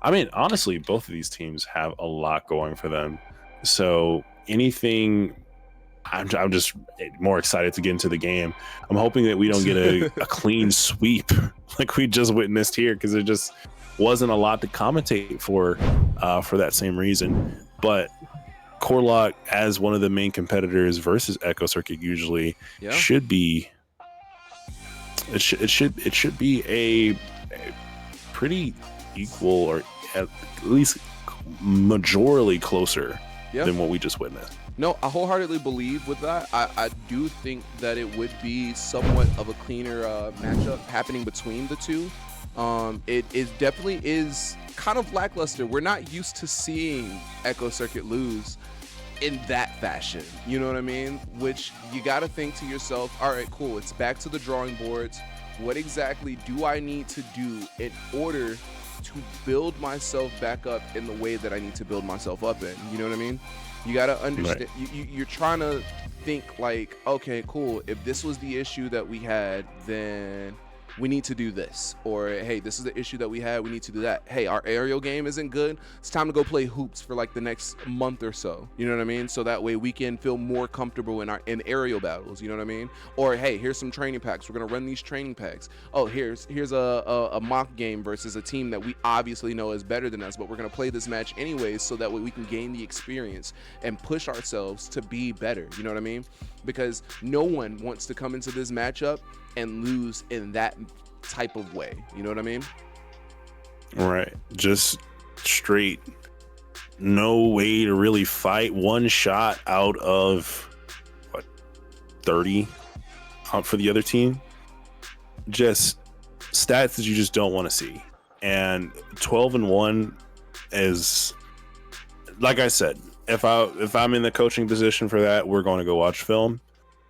I mean, honestly, both of these teams have a lot going for them. So anything, I'm just more excited to get into the game. I'm hoping that we don't get a clean sweep like we just witnessed here because there just wasn't a lot to commentate for that same reason. But Corlock as one of the main competitors versus Echo Circuit usually should be it should be a pretty equal or at least majorly closer than what we just witnessed. No, I wholeheartedly believe with that. I do think that it would be somewhat of a cleaner matchup happening between the two. It definitely is kind of lackluster. We're not used to seeing Echo Circuit lose in that fashion, you know what I mean? Which you got to think to yourself, all right, cool, it's back to the drawing boards. What exactly do I need to do in order to build myself back up in the way that I need to build myself up in? You know what I mean? You got to understand, you're trying to think like, okay, cool, if this was the issue that we had, then we need to do this. Or, hey, this is the issue that we had, we need to do that. Hey, our aerial game isn't good, it's time to go play hoops for like the next month or so. You know what I mean? So that way we can feel more comfortable in aerial battles, you know what I mean? Or, hey, here's some training packs, we're gonna run these training packs. Oh, here's a mock game versus a team that we obviously know is better than us, but we're gonna play this match anyways so that way we can gain the experience and push ourselves to be better, you know what I mean? Because no one wants to come into this matchup and lose in that type of way. You know what I mean? Right. Just straight, no way to really fight. One shot out of, 30 out for the other team. Just stats that you just don't want to see. And 12-1 is, like I said, if I'm in the coaching position for that, we're going to go watch film.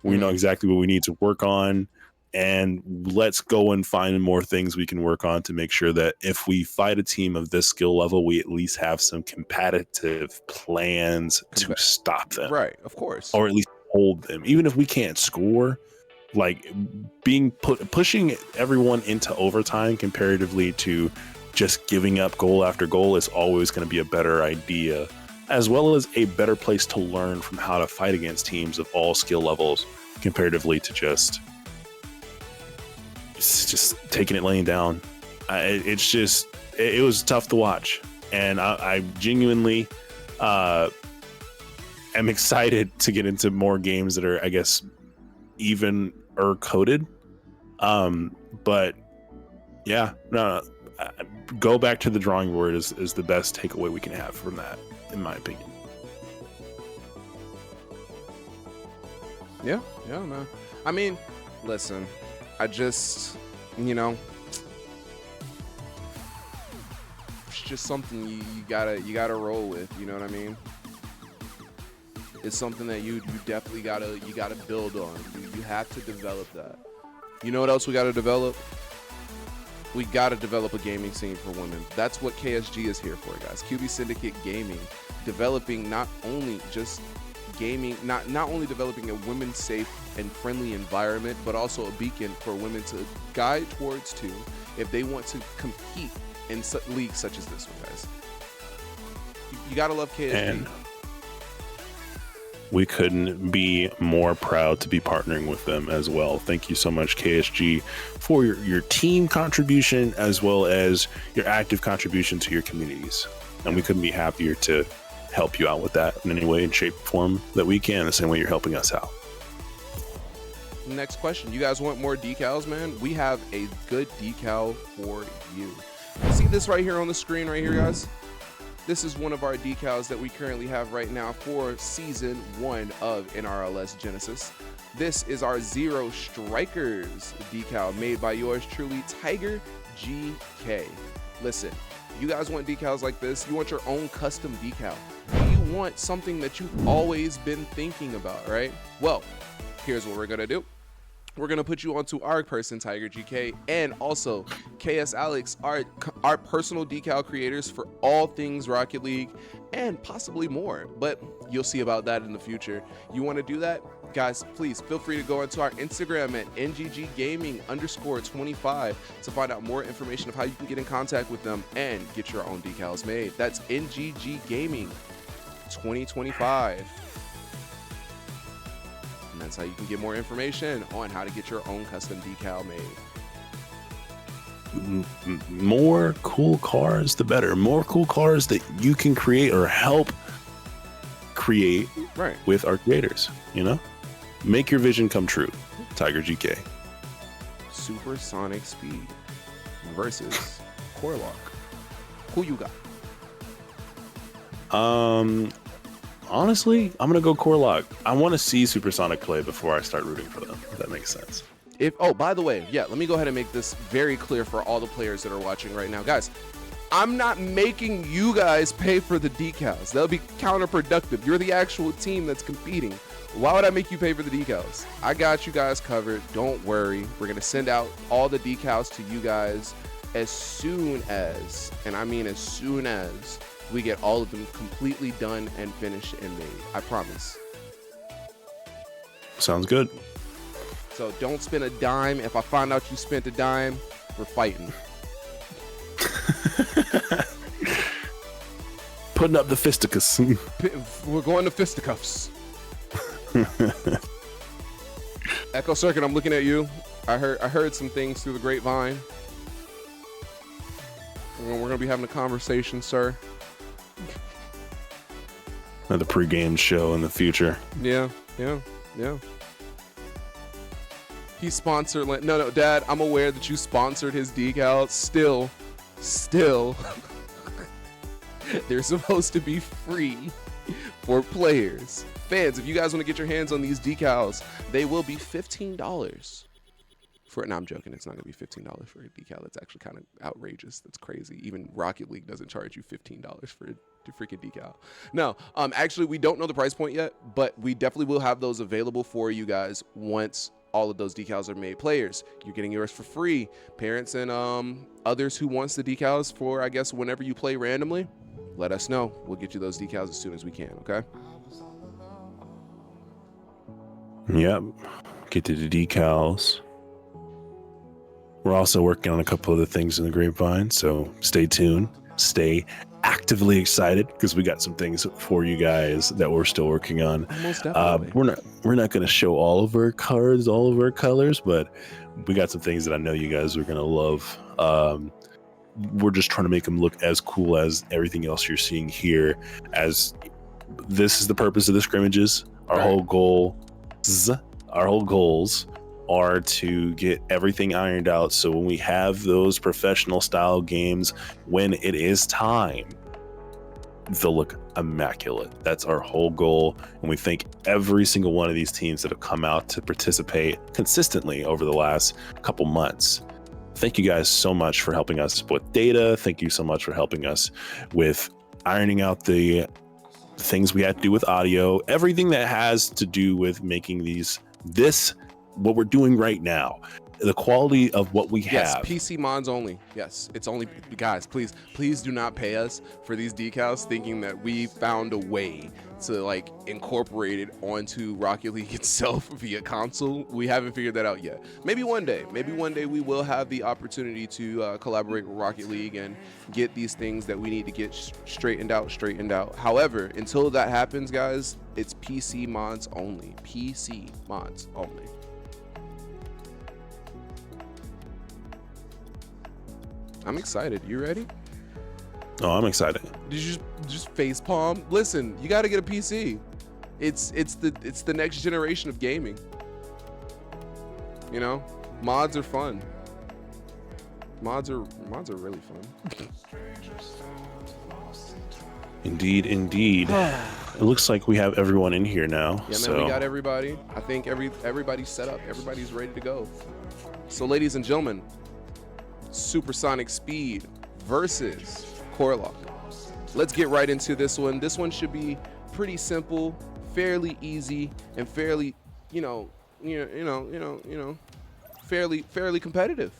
We know exactly what we need to work on. And let's go and find more things we can work on to make sure that if we fight a team of this skill level, we at least have some competitive plans to stop them. Right, of course. Or at least hold them. Even if we can't score, like pushing everyone into overtime comparatively to just giving up goal after goal is always going to be a better idea, as well as a better place to learn from how to fight against teams of all skill levels comparatively to just taking it laying down. It was tough to watch, and I genuinely am excited to get into more games that are, I guess, even or coded. But yeah, no, go back to the drawing board is the best takeaway we can have from that, in my opinion. Yeah, man. I mean, listen, I just, it's just something you gotta roll with, you know what I mean? It's something that you definitely gotta build on. You have to develop that. You know what else we gotta develop? We gotta develop a gaming scene for women. That's what KSG is here for, guys. QB Syndicate Gaming, developing not only just gaming, not only developing a women safe and friendly environment, but also a beacon for women to guide towards too if they want to compete in leagues such as this one, guys. You gotta love KSG. And we couldn't be more proud to be partnering with them as well. Thank you so much, KSG, for your team contribution as well as your active contribution to your communities. And we couldn't be happier to help you out with that in any way and shape or form that we can, the same way you're helping us out. Next question. You guys want more decals, man? We have a good decal for you. See this right here on the screen right here, guys? this is one of our decals that we currently have right now for Season 1 of NRLS Genesis. This is our Zero Strikers decal made by yours truly, Tiger GK. Listen, you guys want decals like this? You want your own custom decal. You want something that you've always been thinking about, right? Well, here's what we're gonna do. We're gonna put you onto our person, Tiger GK, and also KS Alex, our personal decal creators for all things Rocket League and possibly more, but you'll see about that in the future. You want to do that? Guys, please feel free to go into our Instagram at NGGgaming_25 to find out more information of how you can get in contact with them and get your own decals made. That's NGGgaming 2025. And that's how you can get more information on how to get your own custom decal made. More cool cars, the better. More cool cars that you can create or help create with our creators, you know? Make your vision come true. Tiger GK. Supersonic speed versus Corlock. Who you got? Honestly, I'm gonna go Corlock. I want to see Supersonic play before I start rooting for them, if that makes sense. By the way, yeah, let me go ahead and make this very clear for all the players that are watching right now. Guys, I'm not making you guys pay for the decals. That'll be counterproductive. You're the actual team that's competing. Why would I make you pay for the decals? I got you guys covered. Don't worry. We're gonna send out all the decals to you guys as soon as, and I mean as soon as, we get all of them completely done and finished and made. I promise. Sounds good. So don't spend a dime. If I find out you spent a dime, we're fighting. Putting up the fisticuffs. We're going to fisticuffs. Echo Circuit, I'm looking at you. I heard some things through the grapevine. We're gonna be having a conversation, sir. Another pre-game show in the future. Yeah. He sponsored. No, Dad. I'm aware that you sponsored his decal. Still, they're supposed to be free for players, fans. If you guys want to get your hands on these decals, they will be $15. No, I'm joking. It's not going to be $15 for a decal. That's actually kind of outrageous. That's crazy. Even Rocket League doesn't charge you $15 for a freaking decal. No, actually, we don't know the price point yet, but we definitely will have those available for you guys once all of those decals are made. Players, you're getting yours for free. Parents and others who wants the decals for, I guess, whenever you play randomly, let us know. We'll get you those decals as soon as we can, okay? Yep. Get to the decals. We're also working on a couple other things in the grapevine, so stay tuned. Stay actively excited because we got some things for you guys that we're still working on. Most definitely. We're not going to show all of our cards, all of our colors, but we got some things that I know you guys are going to love. We're just trying to make them look as cool as everything else you're seeing here. As this is the purpose of the scrimmages. Our whole goals are to get everything ironed out, so when we have those professional style games, when it is time, they'll look immaculate. That's our whole goal, and we thank every single one of these teams that have come out to participate consistently over the last couple months. Thank you guys so much for helping us with data. Thank you so much for helping us with ironing out the things we had to do with audio, everything that has to do with making this what we're doing right now, the quality of what we have. Yes, PC mods only. Yes, it's only, guys, please do not pay us for these decals thinking that we found a way to like incorporate it onto Rocket League itself via console. We haven't figured that out yet. Maybe one day we will have the opportunity to collaborate with Rocket League and get these things that we need to get straightened out. However, until that happens, guys, it's PC mods only. PC mods only. I'm excited. You ready? Oh, I'm excited. Did you just face palm? Listen, you got to get a PC. It's the next generation of gaming. You know, mods are fun. Mods are really fun. Indeed, indeed. It looks like we have everyone in here now. Yeah, man, so we got everybody. I think everybody's set up. Everybody's ready to go. So, ladies and gentlemen, Supersonic Speed versus Corlock. Let's get right into this one. This one should be pretty simple, fairly easy, and fairly, fairly competitive.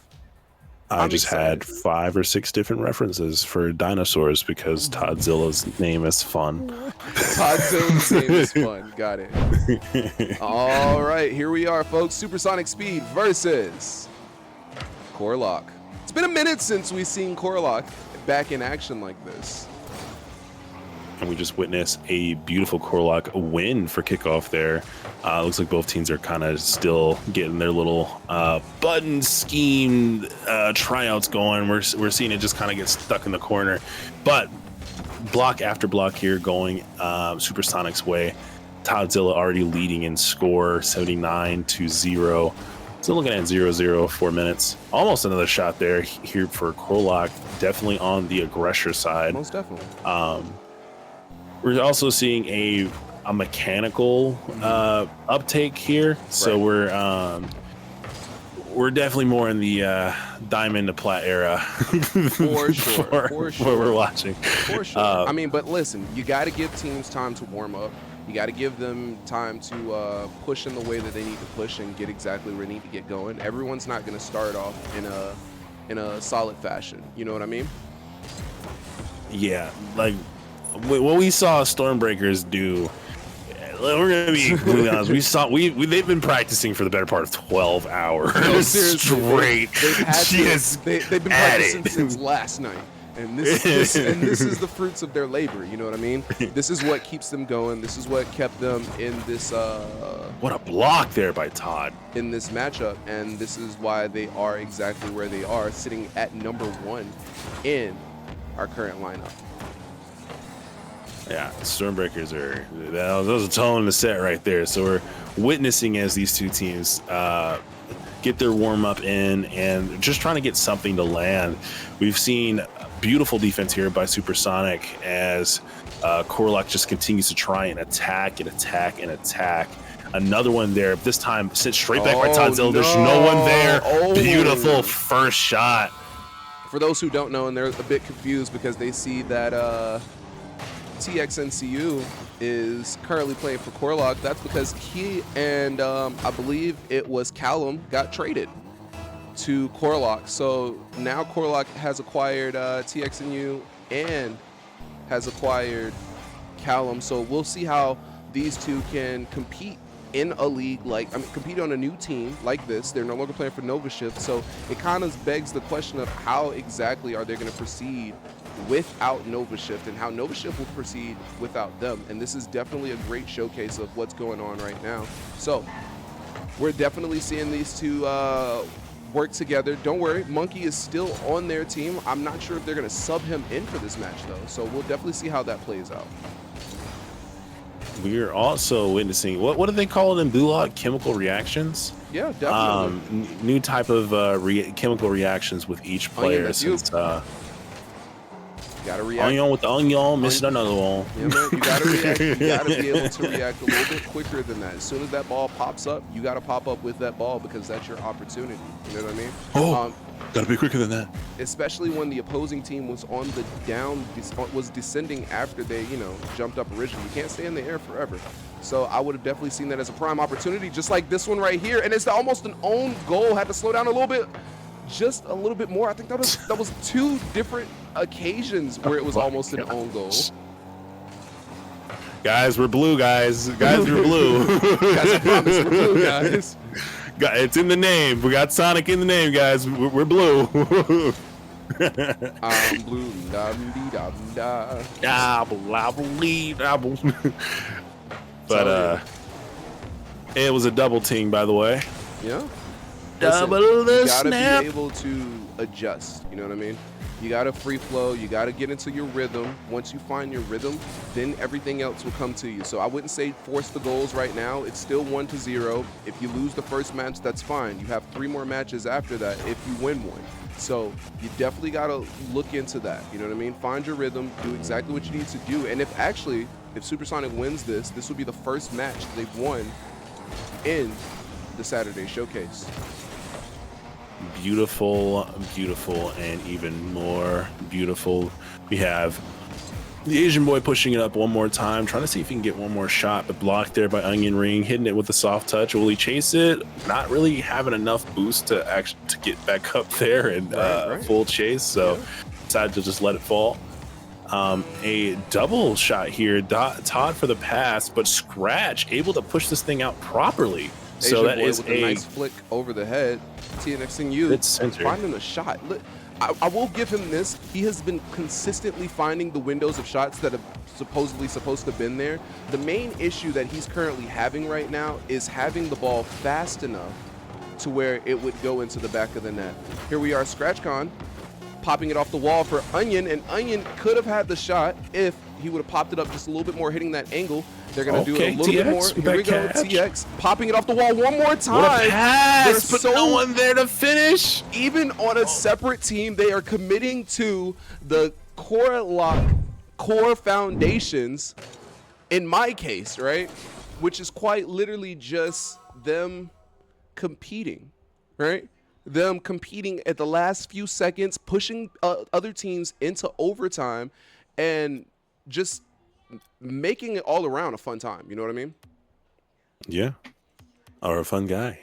I just had 5 or 6 different references for dinosaurs because Todzilla's name is fun. Todzilla's name is fun. Got it. All right, here we are, folks. Supersonic Speed versus Corlock. It's been a minute since we've seen Corlock back in action like this. And we just witnessed a beautiful Corlock win for kickoff there. Looks like both teams are kind of still getting their little button scheme tryouts going. We're seeing it just kind of get stuck in the corner. But block after block here going Supersonic's way. Todzilla already leading in score 79-0. Still looking at 0-0, 4 minutes. Almost another shot there here for Corlock. Definitely on the aggressor side. Most definitely. We're also seeing a mechanical uptake here, so we're definitely more in the diamond to plat era. For sure. What we're watching. For sure. I mean, but listen, you got to give teams time to warm up. You got to give them time to push in the way that they need to push and get exactly where they need to get going. Everyone's not going to start off in a solid fashion. You know what I mean? Yeah, like what we saw Stormbreakers do. We're gonna be completely honest. They've been practicing for the better part of 12 hours straight. They've been practicing since last night, and this is the fruits of their labor. You know what I mean? This is what keeps them going. This is what kept them in this. What a block there by Todd in this matchup, and this is why they are exactly where they are, sitting at number 1 in our current lineup. Yeah, Stormbreakers that was a tone in the set right there. So we're witnessing as these two teams get their warm-up in and just trying to get something to land. We've seen beautiful defense here by Supersonic as Corlock just continues to try and attack and attack and attack. Another one there, this time sent straight back by Todzilla. There's no one there. Beautiful first shot. For those who don't know and they're a bit confused because they see that TXNCU is currently playing for Corlock, that's because he and I believe it was Callum got traded to Corlock. So now Corlock has acquired TXNU and has acquired Callum. So we'll see how these two can compete in a league compete on a new team like this. They're no longer playing for Nova Shift. So it kind of begs the question of how exactly are they going to proceed without Nova Shift and how Nova Shift will proceed without them. And this is definitely a great showcase of what's going on right now. So we're definitely seeing these two work together. Don't worry, Monkey is still on their team. I'm not sure if they're going to sub him in for this match though. So we'll definitely see how that plays out. We're also witnessing, what do they call it in Bullock? Chemical reactions? Yeah, definitely. New type of chemical reactions with each player. Since gotta react. Onion with the onion, missed another one. Yeah, man, you gotta react. You gotta be able to react a little bit quicker than that. As soon as that ball pops up, you gotta pop up with that ball because that's your opportunity. You know what I mean? Oh, gotta be quicker than that. Especially when the opposing team was on the was descending after they, jumped up originally. You can't stay in the air forever. So I would have definitely seen that as a prime opportunity, just like this one right here. And it's almost an own goal. Had to slow down a little bit. Just a little bit more. I think that was 2 different occasions where it was almost an own goal. Guys, we're blue, guys. Guys, we're blue. Guys, I promise we're blue, guys. It's in the name. We got Sonic in the name, guys. We're blue. I'm blue. But it was a double team, by the way. Yeah. Double the snap. You gotta be able to adjust. You know what I mean? You got to free flow. You got to get into your rhythm. Once you find your rhythm, then everything else will come to you. So I wouldn't say force the goals right now. It's still 1-0. If you lose the first match, that's fine. You have 3 more matches after that if you win one. So you definitely got to look into that. You know what I mean? Find your rhythm. Do exactly what you need to do. And if Supersonic wins this will be the first match they've won in the Saturday Showcase. Beautiful, beautiful, and even more beautiful. We have the Asian boy pushing it up one more time, trying to see if he can get one more shot, but blocked there by Onion Ring, hitting it with a soft touch. Will he chase it? Not really having enough boost to actually to get back up there and full chase, so decided to just let it fall. A double shot here, Todd for the pass, but Scratch able to push this thing out properly. So that is a nice flick over the head. Next thing you finding a shot. Look, I will give him this. He has been consistently finding the windows of shots that are supposedly supposed to have been there. The main issue that he's currently having right now is having the ball fast enough to where it would go into the back of the net. Here we are, ScratchCon popping it off the wall for Onion, and Onion could have had the shot if he would have popped it up just a little bit more, hitting that angle. They're going to do it a little bit more. Here we go, TX popping it off the wall one more time. What a pass, but no one there to finish. Even on a separate team, they are committing to the core foundations, in my case, right? Which is quite literally just them competing, right? Them competing at the last few seconds, pushing other teams into overtime, and just making it all around a fun time. You know what I mean? Yeah. Or a fun guy.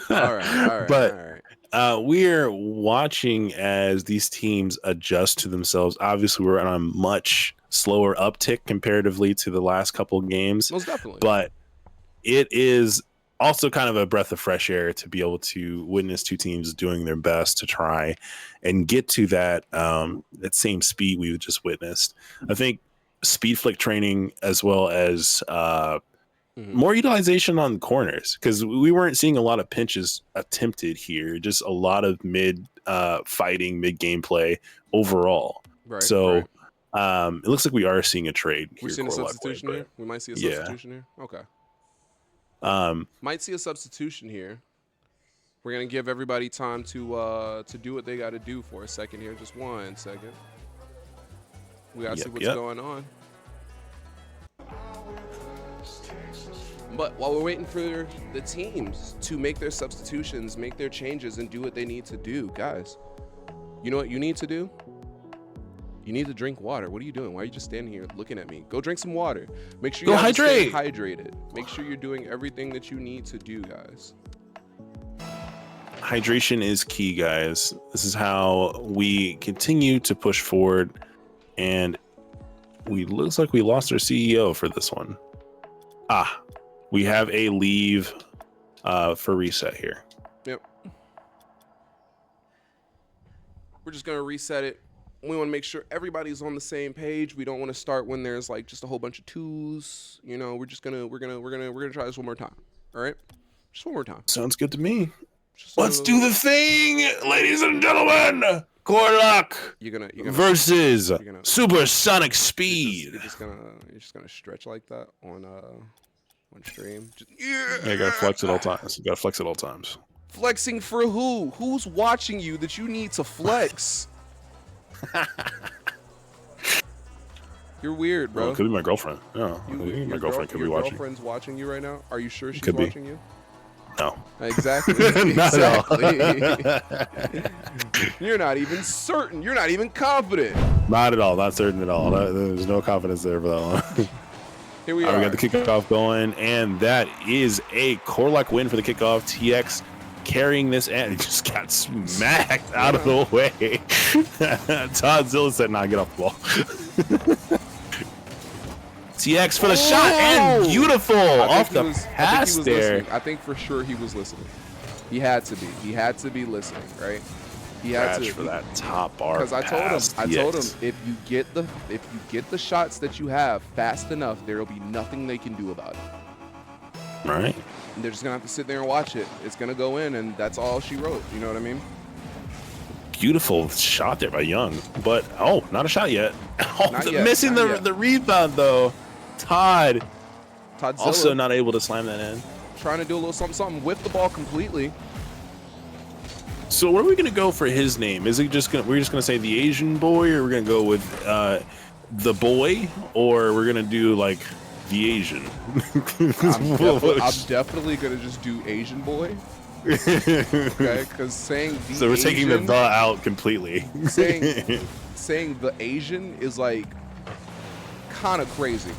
All right. But we're watching as these teams adjust to themselves. Obviously, we're on a much slower uptick comparatively to the last couple of games. Most definitely. But it is also kind of a breath of fresh air to be able to witness 2 teams doing their best to try and get to that same speed we just witnessed. I think speed flick training, as well as more utilization on corners, because we weren't seeing a lot of pinches attempted here, just a lot of mid fighting, mid gameplay overall. Right. So it looks like we are seeing a trade. We're seeing a substitution here. We might see a substitution here. Okay. Might see a substitution here. We're gonna give everybody time to do what they got to do for a second here. Just 1 second. We gotta see what's going on. But while we're waiting for the teams to make their substitutions, make their changes, and do what they need to do, guys, you know what you need to do? You need to drink water. What are you doing? Why are you just standing here looking at me? Go drink some water. Make sure you stay hydrated. Make sure you're doing everything that you need to do, guys. Hydration is key, guys. This is how we continue to push forward. And looks like we lost our CEO for this one. We have a leave for reset here. Yep. We're just gonna reset it. We want to make sure everybody's on the same page. We don't want to start when there's like just a whole bunch of 2s. You know, we're gonna try this one more time. All right, just one more time. Sounds good to me. Let's do the thing, ladies and gentlemen. Corlock versus Supersonic Speed. You're just gonna stretch like that on stream. You gotta flex at all times. Flexing for who? Who's watching you that you need to flex? You're weird, bro. Well, it could be my girlfriend. No, my girlfriend could be watching. Your girlfriend's watching you right now? Are you sure she's watching you? No. Exactly. Not at all. You're not even certain. You're not even confident. Not at all. Not certain at all. There's no confidence there for that one. Here we are. We got the kickoff going, and that is a Corlock win for the kickoff. TX carrying this, and he just got smacked out of the way. Todd Zilla said, "Nah, get off the ball." TX for the shot, and beautiful off the pass there. I think for sure he was listening. He had to be. He had to be listening, right? He had to for that top bar. Because I told him, if you get the shots that you have fast enough, there'll be nothing they can do about it. Right. And they're just gonna have to sit there and watch it. It's gonna go in, and that's all she wrote. You know what I mean? Beautiful shot there by Young, but oh, not a shot yet. Oh, Not yet, missing not yet. the rebound though. Todd Todzilla also not able to slam that in. trying to do a little something with the ball completely. So what are we gonna go for his name? Is it just we're just gonna say the Asian boy, or we're gonna go with the boy, or we're gonna do like the Asian? I'm definitely gonna just do Asian boy. Okay, because saying the So we're taking the Asian, out completely. saying the Asian is like kind of crazy.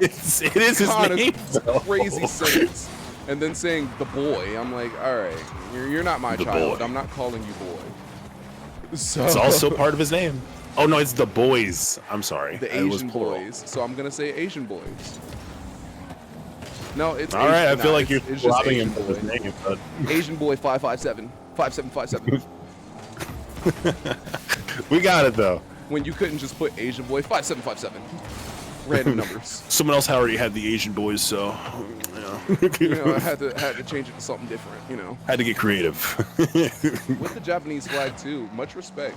it is his Kind name. of crazy sentence. And then saying the boy, I'm like, all right, you're not my The child. boy. I'm not calling you boy. So It's also part of his name. Oh no, it's the boys. I'm sorry. the It was Asian plural. boys. So I'm gonna say Asian boys. No, it's All right, I Asian, feel nah, like you're it's just robbing him Asian of his boy. name, but Asian boy 557 5757. we got it though. When you couldn't just put Asian boy 5757. Random numbers. Someone else already had the Asian boys, so You know, I had to change it to something different, you know. had to get creative. With the Japanese flag too, much respect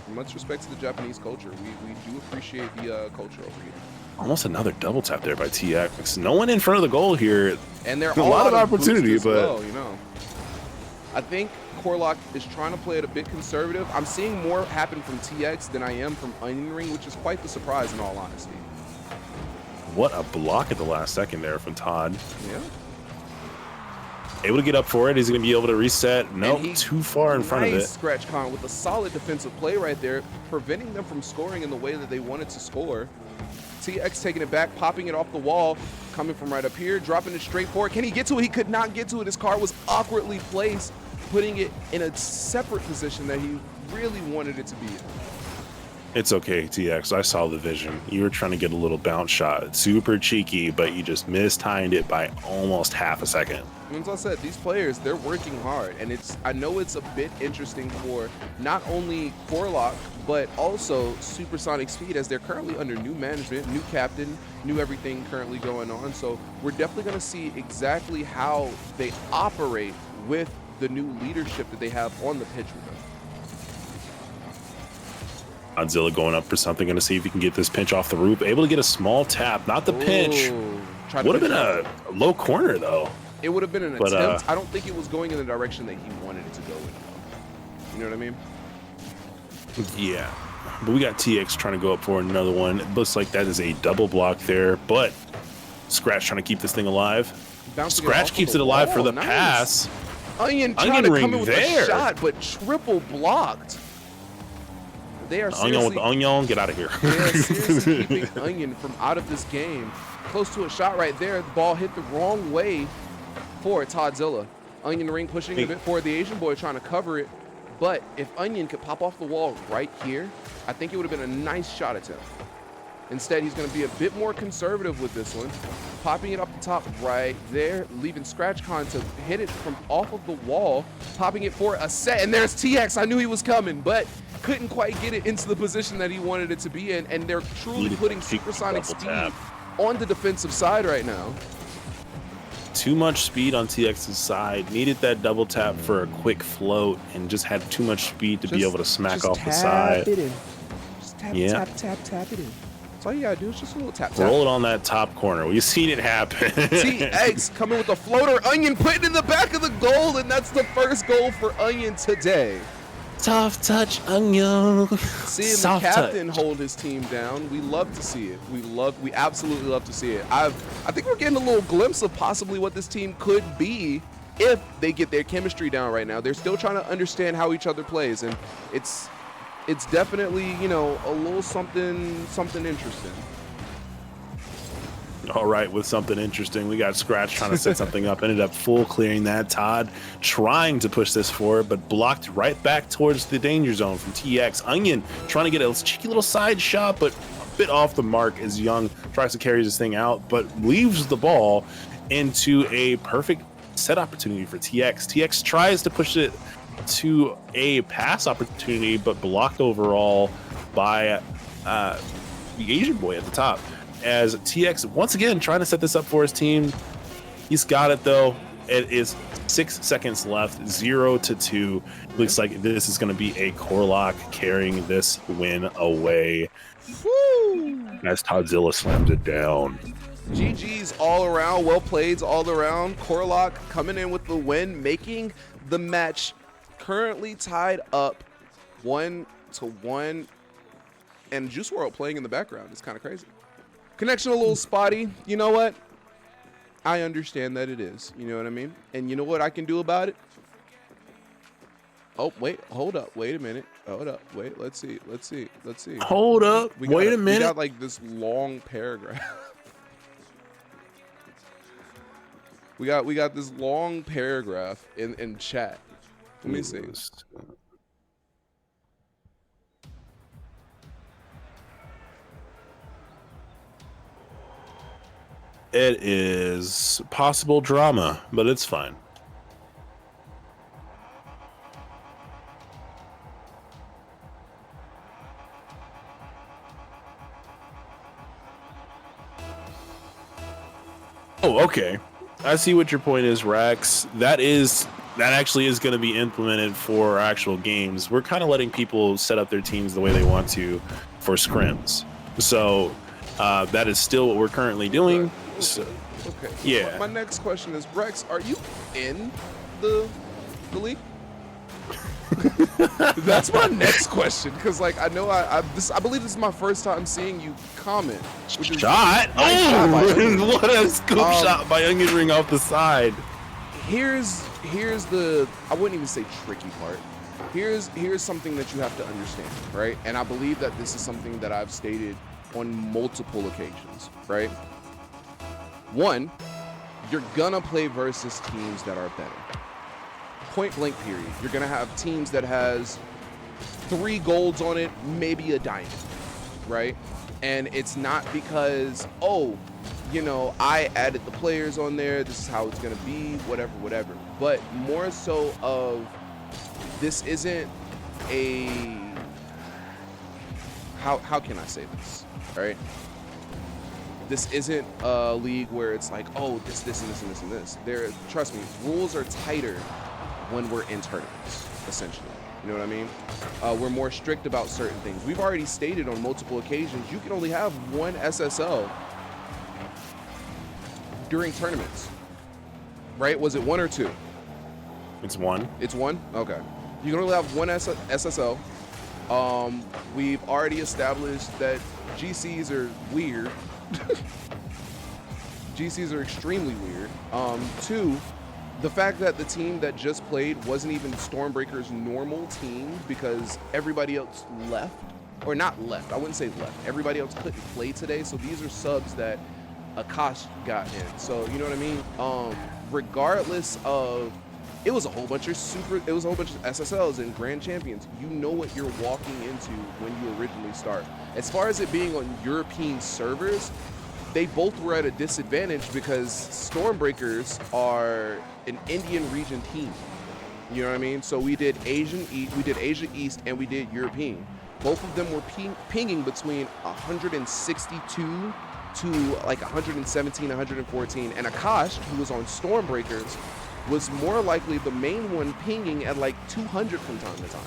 to the Japanese culture. We do appreciate the culture over here. Almost another double tap there by TX. No one in front of the goal here. And they're A all lot of out boost opportunity, as but well, you know. I think Corlock is trying to play it a bit conservative. I'm seeing more happen from TX than I am from Onion Ring, which is quite the surprise in all honesty. what a block at the last second there from Todd. Yeah. Able to get up for it. He's going to be able to reset. Nope, he- too far in front of Nice it. scratch con with a solid defensive play right there, preventing them from scoring in the way that they wanted to score. TX taking it back, popping it off the wall, coming from right up here, dropping it straight forward. Can he get to it? He could not get to it. His car was awkwardly placed, putting it in a separate position that he really wanted it to be in. It's okay, TX. I saw the vision. You were trying to get a little bounce shot. Super cheeky, but you just mistimed it by almost half a second. As I said, these players, they're working hard, and I know it's a bit interesting for not only Corlock, but also Supersonic Speed, as they're currently under new management, new captain, new everything currently going on. So we're definitely going to see exactly how they operate with the new leadership that they have on the pitch with them. Godzilla going up for something. Going to see if he can get this pinch off the roof. Able to get a small tap. Not the pinch. Ooh, trying to Would have been pinch a low corner, though. It would have been an But, attempt. I don't think it was going in the direction that he wanted it to go in, though. You know what I mean? Yeah. But we got TX trying to go up for another one. It looks like that is a double block there. But Scratch trying to keep this thing alive. Bouncing Scratch off keeps of it alive for wall. the Nice. pass. Onion trying Onion to ring come in with there. a shot, but triple blocked. They are Onion with seriously, the onion. Get out of here. they are seriously keeping Onion from out of this game. Close to a shot right there. The ball hit the wrong way for Todzilla. Onion ring pushing a bit forward. The Asian boy trying to cover it. But if Onion could pop off the wall right here, I think it would have been a nice shot attempt. Instead, he's going to be a bit more conservative with this one. Popping it up the top right there, leaving Scratch Con to hit it from off of the wall. Popping it for a set, and there's TX. I knew he was coming, but couldn't quite get it into the position that he wanted it to be in. And they're truly putting Supersonic Double Speed tap. on the defensive side right now. Too much speed on TX's side. Needed that double tap for a quick float and just had too much speed to be able to smack just off the tap side. it in. Just tap, Yeah. tap it in. That's all you gotta do is just a little tap, tap. Roll it on that top corner. We've seen it happen. TX coming with a floater. Onion putting in the back of the goal, and that's the first goal for Onion today. Soft touch, onion. Seeing Soft the captain touch. hold his team down, we love to see it. We absolutely love to see it. I think we're getting a little glimpse of possibly what this team could be if they get their chemistry down right now. They're still trying to understand how each other plays, and it's definitely, you know, a little something interesting. All right, with something interesting, we got Scratch trying to set something up. Ended up full clearing that. Todd trying to push this forward, but blocked right back towards the danger zone from TX. Onion trying to get a cheeky little side shot, but a bit off the mark as Young tries to carry this thing out, but leaves the ball into a perfect set opportunity for TX. TX tries to push it to a pass opportunity, but blocked overall by the Asian boy at the top. As TX once again trying to set this up for his team. He's got it though. It is 6 seconds left, 0-2. Looks like this is going to be a Corlock carrying this win away. Woo! As Todzilla slams it down. GG's all around, well played all around. Corlock coming in with the win, making the match currently tied up 1-1. And Juice WRLD playing in the background. It's kind of crazy. Connection a little spotty. You know what? I understand that it is. You know what I mean? And you know what I can do about it? Oh, wait. Hold up. Wait a minute. Hold up. Wait. Let's see. Hold up. Wait a minute. We got like this long paragraph. we got this long paragraph in chat. Let me see. It is possible drama, but it's fine. Oh, okay. I see what your point is, Rex. That actually is going to be implemented for actual games. We're kind of letting people set up their teams the way they want to for scrims. So that is still what we're currently doing. So, okay. Yeah. My next question is, Rex, are you in the league? That's my next question, because like I know I believe this is my first time seeing you comment. Shot! Oh, what a scoop shot by Onion Ring off the side. Here's the, I wouldn't even say tricky part. Here's something that you have to understand, right? And I believe that this is something that I've stated on multiple occasions, right? One, you're gonna play versus teams that are better. Point blank period. You're gonna have teams that has 3 golds on it, maybe a diamond, right? And it's not because, oh, you know, I added the players on there, this is how it's gonna be, whatever. But more so of, this isn't a, how can I say this, right? This isn't a league where it's like, oh, this, and this. Trust me, rules are tighter when we're in tournaments, essentially. You know what I mean? We're more strict about certain things. We've already stated on multiple occasions, you can only have 1 SSL during tournaments, right? Was it 1 or 2? It's 1. It's 1? Okay. You can only have 1 SSL. We've already established that GCs are weird. GCs are extremely weird. 2, the fact that the team that just played wasn't even Stormbreaker's normal team because everybody else left, or not left, I wouldn't say left. Everybody else couldn't play today, so these are subs that Akash got in. So, you know what I mean? Regardless of, it was a whole bunch of SSLs and Grand Champions. You know what you're walking into when you originally start. As far as it being on European servers, they both were at a disadvantage because Stormbreakers are an Indian region team. You know what I mean? So we did Asia East, and we did European. Both of them were pinging between 162 to like 117, 114. And Akash, who was on Stormbreakers, was more likely the main one pinging at like 200 from time to time.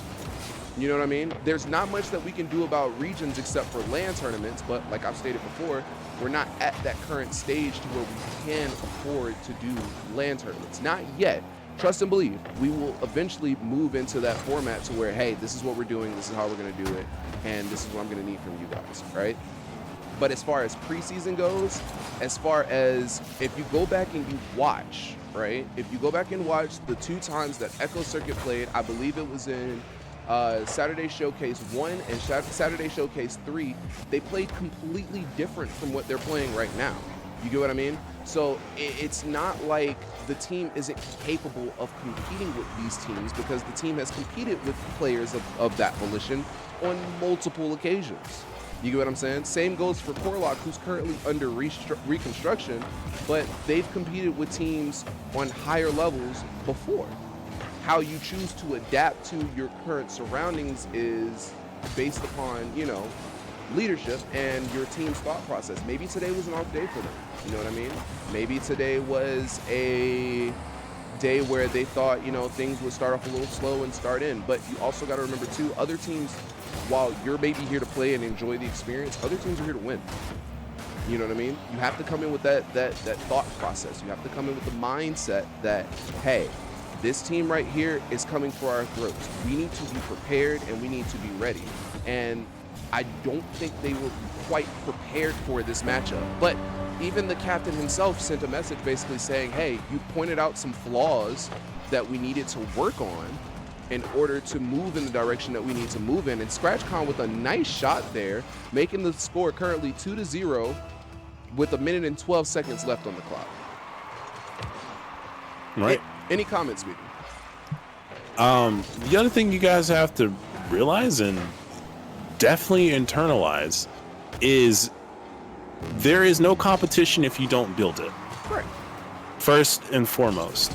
You know what I mean? There's not much that we can do about regions except for LAN tournaments, but like I've stated before, we're not at that current stage to where we can afford to do LAN tournaments. Not yet. Trust and believe, we will eventually move into that format to where, hey, this is what we're doing, this is how we're gonna do it, and this is what I'm gonna need from you guys, right? But as far as preseason goes, as far as if you go back and you watch, right? If you go back and watch the 2 times that Echo Circuit played, I believe it was in Saturday Showcase 1 and Saturday Showcase 3, they played completely different from what they're playing right now. You get what I mean? So it's not like the team isn't capable of competing with these teams, because the team has competed with players of that volition on multiple occasions. You get what I'm saying? Same goes for Corlock, who's currently under reconstruction, but they've competed with teams on higher levels before. How you choose to adapt to your current surroundings is based upon, you know, leadership and your team's thought process. Maybe today was an off day for them. You know what I mean? Maybe today was a day where they thought, you know, things would start off a little slow and start in. But you also got to remember too, other teams, while you're maybe here to play and enjoy the experience, other teams are here to win. You know what I mean? You have to come in with that thought process. You have to come in with the mindset that, hey, this team right here is coming for our throats. We need to be prepared and we need to be ready. And I don't think they were quite prepared for this matchup. But even the captain himself sent a message basically saying, hey, you pointed out some flaws that we needed to work on in order to move in the direction that we need to move in. And ScratchCon with a nice shot there, making the score currently 2-0 with 1 minute and 12 seconds left on the clock. Right. Any comments, Speedy? The other thing you guys have to realize and definitely internalize is there is no competition if you don't build it. Right. First and foremost.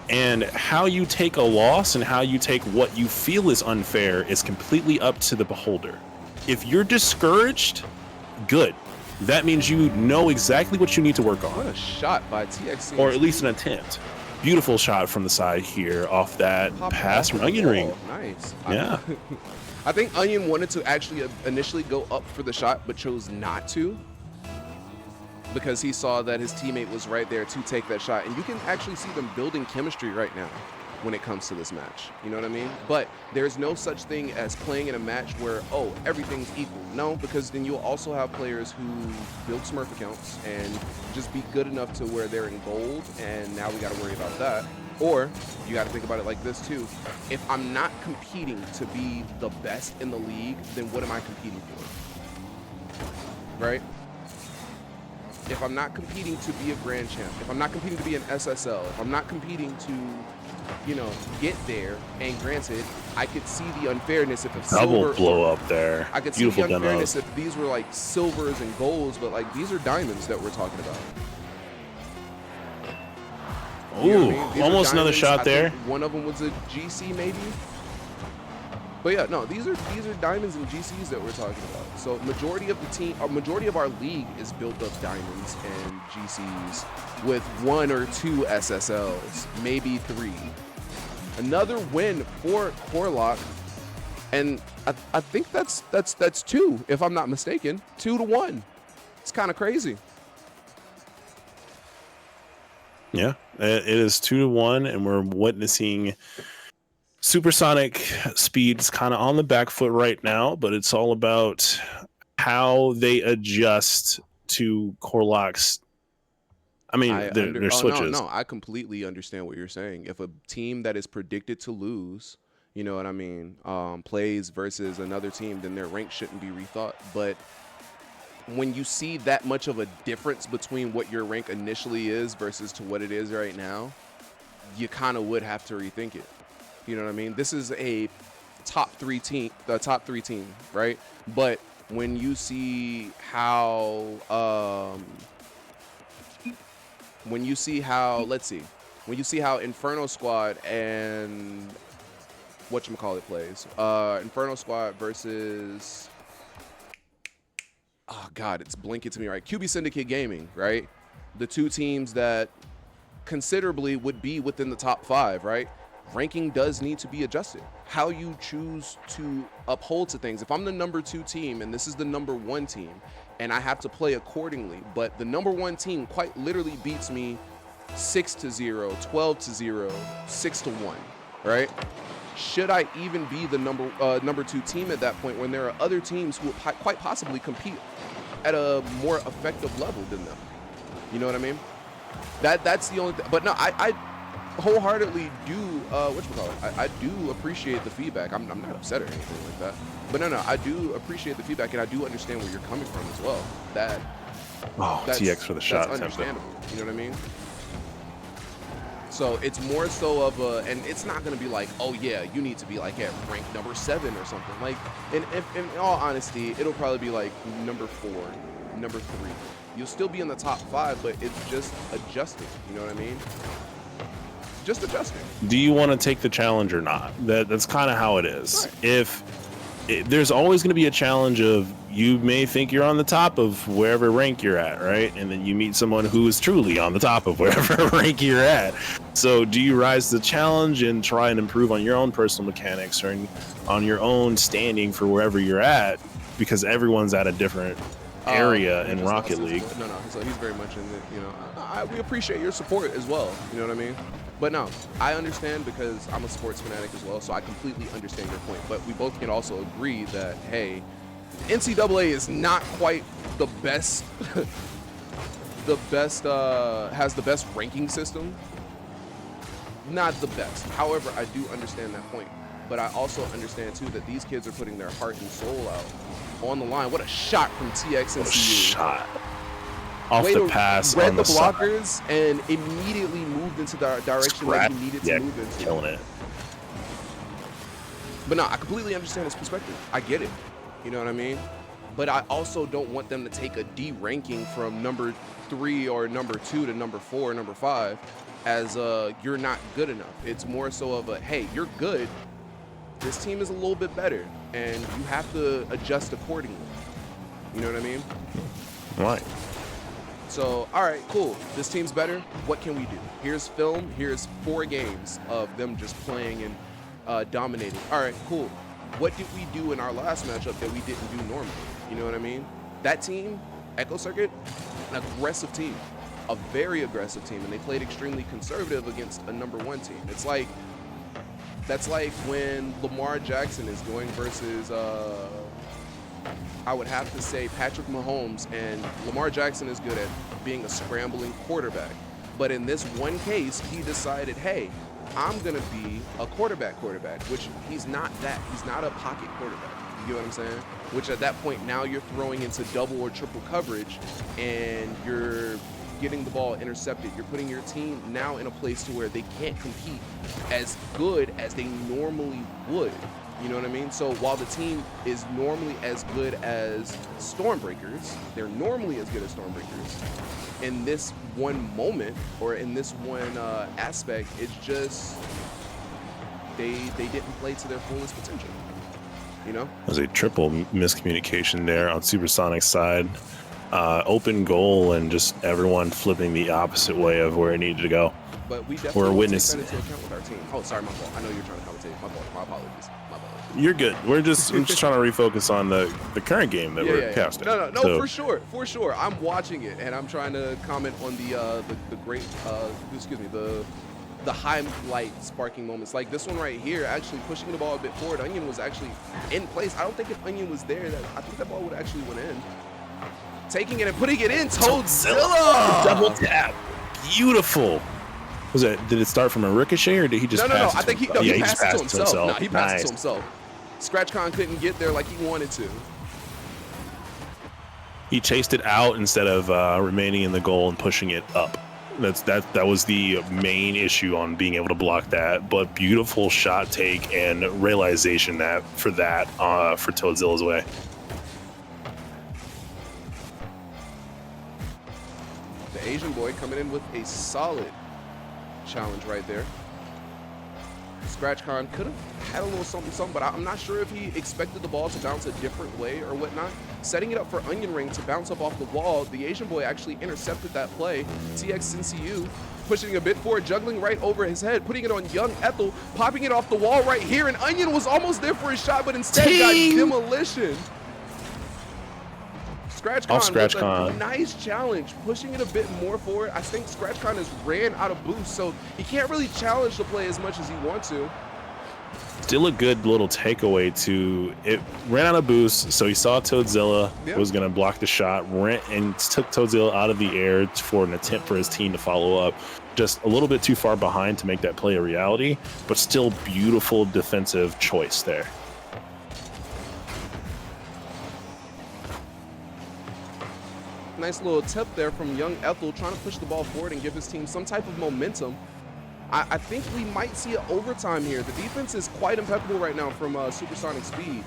And how you take a loss and how you take what you feel is unfair is completely up to the beholder. If you're discouraged, good. That means you know exactly what you need to work on. What a shot by TXC. Or at least an attempt. Beautiful shot from the side here off that pass from Onion Ring. Nice. Yeah. I think Onion wanted to actually initially go up for the shot, but chose not to because he saw that his teammate was right there to take that shot. And you can actually see them building chemistry right now when it comes to this match. You know what I mean? But there's no such thing as playing in a match where, oh, everything's equal. No, because then you'll also have players who build Smurf accounts and just be good enough to where they're in gold, and now we got to worry about that. Or you got to think about it like this too. If I'm not competing to be the best in the league, then what am I competing for? Right? If I'm not competing to be a grand champ, if I'm not competing to be an SSL, if I'm not competing to, you know, get there, and granted, I could see the unfairness if a silver Double blow up there. I could Beautiful see the unfairness demo. if these were like silvers and golds, but like these are diamonds that we're talking about. Ooh, You know what I mean? These are almost another diamonds. shot I there. think one of them was a GC maybe. But yeah, no, these are diamonds and GCs that we're talking about. So majority of our league is built of diamonds and GCs with 1 or 2 SSLs, maybe 3. Another win for Corlock, and I think that's 2, if I'm not mistaken, 2-1. It's kind of crazy. Yeah, it is 2-1, and we're witnessing supersonic speeds kind of on the back foot right now, but it's all about how they adjust to Corlock's. I mean, their switches. No, I completely understand what you're saying. If a team that is predicted to lose, you know what I mean, plays versus another team, then their rank shouldn't be rethought. But when you see that much of a difference between what your rank initially is versus to what it is right now, you kind of would have to rethink it. You know what I mean? This is a top 3 team, right? But when you see how, when you see how Inferno Squad and whatchamacallit plays, Inferno Squad versus, oh God, it's blinking to me, right? QB Syndicate Gaming, right? The 2 teams that considerably would be within the top 5, right? Ranking does need to be adjusted. How you choose to uphold to things. If I'm the number 2 team and this is the number 1 team and I have to play accordingly, but the number 1 team quite literally beats me 6-0, 12-0, 6-1, right? Should I even be the number 2 team at that point when there are other teams who will quite possibly compete at a more effective level than them? You know what I mean? That's the only thing. But no, I wholeheartedly do I do appreciate the feedback. I'm not upset or anything like that. But no, I do appreciate the feedback, and I do understand where you're coming from as well. That's TX for the shot. That's understandable. You know what I mean? So it's more so of a, and it's not going to be like, oh yeah, you need to be like at rank number 7 or something. Like, in all honesty, it'll probably be like number 4, number 3. You'll still be in the top 5, but it's just adjusting. You know what I mean? Just adjusting. Do you want to take the challenge or not? That's kind of how it is. Right. If there's always going to be a challenge of you may think you're on the top of wherever rank you're at, right? And then you meet someone who is truly on the top of wherever rank you're at. So do you rise to the challenge and try and improve on your own personal mechanics or on your own standing for wherever you're at? Because everyone's at a different area in Rocket League. No, so he's very much in the, we appreciate your support as well, you know what I mean? But no, I understand because I'm a sports fanatic as well, so I completely understand your point. But we both can also agree that, hey, NCAA is not quite the best, has the best ranking system. Not the best. However, I do understand that point. But I also understand, too, that these kids are putting their heart and soul out on the line. What a shot from TX and CU. Shot. Off the pass, read on the the blockers side. and immediately moved into the direction that he needed to move into. Killing it. But no, I completely understand his perspective. I get it. You know what I mean? But I also don't want them to take a D ranking from number 3 or number 2 to number 4 or number 5 as you're not good enough. It's more so of a, hey, you're good. This team is a little bit better, and you have to adjust accordingly. You know what I mean? Right. So, all right, cool. This team's better. What can we do? Here's film. Here's 4 games of them just playing and dominating. All right, cool. What did we do in our last matchup that we didn't do normally? You know what I mean? That team, Echo Circuit, an aggressive team, a very aggressive team, and they played extremely conservative against a number 1 team. It's like, that's like when Lamar Jackson is going versus, I would have to say Patrick Mahomes, and Lamar Jackson is good at being a scrambling quarterback. But in this one case, he decided, hey, I'm going to be a quarterback, which he's not that. He's not a pocket quarterback. You get what I'm saying? Which at that point, now you're throwing into double or triple coverage, and you're getting the ball intercepted. You're putting your team now in a place to where they can't compete as good as they normally would. You know what I mean? So while the team is normally as good as Stormbreakers, they're normally as good as Stormbreakers. In this one moment, or in this one aspect, it's just they didn't play to their fullest potential. You know? There's a triple miscommunication there on Supersonic's side. Open goal and just everyone flipping the opposite way of where it needed to go. But we definitely We're take witnessing that into account with our team. Oh, sorry, my fault. I know you're trying to commentate. My fault. My apologies. My apologies. You're good. I'm just trying to refocus on the current game that we're casting. No, So, for sure. I'm watching it, and I'm trying to comment on the great, the highlight sparking moments. Like this one right here, actually pushing the ball a bit forward. Onion was actually in place. I don't think if Onion was there, I think that ball would actually went in. Taking it and putting it in, Toadzilla! Double tap. Beautiful. Was it? Did it start from a ricochet or did he just? No. Pass I think he just passed it to himself. No, he passed it Nice. to himself. ScratchCon couldn't get there like he wanted to. He chased it out instead of remaining in the goal and pushing it up. That was the main issue on being able to block that. But beautiful shot take and realization for Toadzilla's way. The Asian boy coming in with a solid challenge right there. ScratchCon could have had a little something, but I'm not sure if he expected the ball to bounce a different way or whatnot. Setting it up for Onion Ring to bounce up off the wall, the Asian boy actually intercepted that play. TX and CU pushing a bit forward, juggling right over his head, putting it on Young Ethel, popping it off the wall right here, and Onion was almost there for his shot, but instead got demolition. ScratchCon with a nice challenge, pushing it a bit more forward. I think ScratchCon has ran out of boost, so he can't really challenge the play as much as he wants to. Still a good little takeaway to it. Ran out of boost, so he saw Toadzilla was going to block the shot, and took Toadzilla out of the air for an attempt for his team to follow up. Just a little bit too far behind to make that play a reality, but still beautiful defensive choice there. Nice little tip there from Young Ethel, trying to push the ball forward and give his team some type of momentum. I think we might see an overtime here. The defense is quite impeccable right now from Supersonic Speed.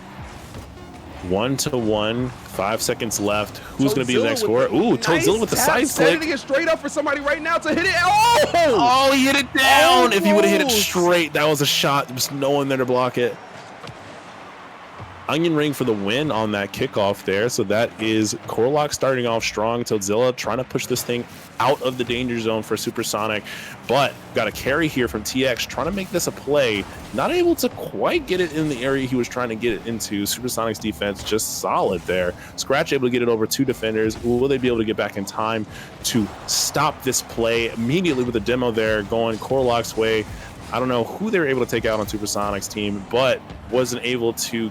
1-1, 5 seconds left. Who's going to be the next scorer? Ooh, Toadzilla with the side click. Setting it straight up for somebody right now to hit it. Oh, he hit it down. If he would have hit it straight, that was a shot. There was no one there to block it. Onion Ring for the win on that kickoff there. So that is Corlock starting off strong. Toadzilla trying to push this thing out of the danger zone for Supersonic, but got a carry here from TX trying to make this a play. Not able to quite get it in the area he was trying to get it into. Supersonic's defense just solid there. Scratch able to get it over 2 defenders. Will they be able to get back in time to stop this play immediately with the demo there going Corlock's way? I don't know who they were able to take out on Supersonic's team, but wasn't able to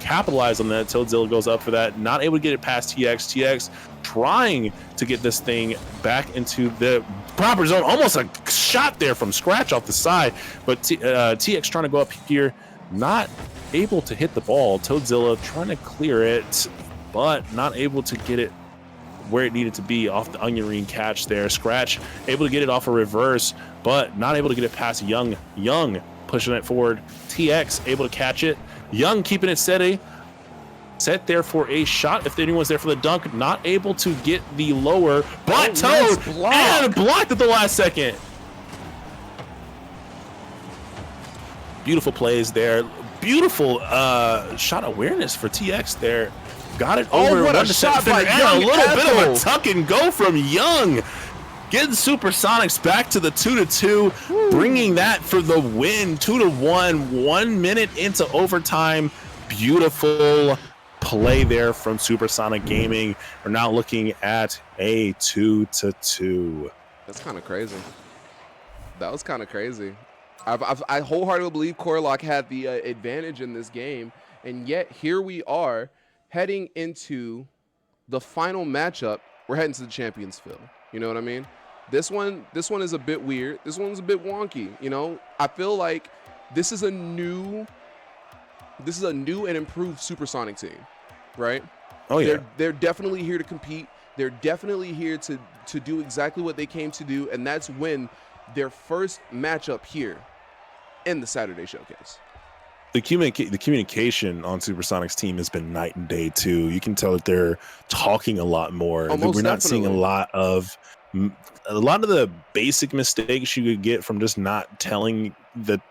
capitalize on that. Toadzilla goes up for that, not able to get it past TX. TX trying to get this thing back into the proper zone. Almost a shot there from Scratch off the side, but TX trying to go up here, not able to hit the ball. Toadzilla trying to clear it, but not able to get it where it needed to be off the Onion Ring catch there. Scratch able to get it off a reverse, but not able to get it past Young. Young pushing it forward. TX able to catch it. Young keeping it steady. Set there for a shot if anyone's there for the dunk. Not able to get the lower, but Toad and blocked at the last second. Beautiful plays there. Beautiful shot awareness for TX there. Got it over. What a shot by A Young. little bit of a tuck and go from Young. Getting Supersonics back to the 2-2, bringing that for the win. 2-1, 1 minute into overtime. Beautiful play there from Supersonic Gaming. We're now looking at a 2-2. That's kind of crazy. That was kind of crazy. I wholeheartedly believe Corlock had the advantage in this game, and yet here we are heading into the final matchup. We're heading to the Champions Field. You know what I mean? This one is a bit weird. This one's a bit wonky. You know, I feel like this is a new and improved Supersonic team, right? Oh yeah. They're definitely here to compete. They're definitely here to do exactly what they came to do, and that's win their first matchup here in the Saturday Showcase. The communication on Supersonic's team has been night and day too. You can tell that they're talking a lot more. We're not seeing a lot of the basic mistakes you could get from just not telling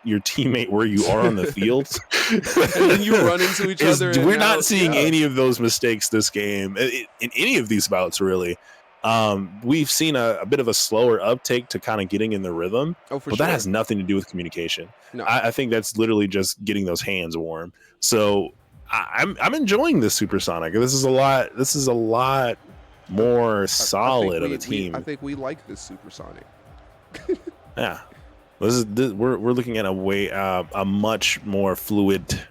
your teammate where you are on the field. And then you run into each other. We're not seeing any of those mistakes this game in any of these bouts, really. We've seen a bit of a slower uptake to kind of getting in the rhythm, but that has nothing to do with communication. No. I think that's literally just getting those hands warm. So I'm enjoying this Supersonic. This is a lot more solid of a team. I think we like this Supersonic. Yeah, we're looking at a much more fluid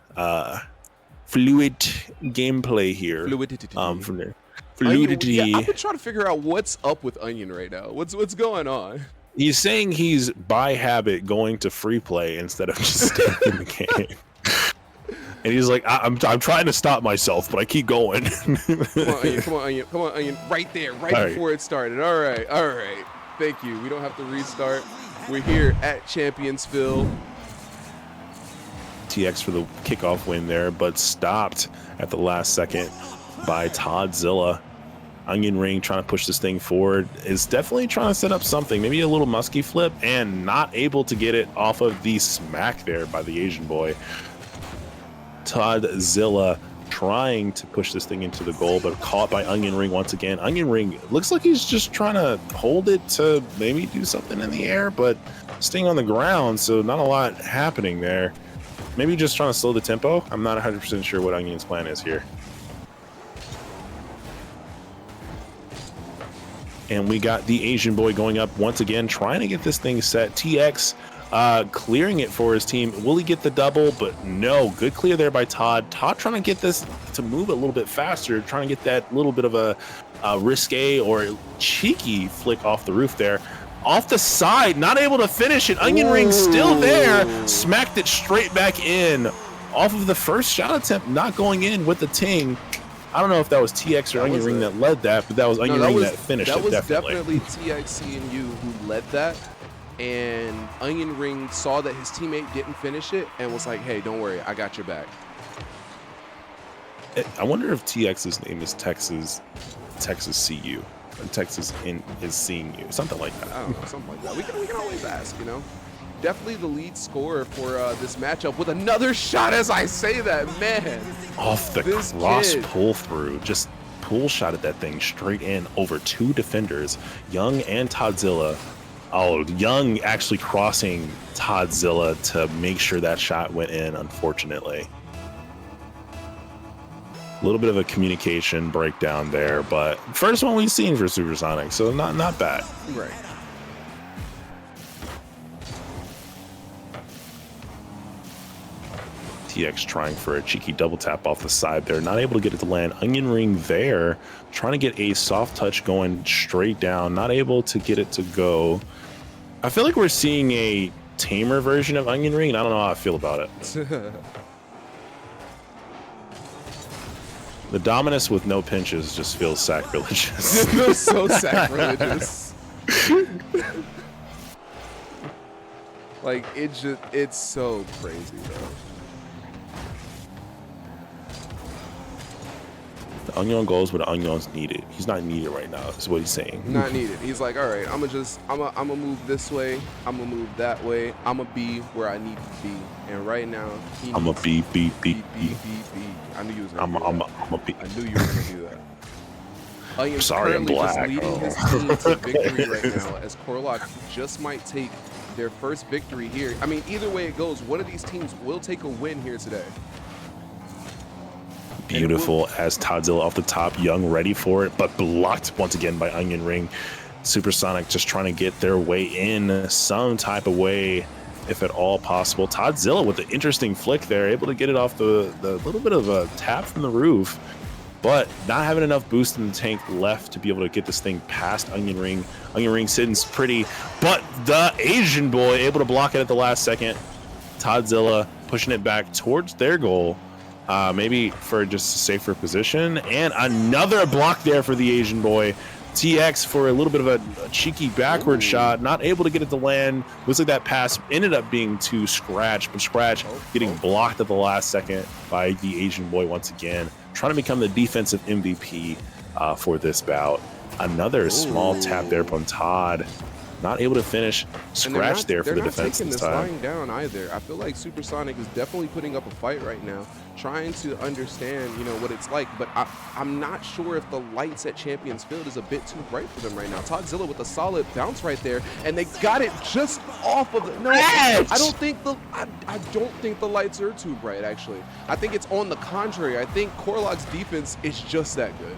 gameplay here. Fluidity. From there. Fluidity. I've been trying to figure out what's up with Onion right now. What's going on? He's saying he's by habit going to free play instead of just staying in the game. And he's like, I'm trying to stop myself, but I keep going. Come on, Onion. Right there, right before it started. All right. Thank you. We don't have to restart. We're here at Championsville. TX for the kickoff win there, but stopped at the last second by Toadzilla. Onion Ring trying to push this thing forward, is definitely trying to set up something, maybe a little musky flip, and not able to get it off of the smack there by the Asian boy. Toadzilla trying to push this thing into the goal, but caught by Onion Ring once again. Onion Ring looks like he's just trying to hold it to maybe do something in the air, but staying on the ground, so not a lot happening there. Maybe just trying to slow the tempo. I'm not 100% sure what Onion's plan is here. And we got the Asian boy going up once again, trying to get this thing set. TX clearing it for his team. Will he get the double? But no. Good clear there by Todd. Todd trying to get this to move a little bit faster, trying to get that little bit of a risque or cheeky flick off the roof there. Off the side, not able to finish it. Onion Ring still there. Smacked it straight back in. Off of the first shot attempt, not going in with the ting. I don't know if that was TX or Onion Ring that led that, but that was Onion Ring that finished it, definitely. That was definitely TXC and you who led that. And Onion Ring saw that his teammate didn't finish it and was like, hey, don't worry, I got your back. I wonder if TX's name is Texas CU. Texas is seeing you, something like that. I don't know, something like that. We can always ask, you know. definitely the lead scorer for this matchup with another shot as I say that, man. Off the This cross kid. pull through, just pull shot at that thing straight in over 2 defenders, Young and Toddzilla. Oh, Young actually crossing Toddzilla to make sure that shot went in, unfortunately. A little bit of a communication breakdown there, but first one we've seen for Supersonic, so not bad. Right. TX trying for a cheeky double tap off the side there, not able to get it to land. Onion Ring there, trying to get a soft touch going straight down, not able to get it to go. I feel like we're seeing a tamer version of Onion Ring. I don't know how I feel about it. The Dominus with no pinches just feels sacrilegious. It feels so sacrilegious. Like, it's so crazy, though. The Onion goes where the Onion's needed. He's not needed right now, is what he's saying. Not needed. He's like, all right, I'ma move this way. I'm gonna move that way. I'm gonna be where I need to be. And right now, I'm a beep. I knew you was gonna I'm do a beep. that. I knew you were gonna do that. Onion's Sorry, I'm currently just black. leading his team to victory right now, as Corlock just might take their first victory here. I mean, either way it goes, one of these teams will take a win here today. Beautiful as Toddzilla off the top, Young ready for it, but blocked once again by Onion Ring. Supersonic just trying to get their way in some type of way, if at all possible. Toddzilla with the interesting flick there, able to get it off the little bit of a tap from the roof, but not having enough boost in the tank left to be able to get this thing past Onion Ring. Onion Ring sitting pretty, but the Asian boy able to block it at the last second. Toddzilla pushing it back towards their goal. Maybe for just a safer position, and another block there for the Asian boy. TX for a little bit of a cheeky backward shot, not able to get it to land. Looks like that pass ended up being to Scratch, but Scratch getting blocked at the last second by the Asian boy once again, trying to become the defensive MVP for this bout. Another small tap there from Todd. Not able to finish. Scratch there for the defense this this time. time. Lying down either. I feel like Supersonic is definitely putting up a fight right now, trying to understand, what it's like. But I'm not sure if the lights at Champions Field is a bit too bright for them right now. Toddzilla with a solid bounce right there, and they got it just off of the. No, I don't think the lights are too bright. Actually, I think it's on the contrary. I think Corlock's defense is just that good.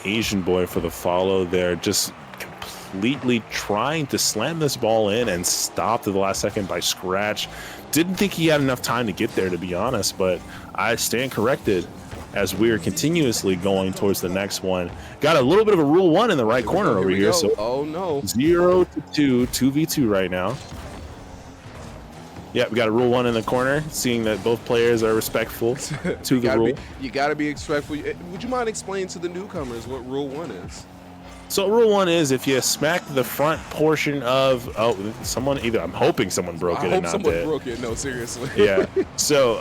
Asian boy for the follow there, just completely trying to slam this ball in and stopped at the last second by Scratch. Didn't think he had enough time to get there, to be honest, but I stand corrected as we are continuously going towards the next one. Got a little bit of a rule 1 in the right corner over here. So oh no, 0-2, 2v2 right now. Yeah, we got a rule 1 in the corner, seeing that both players are respectful to the rule. You gotta be respectful. Would you mind explaining to the newcomers what rule 1 is? So rule 1 is if you smack the front portion of someone, either I'm hoping someone broke it and not someone did. broke it. No, seriously. Yeah. So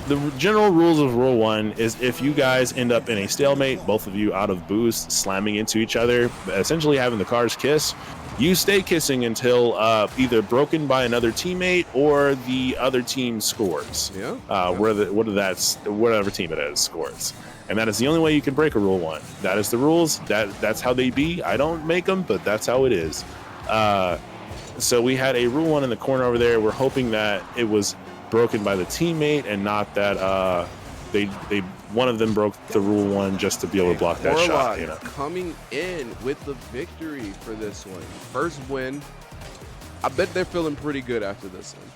the general rules of rule 1 is if you guys end up in a stalemate, both of you out of boost, slamming into each other, essentially having the cars kiss, you stay kissing until either broken by another teammate or the other team scores. Yeah. Whatever team it is scores. And that is the only way you can break a rule 1. That is the rules. That's how they be. I don't make them, but that's how it is. So we had a rule 1 in the corner over there. We're hoping that it was broken by the teammate and not that one of them broke the rule 1 just to be able to block that shot. Coming in with the victory for this one. First win. I bet they're feeling pretty good after this one.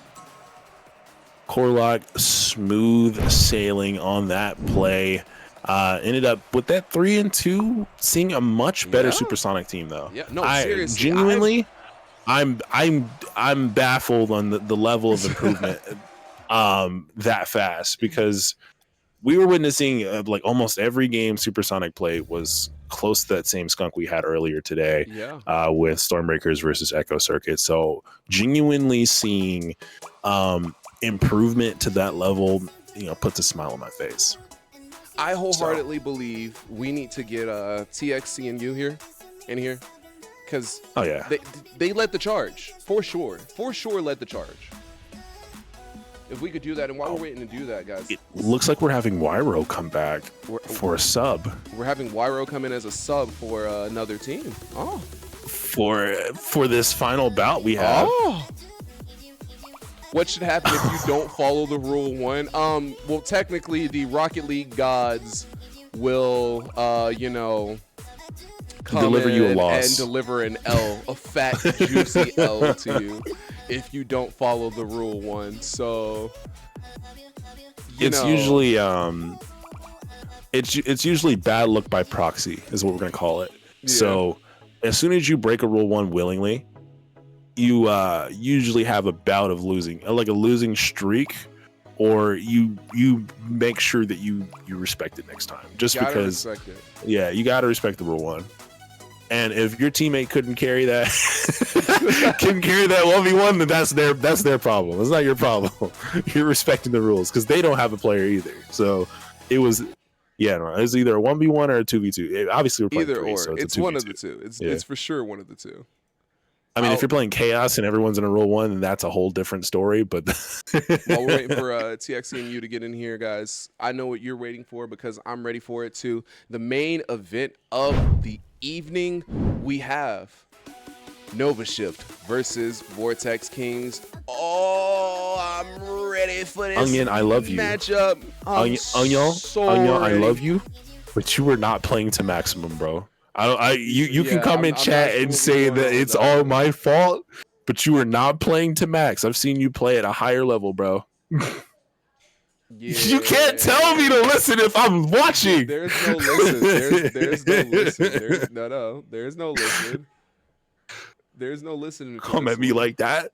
Corlock smooth sailing on that play. Ended up with that 3-2, seeing a much better Supersonic team though. Yeah, no, seriously. Genuinely, I'm baffled on the level of improvement that fast, because we were witnessing like almost every game Supersonic played was close to that same skunk we had earlier today with Stormbreakers versus Echo Circuit. So genuinely seeing improvement to that level, puts a smile on my face. I wholeheartedly believe we need to get TXC and you in here. because Oh yeah. they led the charge for sure. For sure, led the charge. If we could do that, and while we're waiting to do that, guys, It looks like we're having Wyro come back for a sub. we're having Wyro come in as a sub for another team. Oh, For this final bout we have. oh. What should happen if you don't follow the rule 1? Well, technically, the Rocket League gods will, come Deliver you a in loss. and deliver an L, a fat, juicy L to you if you don't follow the rule 1. So, It's usually it's usually bad luck by proxy is what we're gonna call it. Yeah. So as soon as you break a rule 1 willingly, you usually have a bout of losing, like a losing streak, or you make sure that you respect it next time. Just gotta because, respect it. yeah, you gotta respect the rule 1. And if your teammate couldn't carry that, 1v1, then that's their problem. It's not your problem. You're respecting the rules because they don't have a player either. So it was, it was either a 1v1 or a 2v2. Obviously, we're playing Either three, or, so it's a 2v2. one of the two. It's for sure one of the two. I mean, if you're playing chaos and everyone's in a rule 1, then that's a whole different story. But while we're waiting for TXC and you to get in here, guys, I know what you're waiting for because I'm ready for it too. The main event of the evening, we have Nova Shift versus Vortex Kings. Oh, I'm ready for this Onion, I love you. matchup. Onion, I love you, but you were not playing to maximum, bro. You can come in chat and say that it's all my fault, but you were not playing to max. I've seen you play at a higher level, bro. You can't tell me to listen if I'm watching. There's no listen. There's no listen. There's no listen. There's no listening. Come at me like that.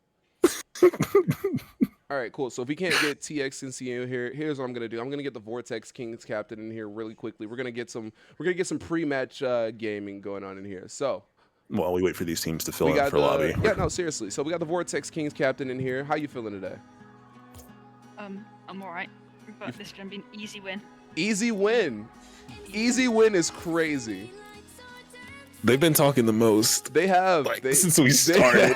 All right, cool. So if we can't get TX and CU here, here's what I'm gonna do. I'm gonna get the Vortex Kings captain in here really quickly. We're gonna get some pre-match gaming going on in here. So while we wait for these teams to fill we in got for lobby. Yeah, no, seriously. So we got the Vortex Kings captain in here. How you feeling today? I'm alright. But this is gonna be an easy win. Easy win. Easy win is crazy. They've been talking the most. They have. Since we started.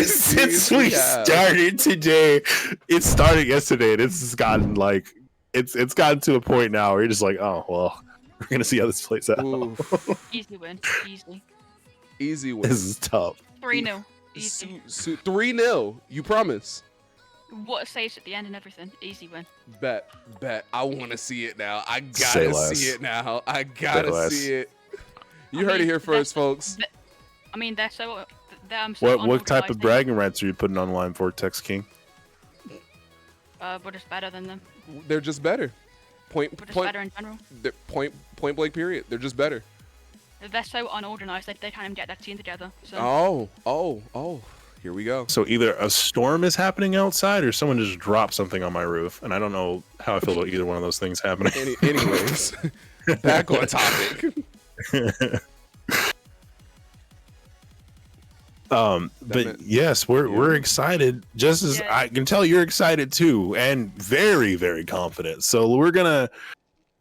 Since we started today. It started yesterday, and it's gotten it's gotten to a point now where you're just like, oh well, we're gonna see how this plays out. Easy win. Easy win. This is tough. 3-0. Easy. 3-0. You promise? What saves at the end and everything. Easy win. Bet. I want to see it now. I gotta see it now. I gotta see it. You heard it here first, folks. I mean, they're so What type of bragging rights are you putting online, Vortex King? We're just better than them. They're just better. We're just better in general. Point blank period. They're just better. They're so unorganized. They can't even get their team together. So. Oh. Here we go. So either a storm is happening outside or someone just dropped something on my roof, and I don't know how I feel about either one of those things happening. Anyways, back on topic. But yes, we're excited. Just as I can tell, you're excited too, and very, very confident. So we're gonna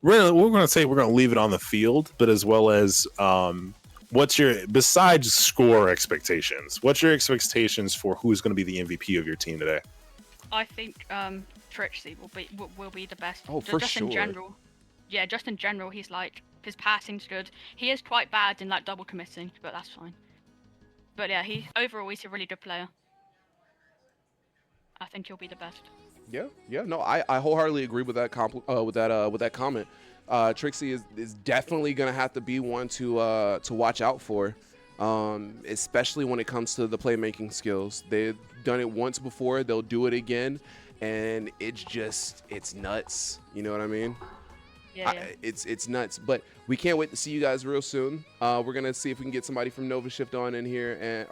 say we're gonna leave it on the field, but as well as besides score expectations, what's your expectations for who's going to be the MVP of your team today? I think Trixie will be the best. Oh, for just sure. In general. Yeah, just in general, his passing's good. He is quite bad in double committing, but that's fine. But yeah, overall he's a really good player. I think he'll be the best. Yeah. No, I wholeheartedly agree with that with that comment. Trixie is definitely gonna have to be one to watch out for, especially when it comes to the playmaking skills. They've done it once before, they'll do it again, and it's nuts. You know what I mean? Yeah. It's nuts. But we can't wait to see you guys real soon. We're gonna see if we can get somebody from Nova Shift on in here, and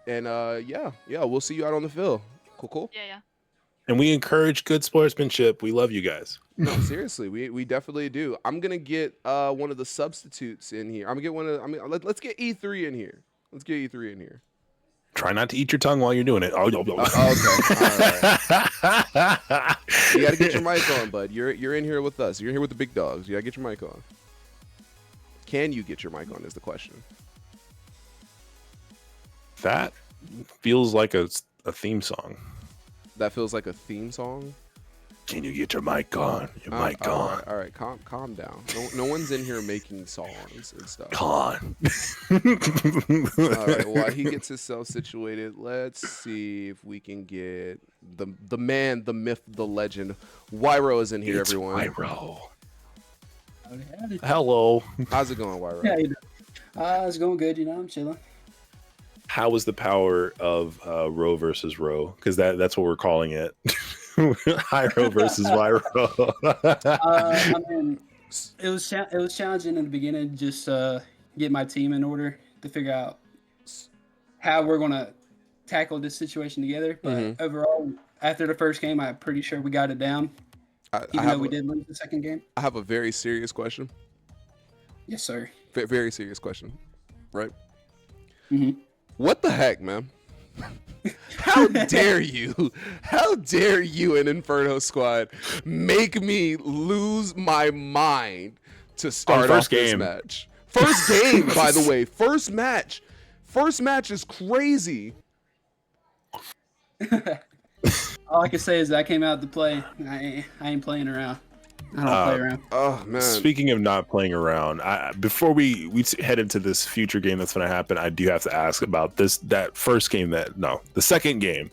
we'll see you out on the field. Cool. Yeah. And we encourage good sportsmanship. We love you guys. No, seriously, we definitely do. I'm gonna get one of the substitutes in here. Let's get E3 in here. Let's get E3 in here. Try not to eat your tongue while you're doing it. Okay. All right. You gotta get your mic on, bud. You're in here with us. You're in here with the big dogs. You gotta get your mic on. Can you get your mic on is the question. That feels like a theme song. That feels like a theme song. Can you get your mic on? Your mic on. All right, calm down. No one's in here making songs and stuff. Con. All right, while he gets himself situated, let's see if we can get the man, the myth, the legend. Wyro is in here, It's everyone. Wyro. Hello. How's it going, Wyro? Yeah, it's going good. I'm chilling. How is the power of row versus row? Because that's what we're calling it. High row versus Wyro. I mean, it was challenging in the beginning, just get my team in order to figure out how we're gonna tackle this situation together. But overall, after the first game, I'm pretty sure we got it down. Even though we did lose the second game. I have a very serious question. Yes, sir. Very serious question, right? Mm-hmm. What the heck, man? How dare you? How dare you, an Inferno squad, make me lose my mind to start off this match? First game, by the way. First match. First match is crazy. All I can say is I came out to play. I ain't playing around. I don't play around. Oh man! Speaking of not playing around, before we head into this future game that's going to happen, I do have to ask about that first game. The second game.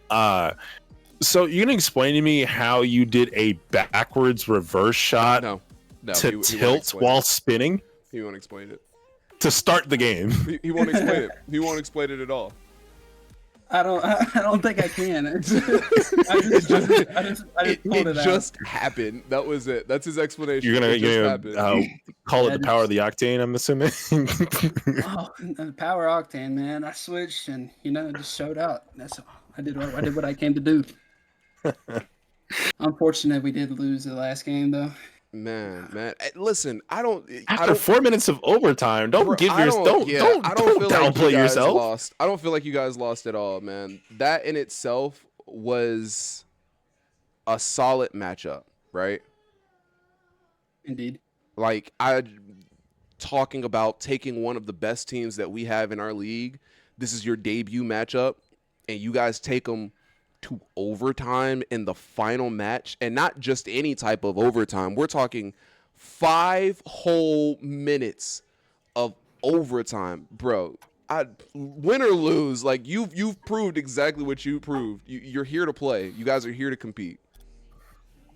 So you can explain to me how you did a backwards reverse shot to tilt while spinning? He won't explain it. To start the game. He won't explain it. He won't explain it at all. I don't think I can. I just happened. That was it. That's his explanation. You're gonna call it the power of the octane, I'm assuming. The power octane, man. I switched and just showed out. That's all. I did what I came to do. Unfortunate we did lose the last game though. Man, listen, After 4 minutes of overtime, don't downplay yourself. Lost. I don't feel like you guys lost at all, man. That in itself was a solid matchup, right? Indeed. Like talking about taking one of the best teams that we have in our league. This is your debut matchup, and you guys take them to overtime in the final match, and not just any type of overtime. We're talking 5 whole minutes of overtime, bro. Win or lose, like you've proved exactly what you proved. You're here to play. You guys are here to compete.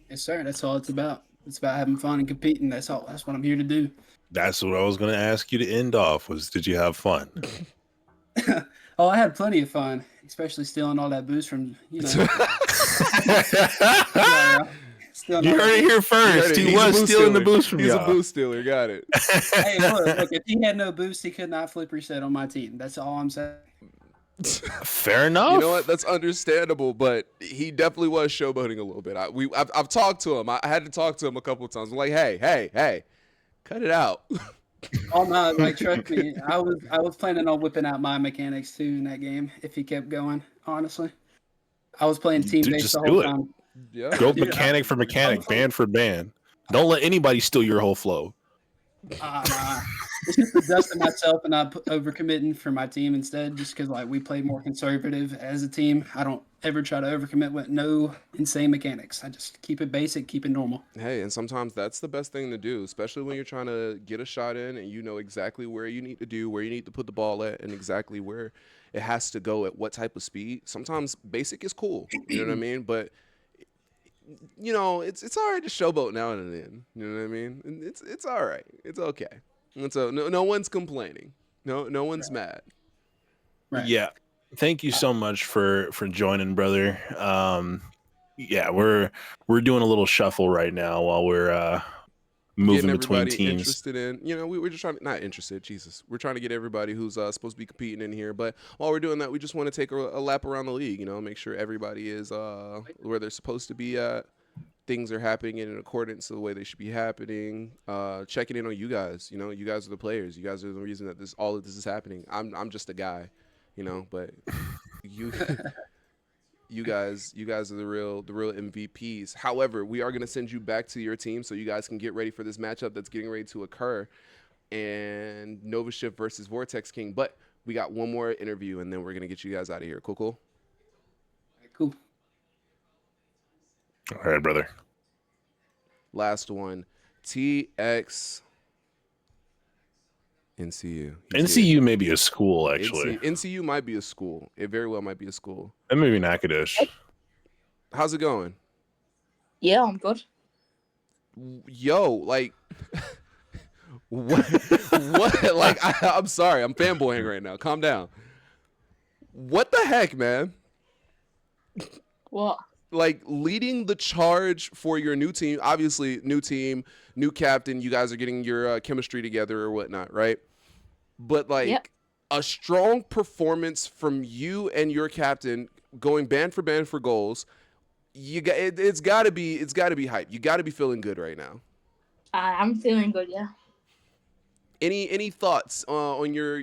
Yes, sir. That's all it's about. It's about having fun and competing. That's all. That's what I'm here to do. That's what I was going to ask you to end off. Did you have fun? Oh, I had plenty of fun, especially stealing all that boost from, You heard it here first. He was stealing the boost from you. He's a boost stealer. Got it. Hey, look, if he had no boost, he could not flip reset on my team. That's all I'm saying. Fair enough. You know what? That's understandable, but he definitely was showboating a little bit. I've talked to him. I had to talk to him a couple of times. I'm like, hey, cut it out. Oh no, like trust me, I was planning on whipping out my mechanics too in that game if he kept going. Honestly, I was playing team based the whole time. Yeah, go mechanic for mechanic, band for band. Don't let anybody steal your whole flow. Nah. It's just adjusting myself and not overcommitting for my team instead, just because like we play more conservative as a team. I don't ever try to overcommit with no insane mechanics. I just keep it basic, keep it normal. Hey, and sometimes that's the best thing to do, especially when you're trying to get a shot in and you know exactly where you need to put the ball at, and exactly where it has to go at what type of speed. Sometimes basic is cool, you know what I mean? But it's all right to showboat now and then. You know what I mean? And it's all right. It's okay. And so no one's complaining. No one's mad. Right. Yeah. Thank you so much for joining, brother. Yeah, we're doing a little shuffle right now while we're moving between teams. Interested in, we were just trying to, not interested, Jesus. We're trying to get everybody who's supposed to be competing in here. But while we're doing that, we just want to take a lap around the league, make sure everybody is where they're supposed to be at. Things are happening in accordance to the way they should be happening. Checking in on you guys. You guys are the players. You guys are the reason that all of this is happening. I'm just a guy, but you you guys are the real MVPs. However, we are going to send you back to your team so you guys can get ready for this matchup that's getting ready to occur, and Nova Shift versus Vortex King. But We got one more interview, and then we're gonna get you guys out of here. Cool, cool. Cool. All right, brother. Last one. TX NCU. NCU may be a school, actually. NCU might be a school. It very well might be a school. And maybe Natchitoches. How's it going? Yeah, I'm good. Yo, like, what? Like, I'm sorry, I'm fanboying right now. Calm down. What the heck, man? What? Like, leading the charge for your new team. Obviously, new team, new captain. You guys are getting your chemistry together or whatnot, right? But like, a strong performance from you and your captain, going band for goals. You got it's got to be hype. You got to be feeling good right now. I'm feeling good, yeah. Any thoughts on your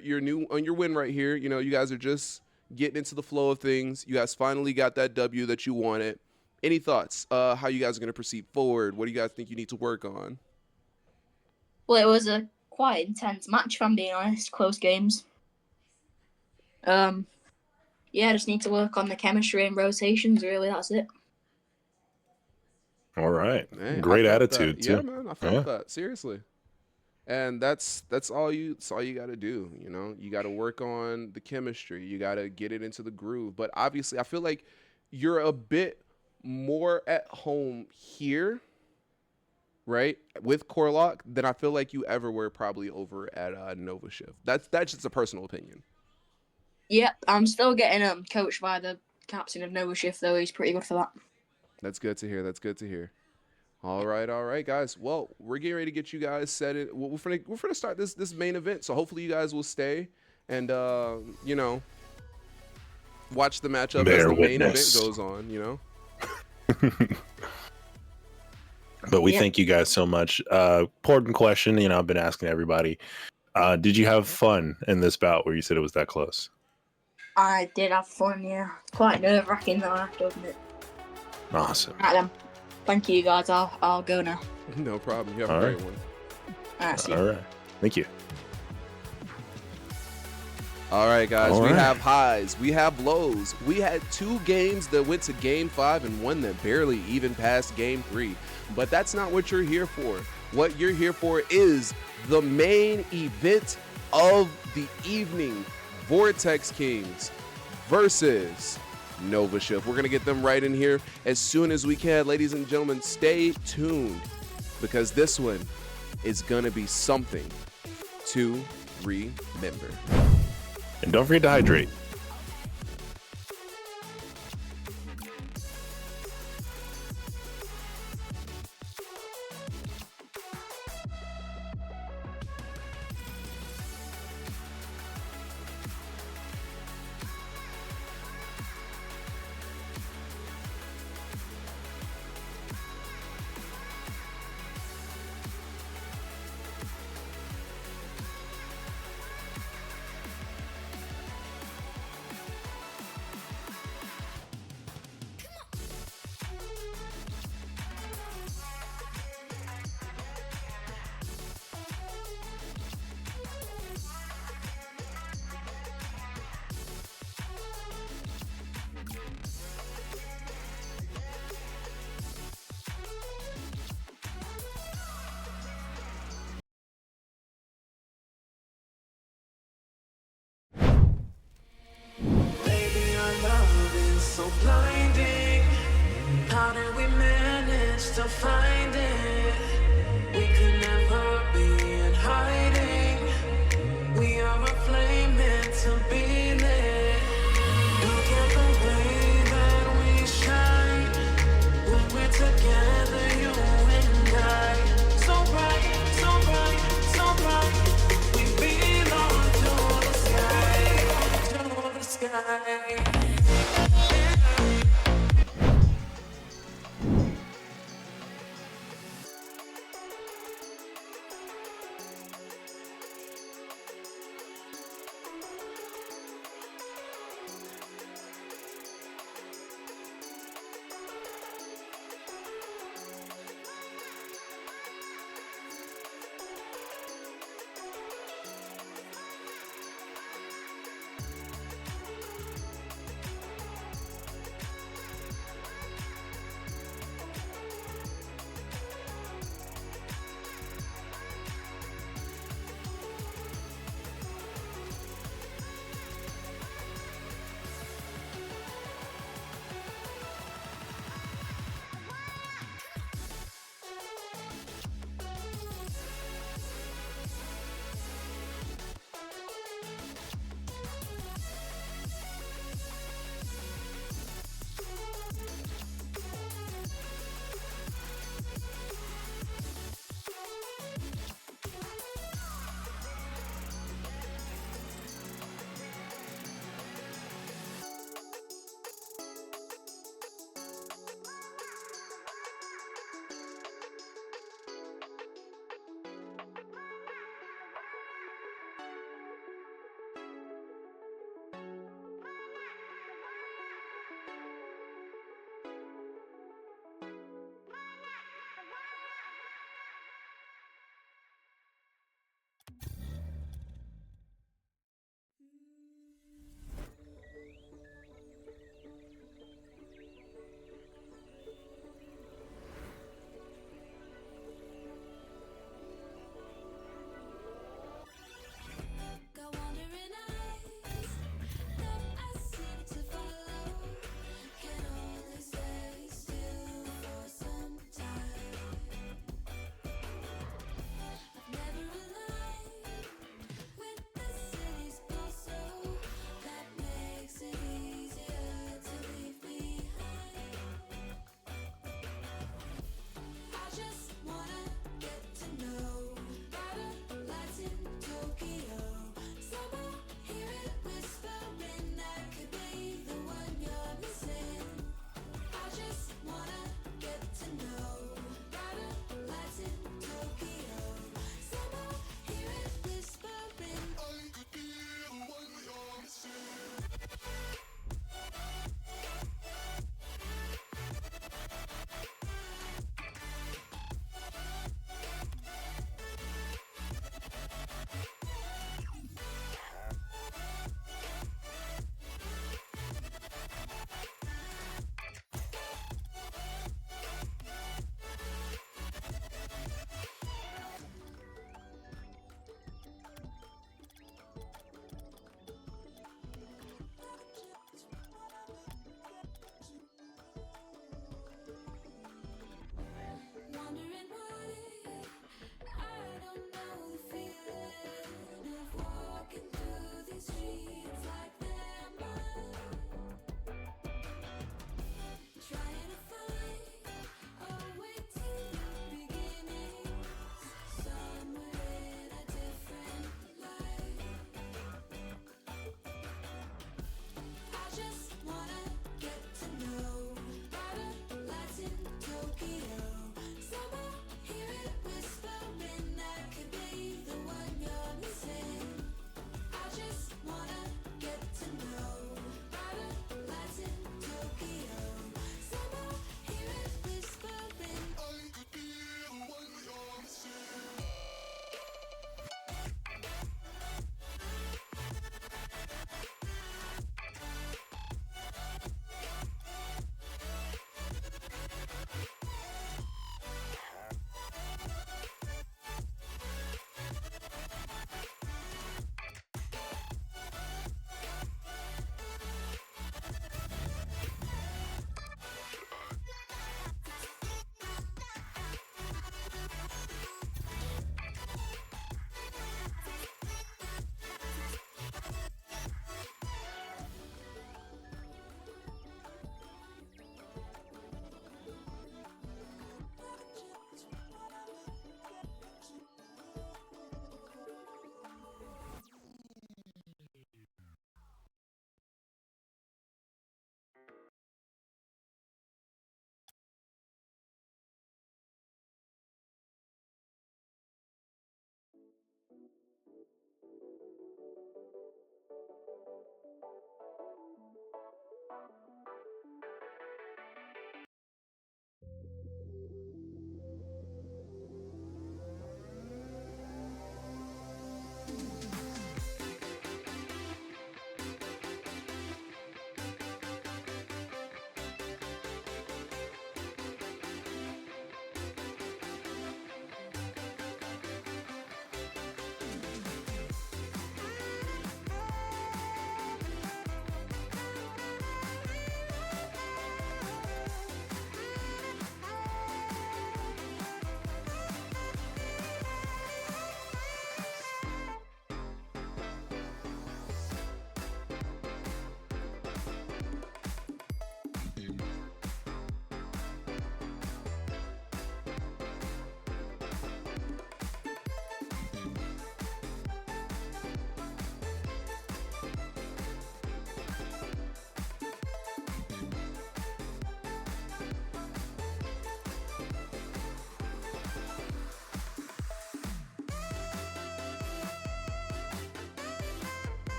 win right here? You know, you guys are just getting into the flow of things. You guys finally got that W that you wanted. Any thoughts? How you guys are gonna proceed forward? What do you guys think you need to work on? Well, it was a quite intense match, if I'm being honest. Close games. Yeah, just need to work on the chemistry and rotations. Really, that's it. All right. Man, great attitude that. too. Yeah, man, I felt that seriously. And that's all you got to do. You know, you got to work on the chemistry. You got to get it into the groove. But obviously, I feel like you're a bit more at home here, right, with Corlock than I feel like you ever were probably over at Nova Shift. That's just a personal opinion. Yep, I'm still getting coached by the captain of Nova Shift, though. He's pretty good for that. That's good to hear. That's good to hear. All right, guys. Well, we're getting ready to get you guys set it. We're gonna start this main event. So hopefully you guys will stay and you know, watch the matchup as the main event goes on. You know. But we thank you guys so much. Important question. You know, I've been asking everybody. Did you have fun in this bout where you said it was that close? I did have fun. Yeah, quite nerve-wracking though, I have to admit. Awesome. Right then. Thank you, guys. I'll go now. No problem. You have a great one. All right. Thank you. All right, guys. We have highs. We have lows. We had 2 games that went to Game 5 and one that barely even passed Game 3. But that's not what you're here for. What you're here for is the main event of the evening. Vortex Kings versus Nova Shift. We're going to get them right in here as soon as we can. Ladies and gentlemen, stay tuned because this one is going to be something to remember. And don't forget to hydrate. So blinding, how did we manage to find it? We could never be in hiding. We are a flame meant to be lit. Look at the way that we shine when we're together, you and I. So bright, so bright, so bright. We belong to the sky.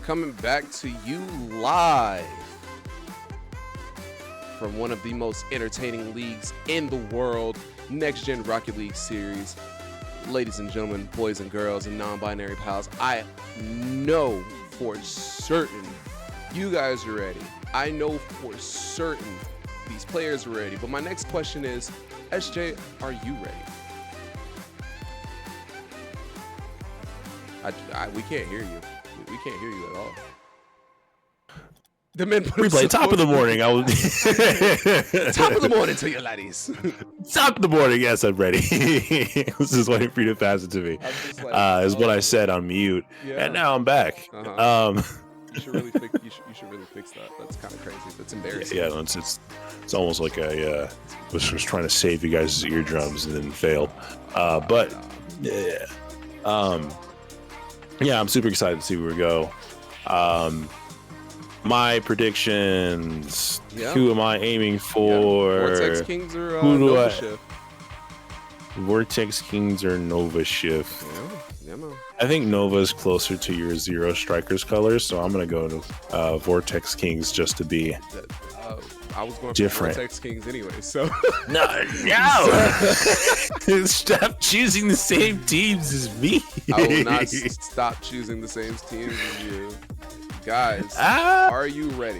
Coming back to you live from one of the most entertaining leagues in the world, Nex-Gen Rocket League Series. Ladies and gentlemen, boys and girls, and non-binary pals, I know for certain you guys are ready. I know for certain these players are ready. But my next question is, SJ, are you ready? We can't hear you. We can't hear you at all. The men replay top of the morning. I was top of the morning to you, laddies. Top of the morning. Yes, I'm ready. I was just waiting for you to pass it to me. Like, is what I said on mute, and now I'm back. You should really fix. You should really fix that. That's kind of crazy. That's embarrassing. Yeah, it's almost like I was trying to save you guys' eardrums and then failed. But yeah. Yeah, I'm super excited to see where we go. My predictions. Yeah. Who am I aiming for? Yeah. Vortex Kings or who do Nova I? Shift? Vortex Kings or Nova Shift? Yeah, man. I think Nova is closer to your Zero Strikers colors, so I'm gonna go to Vortex Kings just to be I was going different. for Vortex Kings anyway, so no. Stop choosing the same teams as me. I will not stop choosing the same teams as you. Guys, are you ready?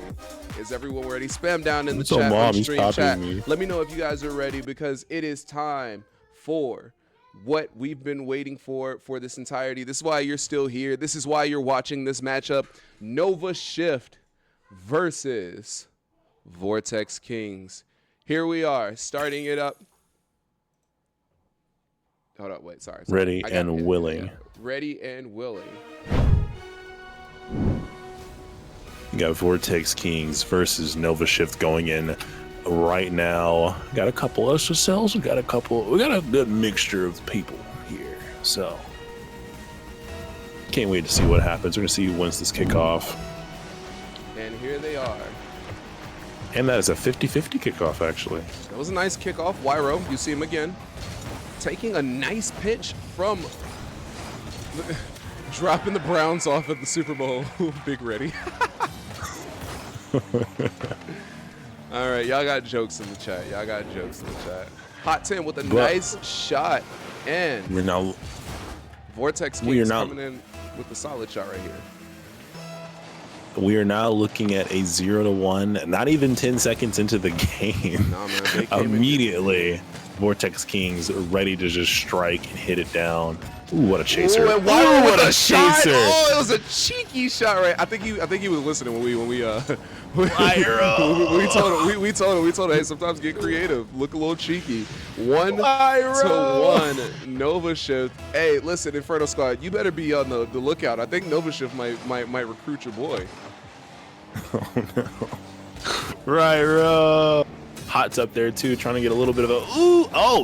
Is everyone ready? Spam down in the chat, on stream chat. Let me know if you guys are ready, because it is time for what we've been waiting for this entirety. This is why you're still here. This is why you're watching this matchup. Nova Shift versus Vortex Kings. Here we are, starting it up. Hold up, wait, sorry. Ready and willing. Ready and willing. You got Vortex Kings versus Nova Shift going in right now. Got a couple SSLs. We got a good mixture of people here. So can't wait to see what happens. We're gonna see who wins this kickoff. And here they are. And that is a 50-50 kickoff, actually. That was a nice kickoff. Wyro, you see him again. Taking a nice pitch from dropping the Browns off at the Super Bowl. Big ready. All right, y'all got jokes in the chat. Hot 10 with a nice shot. And we're now Vortex Kings coming in with a solid shot right here. We are now looking at a 0-1, not even 10 seconds into the game. Nah, man, immediately, Vortex Kings are ready to just strike and hit it down. Ooh, what a chaser! Ooh, what a chaser! Oh, it was a cheeky shot, right? I think he was listening when we we told him, hey, sometimes get creative, look a little cheeky. 1-1 Nova Shift. Hey, listen, Inferno Squad, you better be on the lookout. I think Nova Shift might recruit your boy. Oh no! Ryro. Hot's up there too, trying to get a little bit of a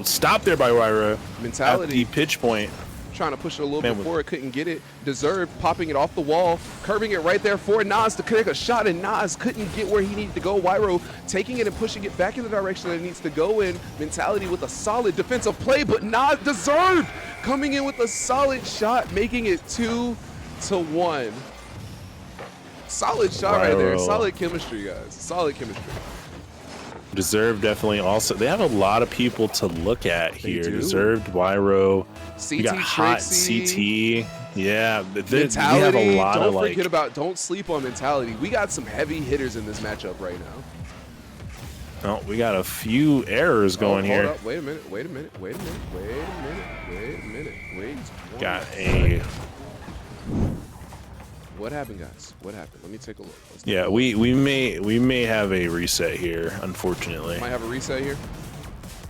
stop there by Ryro. Mentality. At the pitch point. Trying to push it a little bit forward, couldn't get it. Deserved popping it off the wall, curving it right there for Nas to connect a shot, and Nas couldn't get where he needed to go. Wyro taking it and pushing it back in the direction that it needs to go in. Mentality with a solid defensive play, but Nas deserved coming in with a solid shot, making it 2-1. Solid shot right there. Solid chemistry, guys. Solid chemistry. Deserved definitely also. They have a lot of people to look at here. Deserved, Wyro. CT, got Hot CT. Yeah, Mentality. We have a lot don't of forget about. Don't sleep on Mentality. We got some heavy hitters in this matchup right now. Oh, we got a few errors going here. Hold up. Wait a minute. Got a. What happened, guys? What happened? Let me take a look. Yeah, we may have a reset here, unfortunately. Might have a reset here.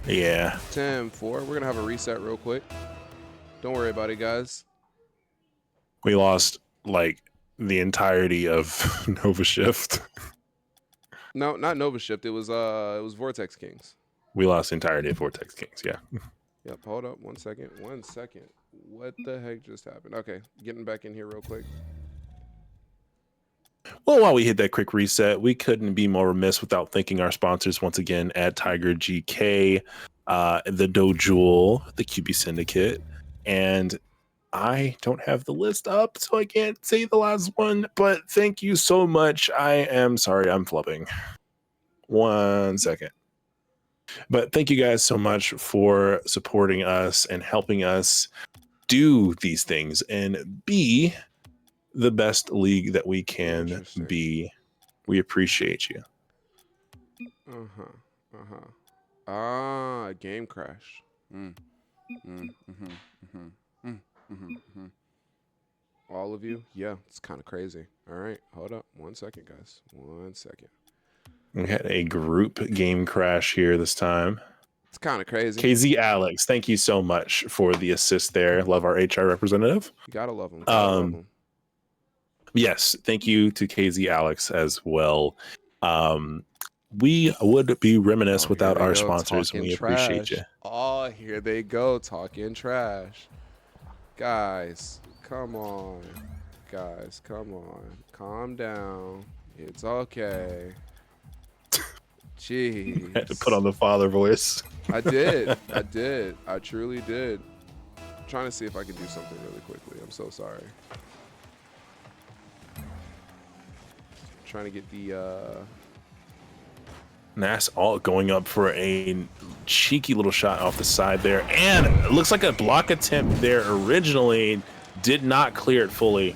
Yeah. 10-4. We're gonna have a reset real quick. Don't worry about it, guys. We lost like the entirety of Nova Shift. No, not Nova Shift. It was Vortex Kings. We lost the entirety of Vortex Kings. Yeah. Yep. Hold up. 1 second. What the heck just happened? Okay, getting back in here real quick. Well, while we hit that quick reset, we couldn't be more remiss without thanking our sponsors once again at Tiger GK, the Dojewel, the QB Syndicate, and I don't have the list up, so I can't say the last one, but thank you so much. I am sorry, I'm flubbing. 1 second. But thank you guys so much for supporting us and helping us do these things and be the best league that we can be. We appreciate you. Game crash. All of you? Yeah, it's kind of crazy. All right, hold up. 1 second, guys. 1 second. We had a group game crash here this time. It's kind of crazy. KZ Alex, thank you so much for the assist there. Love our HR representative. You gotta love him. Love him. Yes, thank you to KZ Alex as well. We would be reminisce without our sponsors, and we appreciate you. Oh, here they go, talking trash. Guys, come on. Guys, come on. Calm down. It's okay. Jeez. I had to put on the father voice. I did. I truly did. I'm trying to see if I can do something really quickly. I'm so sorry. Trying to get the Nas all going up for a cheeky little shot off the side there, and it looks like a block attempt there originally did not clear it fully,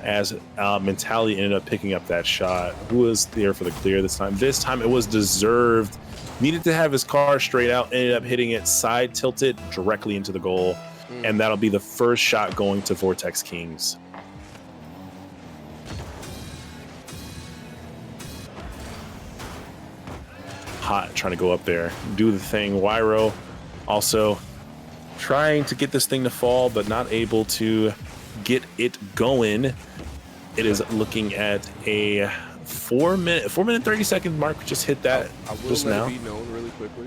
as Mentality ended up picking up that shot. Who was there for the clear this time? This time it was deserved. Needed to have his car straight out, ended up hitting it side tilted directly into the goal, and that'll be the first shot going to Vortex Kings. Hot trying to go up there, do the thing. Wyro also trying to get this thing to fall, but not able to get it going. It is looking at a 4 minute 30 second mark. Just hit that I will just let now. it be known really quickly,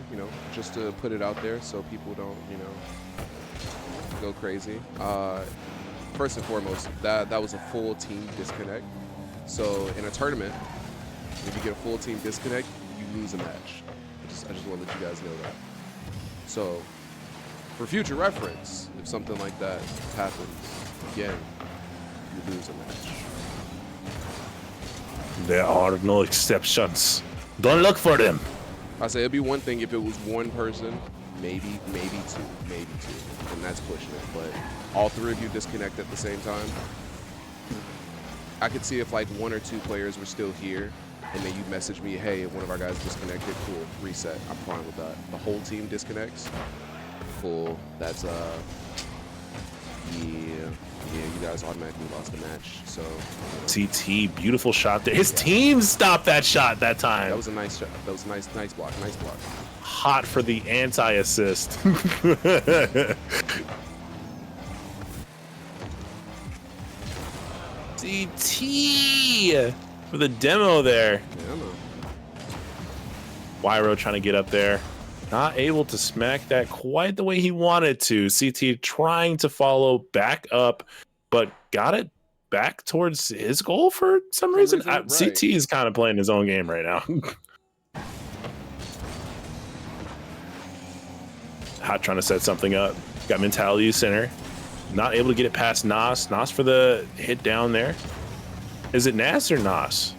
just to put it out there so people don't, go crazy. First and foremost, that was a full team disconnect. So in a tournament, if you get a full team disconnect, you lose a match. I just want to let you guys know that. So for future reference, if something like that happens again, you lose a match. There are no exceptions. Don't look for them. I say it'd be one thing if it was one person, maybe two, and that's pushing it. But all three of you disconnect at the same time. I could see if like 1 or 2 players were still here, and then you message me, hey, one of our guys disconnected, cool, reset. I'm fine with that. The whole team disconnects, cool. That's yeah, you guys automatically lost the match. So CT, beautiful shot there. His team stopped that shot that time. That was a nice shot. That was nice block. Nice block. Hot for the anti-assist. CT for the demo there. Wyro trying to get up there. Not able to smack that quite the way he wanted to. CT trying to follow back up, but got it back towards his goal for some reason. Right. CT is kind of playing his own game right now. Hot trying to set something up. Got Mentality center. Not able to get it past Nas. Nas for the hit down there. Is it Nas or Nas?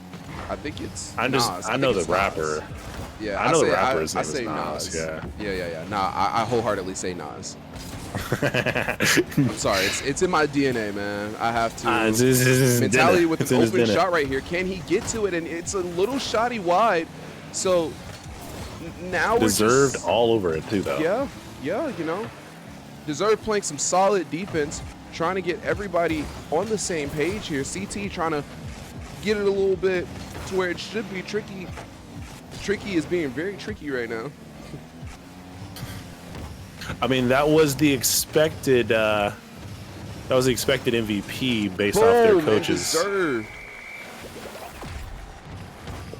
I think it's Nas. I know the rapper. Nas. Yeah, I know the rapper's I name say is Nas. Yeah. Nah, I wholeheartedly say Nas. I'm sorry, it's in my DNA, man. I have to. Mentality with an open shot right here. Can he get to it? And it's a little shotty wide. So now deserved all over it too, though. Yeah, deserved playing some solid defense, trying to get everybody on the same page here. CT trying to get it a little bit to where it should be tricky. Tricky is being very tricky right now. I mean, that was the expected MVP based off their coaches. Deserved.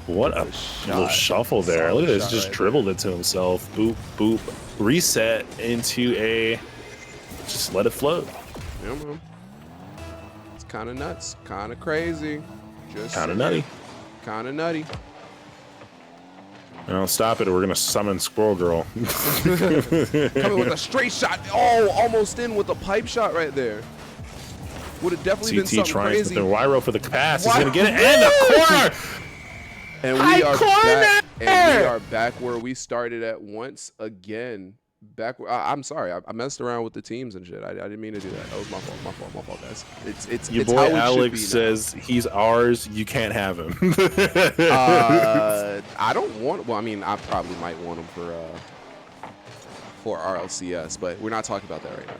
What a little shuffle there. Look at this, just dribbled it to himself. Boop, boop, reset into a, just let it float. Yeah, man. It's kind of nuts, kind of crazy. Just kind of nutty. Kind of nutty. No, stop it, or we're gonna summon Squirrel Girl. Coming with a straight shot. Oh, almost in with a pipe shot right there. Would have definitely been something trying crazy. to Wyro for the pass. He's Why- gonna get it in the corner. And we are back. And we are back where we started at once again. Back. I'm sorry. I messed around with the teams and shit. I didn't mean to do that. That was my fault. My fault, guys. It's Your it's boy how it Alex should be now. says he's ours. You can't have him. I don't want. Well, I mean, I probably might want him for RLCS, but we're not talking about that right now.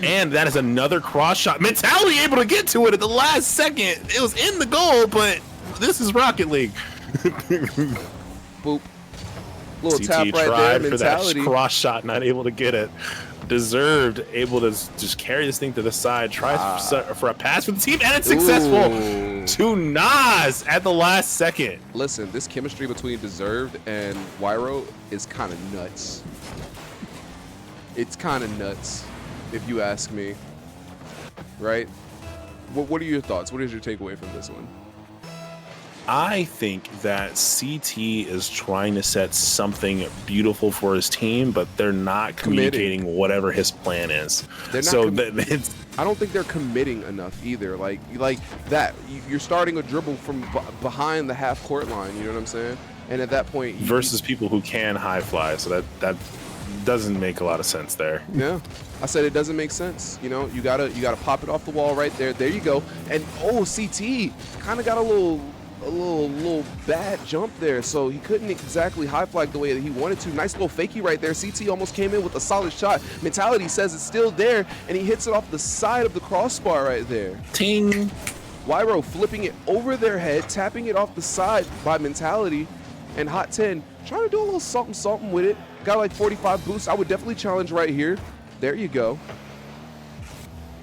And that is another cross shot. Mentality able to get to it at the last second. It was in the goal, but this is Rocket League. Boop. Little CT tap right there. tried for that Mentality. cross shot, not able to get it. Deserved, able to just carry this thing to the side. Tries for a pass for the team, and it's successful. Ooh. To Nas at the last second. Listen, this chemistry between Deserved and Wyro is kind of nuts. It's kind of nuts, if you ask me. Right? What are your thoughts? What is your takeaway from this one? I think that CT is trying to set something beautiful for his team, but they're not communicating whatever his plan is. They're not so it's, I don't think they're committing enough either. Like that, you're starting a dribble from behind the half court line. You know what I'm saying? And at that point, versus people who can high fly, so that doesn't make a lot of sense there. Yeah, I said it doesn't make sense. You know, you gotta pop it off the wall right there. There you go. And CT kind of got a little bad jump there, so he couldn't exactly high flag the way that he wanted to. Nice little fakie right there. CT almost came in with a solid shot. Mentality says it's still there, and he hits it off the side of the crossbar right there. Ting. Wyro flipping it over their head, tapping it off the side by Mentality, and Hot 10 trying to do a little something with it. Got like 45 boosts. I would definitely challenge right here. There you go.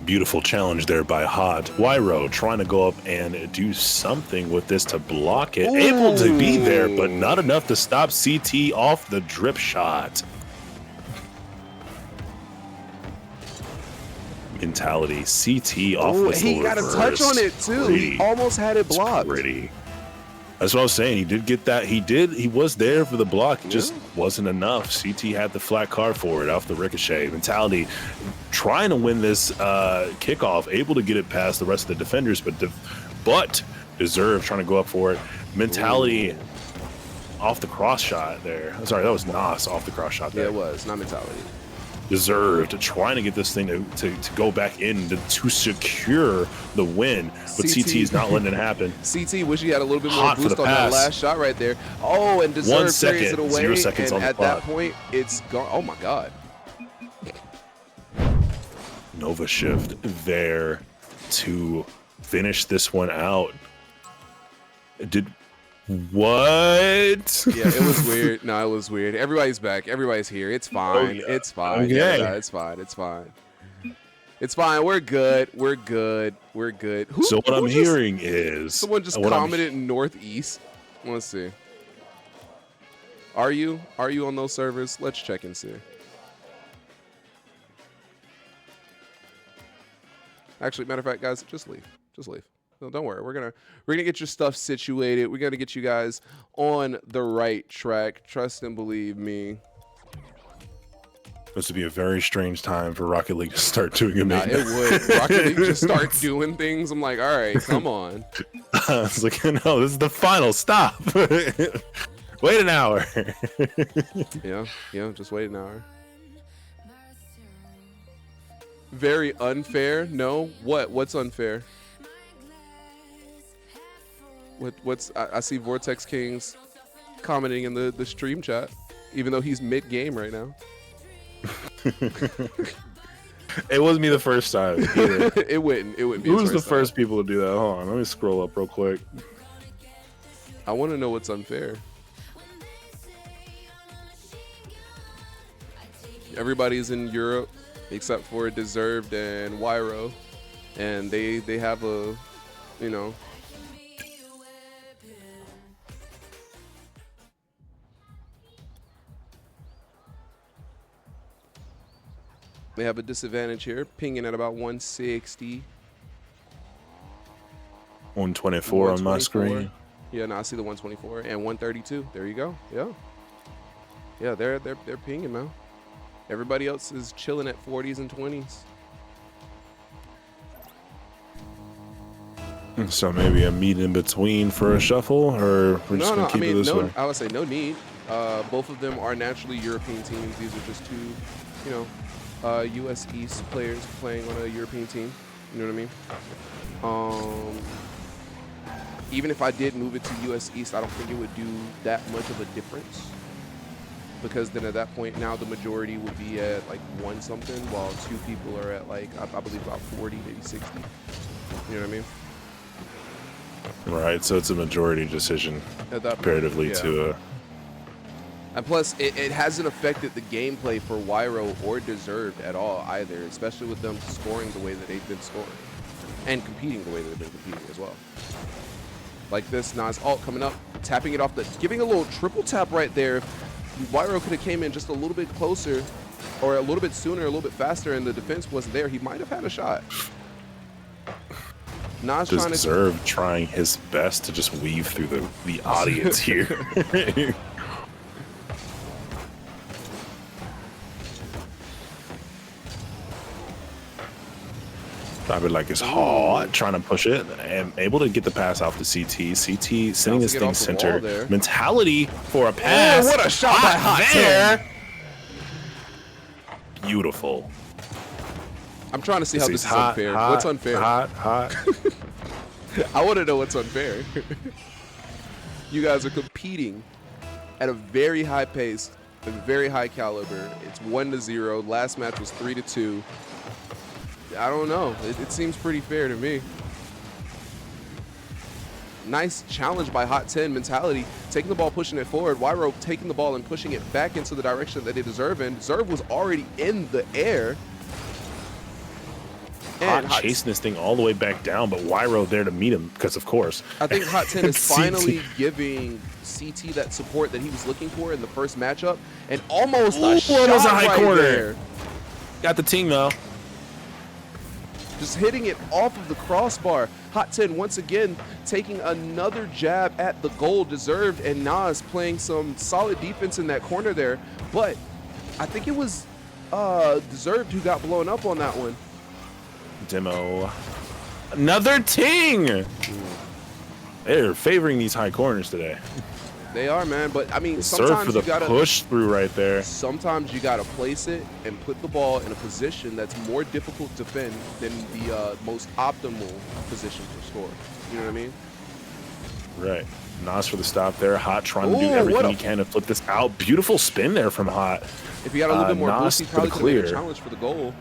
Beautiful challenge there by Hot. Wyro trying to go up and do something with this to block it. Ooh. Able to be there, but not enough to stop CT off the drip shot. Mentality. CT off the He got a touch on it too. Pretty. He almost had it blocked. Pretty. That's what I was saying. He did get that. He was there for the block. It just wasn't enough. CT had the flat card for it off the ricochet. Mentality trying to win this kickoff, able to get it past the rest of the defenders, but Deserve trying to go up for it. Mentality off the cross shot there. I'm sorry, that was Nas off the cross shot there. Yeah, it was, not Mentality. Deserved trying to get this thing to go back in to secure the win, but CT is not letting it happen. CT wish he had a little bit more Hot boost on that last shot right there. Oh, and Deserve 1 carries second, it away, 0 seconds and on the at that clock. point, it's gone. Oh my God. Nova shift there to finish this one out. What? Yeah, it was weird. No, it was weird. Everybody's back. Everybody's here. It's fine. yeah. It's fine. Okay. Yeah, no, it's fine. It's fine. It's fine. We're good. We're good. We're good. So what I'm hearing is someone just commented Northeast. Let's see. Are you on those servers? Let's check and see. Actually, matter of fact, guys, just leave. Just leave. No, don't worry. We're gonna get your stuff situated. We're gonna get you guys on the right track. Trust and believe me. This would be a very strange time for Rocket League to start doing a Nah, it would. Rocket League just start doing things. I'm like, all right, come on. I was like, no, this is the final. Stop. Wait an hour. Yeah, just wait an hour. Very unfair. No, what's unfair? What's I see Vortex Kings commenting in the stream chat, even though he's mid game right now. It wasn't me the first time either. It wouldn't be. Who was the first people to do that? Hold on, let me scroll up real quick. I want to know what's unfair. Everybody's in Europe except for Deserved and Wyro, and they have a, you know. They have a disadvantage here, pinging at about 160. 124 on my 124. screen. Yeah, no, I see the 124 and 132. There you go. Yeah. Yeah, they're pinging now. Everybody else is chilling at 40s and 20s. So maybe a meet in between for a shuffle, or we're just gonna keep it this way? I would say no need. Both of them are naturally European teams. These are just two, you know, U.S. East players playing on a European team. You know what I mean? Even if I did move it to U.S. East, I don't think it would do that much of a difference. Because then at that point, now the majority would be at like 1 something, while 2 people are at like, I believe about 40, maybe 60. You know what I mean? Right, so it's a majority decision comparatively to a... And plus, it hasn't affected the gameplay for Wyro or Deserved at all either, especially with them scoring the way that they've been scoring. And competing the way that they've been competing as well. Like this, Nas ult coming up, tapping it off giving a little triple tap right there. Wyro could have came in just a little bit closer, or a little bit sooner, a little bit faster, and the defense wasn't there. He might have had a shot. Nas trying his best to just weave through the audience here. Probably like it's hard trying to push it and able to get the pass off to CT. CT sending this thing center. Mentality for a pass. Oh, what a shot by Hot there. Beautiful. I'm trying to see how this is unfair. What's unfair? Hot. I want to know what's unfair. You guys are competing at a very high pace, a very high caliber. It's 1-0. Last match was 3-2. I don't know. It seems pretty fair to me. Nice challenge by Hot 10. Mentality taking the ball, pushing it forward. Wyro taking the ball and pushing it back into the direction that they deserve in. Deserve was already in the air. And Hot chasing this thing all the way back down, but Wyro there to meet him because, of course. I think Hot 10 is finally giving CT that support that he was looking for in the first matchup, and almost a shot right corner there. Got the ting though. Just hitting it off of the crossbar. Hot 10 once again taking another jab at the goal. Deserved and Nas playing some solid defense in that corner there, but I think it was Deserved who got blown up on that one. Demo. Another ting! They're favoring these high corners today. They are, man, but I mean, sometimes you gotta push through right there. Sometimes you gotta place it and put the ball in a position that's more difficult to defend than the most optimal position to score. You know what I mean? Right. Nas for the stop there. Hot trying to do everything he can to flip this out. Beautiful spin there from Hot. If he had a little bit more boost, he probably could have made a challenge for the goal.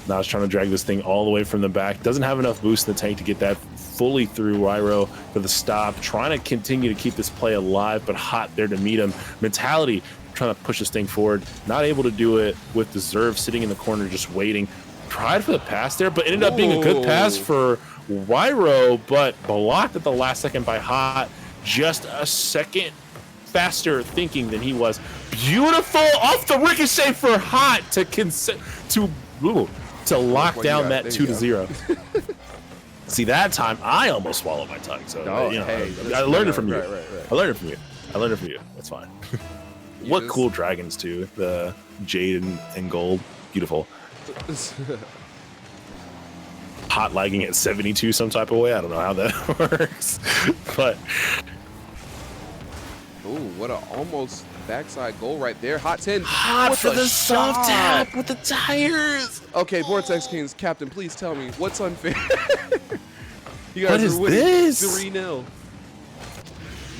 Nas trying to drag this thing all the way from the back. Doesn't have enough boost in the tank to get that fully through. Wyro for the stop. Trying to continue to keep this play alive, but Hot there to meet him. Mentality trying to push this thing forward. Not able to do it with Deserve sitting in the corner just waiting. Tried for the pass there, but ended up being a good pass for Wyro, but blocked at the last second by Hot. Just a second faster thinking than he was. Beautiful off the ricochet for Hot to lock down that 2-0. See, that time I almost swallowed my tongue. So you know, hey, I learned it from you. Right. I learned it from you. That's fine. What cool dragons too. The jade and gold. Beautiful. Hot lagging at 72 some type of way. I don't know how that works. But what a almost backside goal right there. Hot 10. Hot for the soft tap with the tires. Okay, Vortex Kings, Captain, please tell me what's unfair. You guys are winning this? 3-0.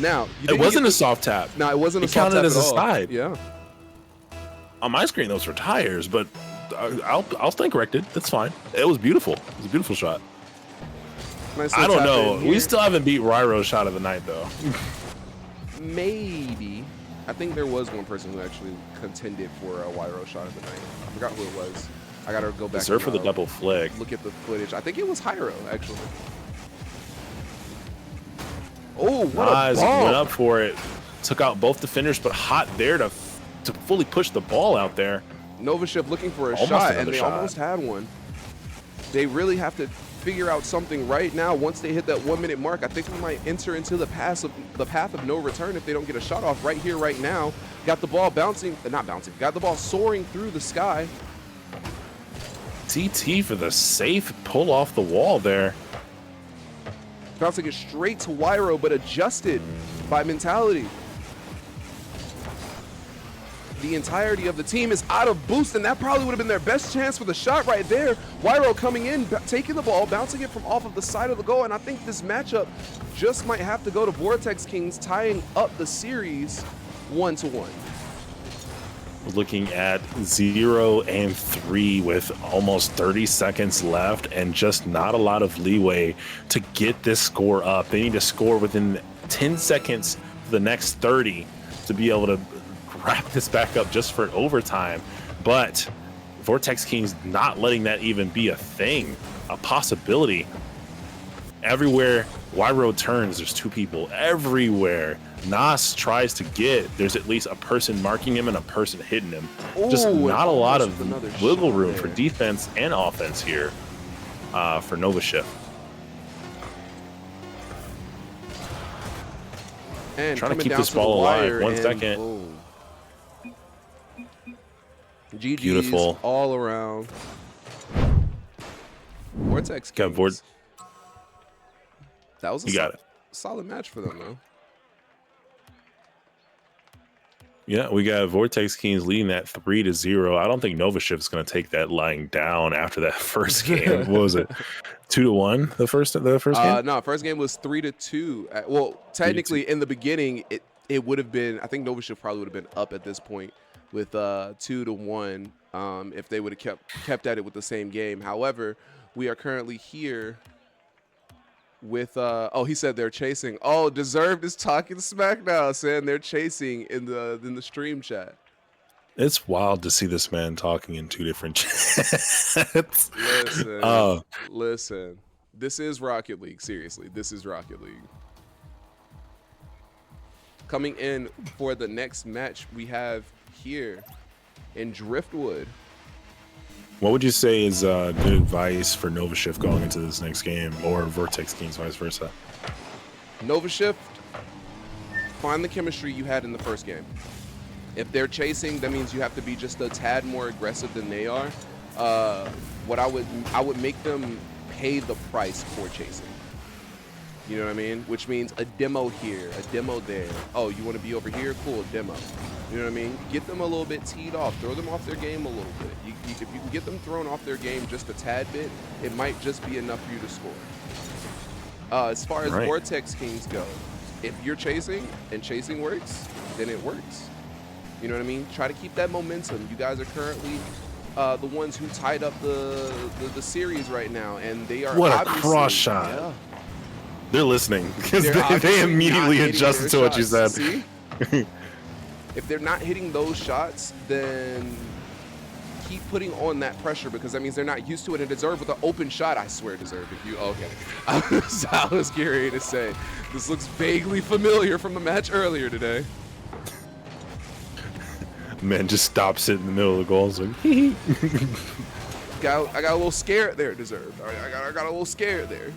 Now, it wasn't a soft tap. No, it wasn't a soft tap. It counted as a side. Yeah. On my screen, those were tires, but I'll stand corrected. That's fine. It was beautiful. It was a beautiful shot. Nice I don't know. We still haven't beat Ryro's shot of the night, though. Maybe. I think there was one person who actually contended for a Wyro shot of the night. I forgot who it was. I gotta go back. Deserve for the double flick. Look at the footage. I think it was Hyro, actually. Oh, what a ball! Went up for it. Took out both defenders, but Hot there to fully push the ball out there. Novaship looking for a shot, and they almost had one. They really have to figure out something right now. Once they hit that 1 minute mark, I think we might enter into the path of no return if they don't get a shot off right here, right now. Got the ball bouncing, not bouncing, got the ball soaring through the sky. TT for the safe pull off the wall there. Bouncing it straight to Wyro, but adjusted by Mentality. The entirety of the team is out of boost, and that probably would have been their best chance for the shot right there. Wyro coming in, taking the ball, bouncing it from off of the side of the goal, and I think this matchup just might have to go to Vortex Kings, tying up the series 1-1. Looking at 0 and 3 with almost 30 seconds left and just not a lot of leeway to get this score up. They need to score within 10 seconds for the next 30 to be able to wrap this back up just for overtime. But Vortex Kings not letting that even be a thing, a possibility. Everywhere Wyro turns, there's two people. Everywhere Nas tries to get, there's at least a person marking him and a person hitting him. Just not a lot of wiggle room for defense and offense here for Nova Shift. And trying to keep this ball alive. 1 second. Boom. GG's Beautiful. All around. Vortex Kings. That was a solid match for them, though. Yeah, we got Vortex Kings leading that 3-0. I don't think Nova Shift's going to take that lying down after that first game. What was it? 2-1 the first game? No, first game was 3-2. Well, technically in the beginning it would have been, I think Nova Shift probably would have been up at this point with 2-1 if they would have kept at it with the same game. However, we are currently here with he said they're chasing. Oh, Deserved is talking smack now, saying they're chasing in the stream chat. It's wild to see this man talking in two different chats. Listen. This is Rocket League. Seriously, this is Rocket League. Coming in for the next match we have here in Driftwood. What would you say is good advice for Nova Shift going into this next game, or Vortex Kings, vice versa? Nova Shift, find the chemistry you had in the first game. If they're chasing, that means you have to be just a tad more aggressive than they are. What I would make them pay the price for chasing. You know what I mean? Which means a demo here, a demo there. Oh, you want to be over here? Cool, demo. You know what I mean? Get them a little bit teed off. Throw them off their game a little bit. If you can get them thrown off their game just a tad bit, it might just be enough for you to score. As far as Vortex Kings go, if you're chasing and chasing works, then it works. You know what I mean? Try to keep that momentum. You guys are currently the ones who tied up the series right now, and they are what a cross shot. Yeah. They're listening because they immediately adjusted to what you said. See? If they're not hitting those shots, then keep putting on that pressure, because that means they're not used to it. And Deserve with an open shot, I swear, Deserve. If you okay, I was curious to say this looks vaguely familiar from a match earlier today. Man, just stops it in the middle of the goal. Like, I got a little scared there, Deserve. I got a little scared there.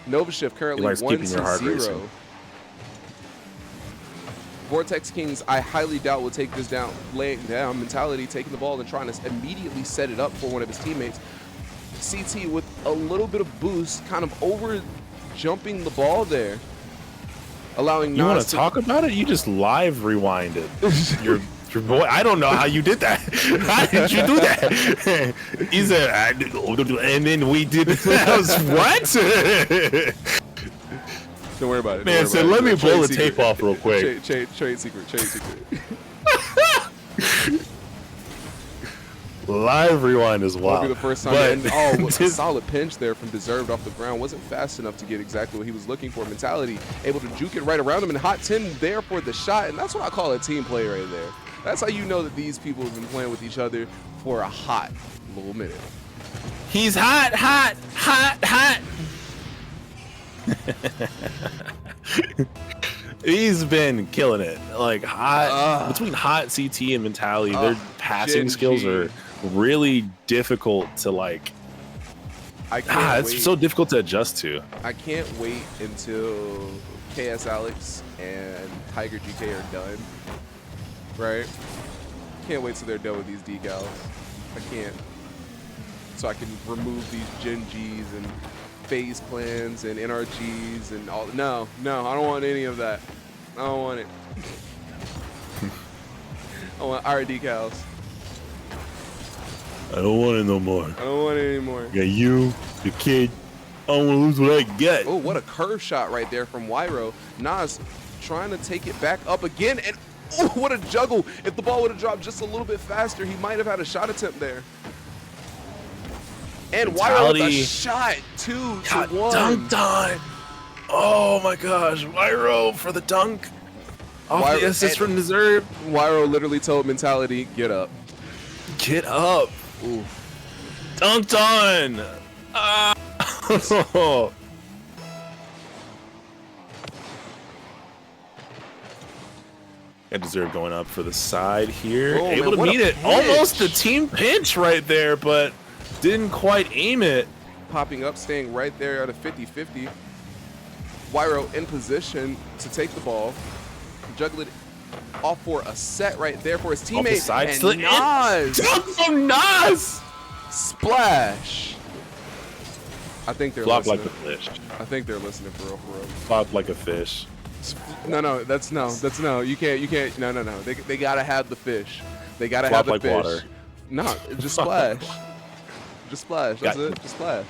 Nova Shift currently 1-0. Vortex Kings, I highly doubt will take this down, laying down Mentality, taking the ball and trying to immediately set it up for one of his teammates. CT with a little bit of boost, kind of over jumping the ball there, allowing Nas. You want to talk about it? You just live rewinded. Your boy, I don't know how you did that. How did you do that? He said, and then we did. I was what? Don't worry about it. Man said, let me pull the tape off real quick. Trade secret. Live rewind is wild. Won't be the first time. What a solid pinch there from Deserved off the ground. Wasn't fast enough to get exactly what he was looking for. Mentality able to juke it right around him, and Hot 10 there for the shot. And that's what I call a team play right there. That's how you know that these people have been playing with each other for a hot little minute. He's hot. He's been killing it. Like between Hot, CT, and Mentality, their passing skills are really difficult to like I can't wait. It's so difficult to adjust to. I can't wait until KS Alex and Tiger GK are done. Right? Can't wait till they're done with these decals. I can't. So I can remove these Gen Gs and phase plans and NRGs and all. No, I don't want any of that. I don't want it. I want our decals. I don't want it no more. I don't want it anymore. Yeah, you, the kid. I don't want to lose what I get. Oh, what a curve shot right there from Wyro. Nas trying to take it back up again, and oh, what a juggle. If the ball would have dropped just a little bit faster, he might have had a shot attempt there. And Wyro with a shot, 2-1. Dunked on. Oh my gosh, Wyro for the dunk. Off the assist from Deserve. Wyro literally told Mentality, get up. Get up. Ooh. Dunked on. And Deserve going up for the side here. Oh, Able man, to meet it. pitch. Almost the team pinch right there, but didn't quite aim it. Popping up, staying right there at a 50-50. Wyro in position to take the ball. Juggle it off for a set right there for his teammate. Side and slit. Nas! Dunk from Nas! Splash! I think they're Flop listening. like a fish. I think they're listening for real, for real. Flop like a fish. No, that's no. You can't. No. They gotta have the fish. They gotta Flop have the like fish. water. No, just splash. Just splash. That's it. Just splash.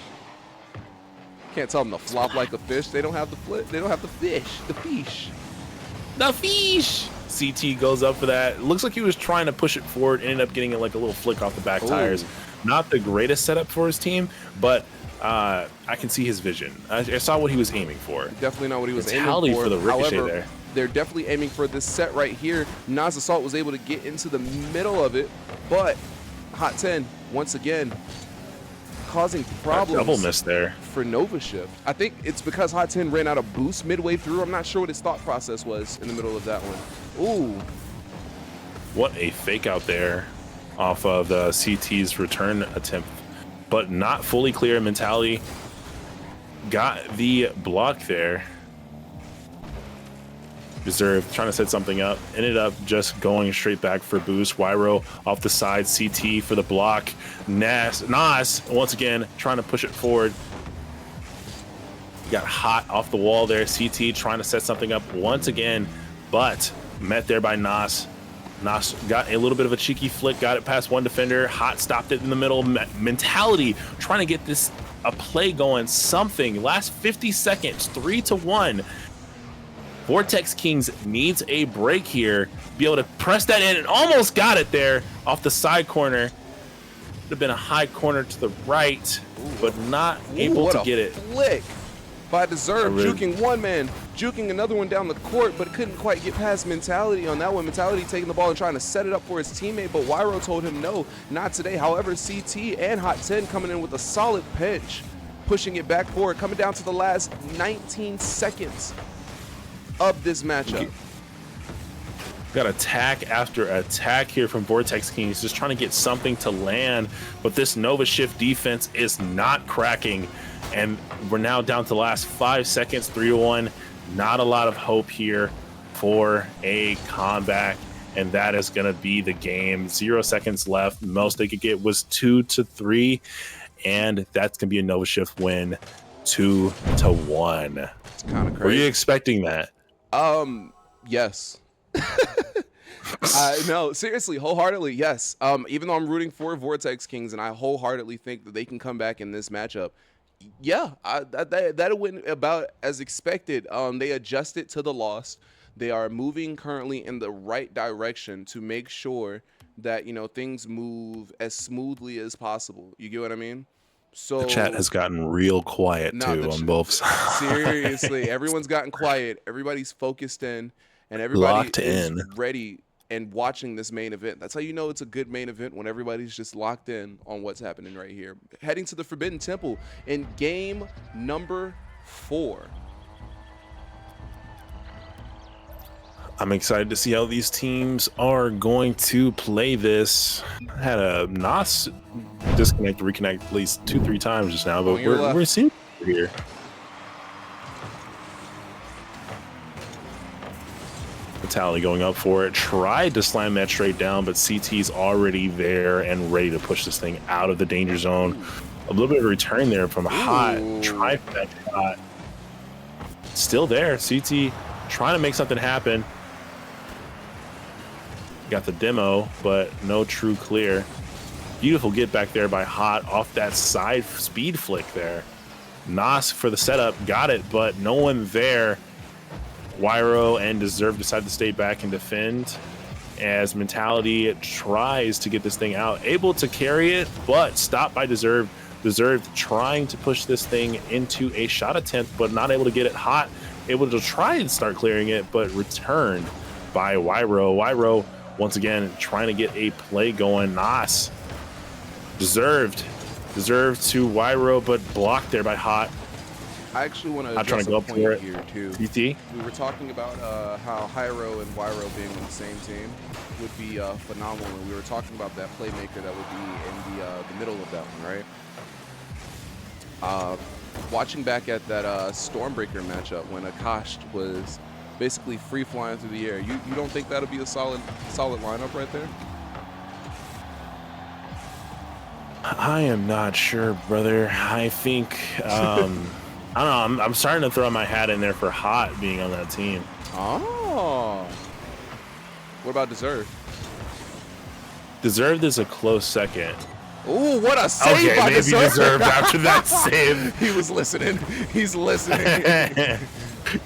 Can't tell them to flop like a fish. They don't have the flip. They don't have the fish. The fish. The fish. CT goes up for that. Looks like he was trying to push it forward. Ended up getting it like a little flick off the back tires. Not the greatest setup for his team, but I can see his vision. I saw what he was aiming for. Definitely not what he was Mentality aiming for. for the ricochet However, there. they're definitely aiming for this set right here. Nas Assault was able to get into the middle of it, but Hot 10 once again causing problems. Double miss there for Nova Shift. I think it's because Hot 10 ran out of boost midway through. I'm not sure what his thought process was in the middle of that one. Ooh. What a fake out there off of the CT's return attempt, but not fully clear. Mentality got the block there. Deserve trying to set something up, ended up just going straight back for boost. Wyro off the side, CT for the block. Nas once again trying to push it forward. Got hot off the wall there. CT trying to set something up once again, but met there by Nas. Nas got a little bit of a cheeky flick, got it past one defender. Hot stopped it in the middle. Mentality trying to get this a play going, something. Last 50 seconds, 3-1. Vortex Kings needs a break here. Be able to press that in and almost got it there off the side corner. Would have been a high corner to the right, but not able to get it. Flick by Deserve, juking one man, juking another one down the court, but couldn't quite get past Mentality on that one. Mentality taking the ball and trying to set it up for his teammate, but Wyro told him no, not today. However, CT and Hot 10 coming in with a solid pinch, pushing it back forward, coming down to the last 19 seconds of this matchup. Got attack after attack here from Vortex Kings, just trying to get something to land, but this Nova Shift defense is not cracking, and we're now down to the last 5 seconds, 3-1. Not a lot of hope here for a comeback, and that is going to be the game. 0 seconds left. Most they could get was 2-3, and that's going to be a Nova Shift win, 2-1. It's kind of crazy. Were you expecting that? Yes. No, seriously, wholeheartedly, yes. Even though I'm rooting for Vortex Kings and I wholeheartedly think that they can come back in this matchup, yeah, that went about as expected. They adjusted to the loss. They are moving currently in the right direction to make sure that, you know, things move as smoothly as possible. You get what I mean? So the chat has gotten real quiet too on both sides. Seriously, everyone's gotten quiet. Everybody's focused in, and everybody locked is in, ready and watching this main event. That's how you know it's a good main event, when everybody's just locked in on what's happening right here. Heading to the Forbidden Temple in game number 4. I'm excited to see how these teams are going to play this. I had a NOS disconnect, reconnect at least 2-3 times just now, but we're seeing it here. Mentality going up for it. Tried to slam that straight down, but CT's already there and ready to push this thing out of the danger zone. A little bit of a return there from Hot. Try for that shot. Still there. CT trying to make something happen. Got the demo, but no true clear. Beautiful get back there by Hot off that side speed flick there. Nos for the setup, got it, but no one there. Wyro and Deserve decide to stay back and defend as Mentality tries to get this thing out. Able to carry it, but stopped by Deserve. Deserve trying to push this thing into a shot attempt, but not able to get it. Hot able to try and start clearing it, but returned by Wyro. Wyro once again trying to get a play going. Nos deserved to Wyro, but blocked there by Hot. I actually want to address a point here too. CT? We were talking about how Hyro and Wyro being on the same team would be phenomenal, and we were talking about that playmaker that would be in the middle of that one, right? Watching back at that Stormbreaker matchup when Akash was basically free flying through the air, you don't think that'll be a solid lineup right there? I am not sure, brother. I think I don't know. I'm starting to throw my hat in there for Hot being on that team. Oh. What about Deserved? Deserved is a close second. Ooh, what a save by Deserved after that save. He was listening. He's listening.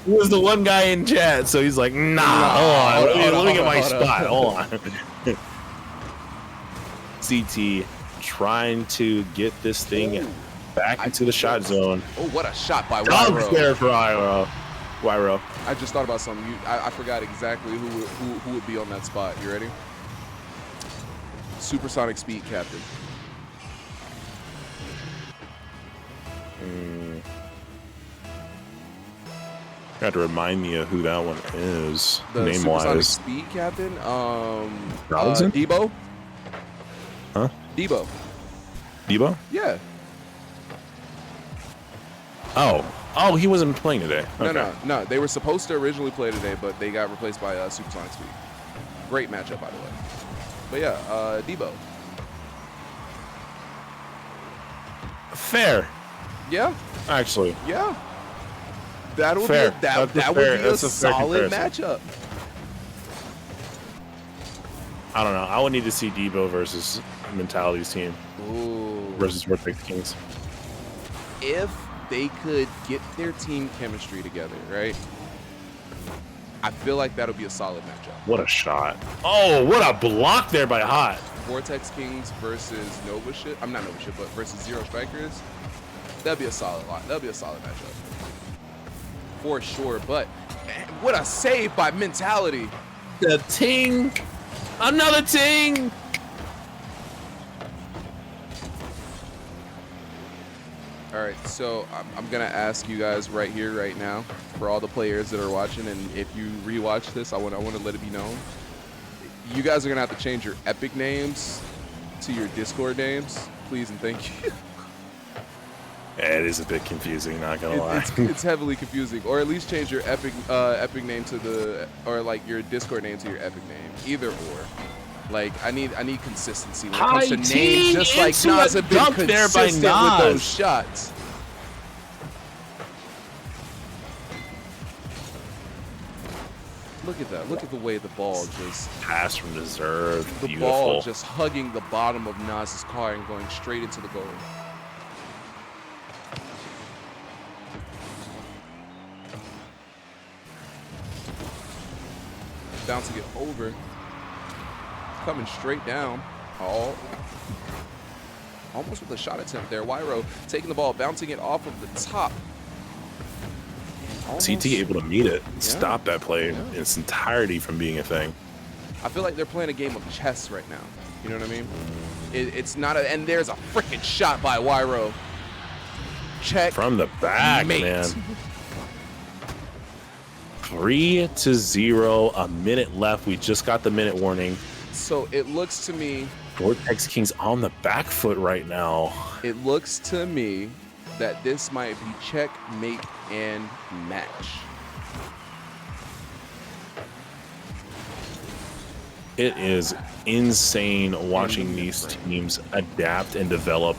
He was the one guy in chat, so he's like, nah, hold on. Let me get my spot. Hold on. CT trying to get this thing back into the shot zone. Oh, what a shot by Dogs Wyro. there for Wyro. I just thought about something. I forgot exactly who would be on that spot. You ready? Supersonic Speed Captain. You have to remind me of who that one is, The name-wise. Supersonic Speed Captain. Robinson? Debo. Huh? Debo. Debo? Yeah. Oh, he wasn't playing today. Okay. No. They were supposed to originally play today, but they got replaced by Supersonic Speed. Great matchup, by the way. But yeah, Debo. Fair. Yeah. Actually. Yeah. That would fair. be a solid matchup. I don't know. I would need to see Debo versus Mentality's team. Ooh. Versus Vortex Kings. If they could get their team chemistry together, right? I feel like that'll be a solid matchup. What a shot. Oh, what a block there by Hot. Vortex Kings versus Nova Ship. I'm not Nova Ship, but versus Zero Strikers. That'd be a solid lot. That'd be a solid matchup. For sure, but man, what a save by Mentality. The ting. Another ting. All right, so I'm going to ask you guys right here, right now, for all the players that are watching, and if you rewatch this, I want to let it be known. You guys are going to have to change your Epic names to your Discord names, please and thank you. Yeah, it is a bit confusing, not gonna lie. It's heavily confusing, or at least change your Epic name to like your Discord name to your Epic name, either or. Like I need consistency when it comes to names, just like Nas have been consistent with those shots. Look at that! Look at the way the ball just pass from Deserve. The Beautiful. ball just hugging the bottom of Nas's car and going straight into the goal. Bouncing it over, coming straight down, almost with a shot attempt there. Wyro taking the ball, bouncing it off of the top. CT able to meet it, stop that play in its entirety from being a thing. I feel like they're playing a game of chess right now. You know what I mean? It's not a, and there's a freaking shot by Wyro. Check from the back, mate. man. 3-0. A minute left. We just got the minute warning. So it looks to me, Vortex Kings on the back foot right now. it looks to me that this might be check, mate, and match. It is insane watching these teams adapt and develop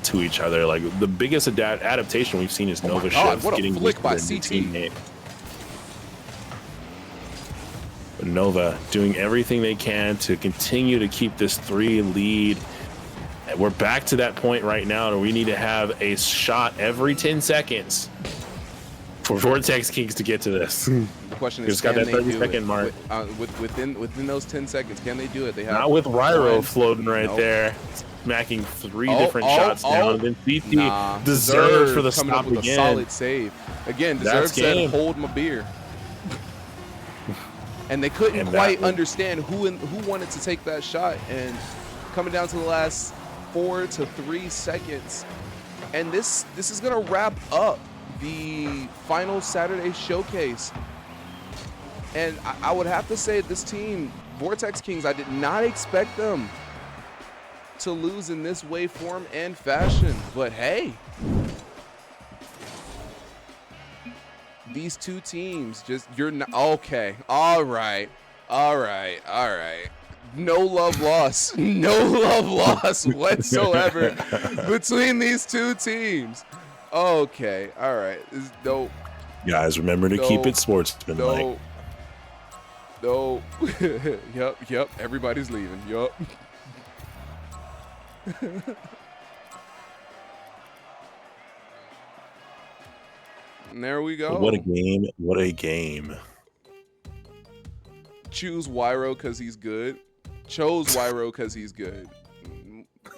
to each other. Like the biggest adaptation we've seen is Nova Shift what a getting flick used by to their new CT. teammate. But Nova doing everything they can to continue to keep this 3 lead. And we're back to that point right now where we need to have a shot every 10 seconds for Vortex Kings to get to this. The question is, Just got can that they 30 do second it? mark. Within those 10 seconds, can they do it? They have Not with Ryro one. floating right Nope. there, smacking 3 different shots down. Then CT Deserve for the coming stop up with again. a solid save. Again, Deserve That's said, game. hold my beer. And they couldn't And quite that one- understand who wanted to take that shot. And coming down to the last 4 to 3 seconds. And this is going to wrap up the final Saturday showcase. And I would have to say this team, Vortex Kings, I did not expect them to lose in this way, form, and fashion. But hey, these two teams just, you're not, okay. All right. No love lost. No love lost whatsoever between these two teams. Okay. All right. No. Guys, remember to keep it sportsmanlike. No. Yep. Everybody's leaving. Yup. And there we go. What a game. What a game. Choose Wyro because he's good. Chose Wyro because he's good.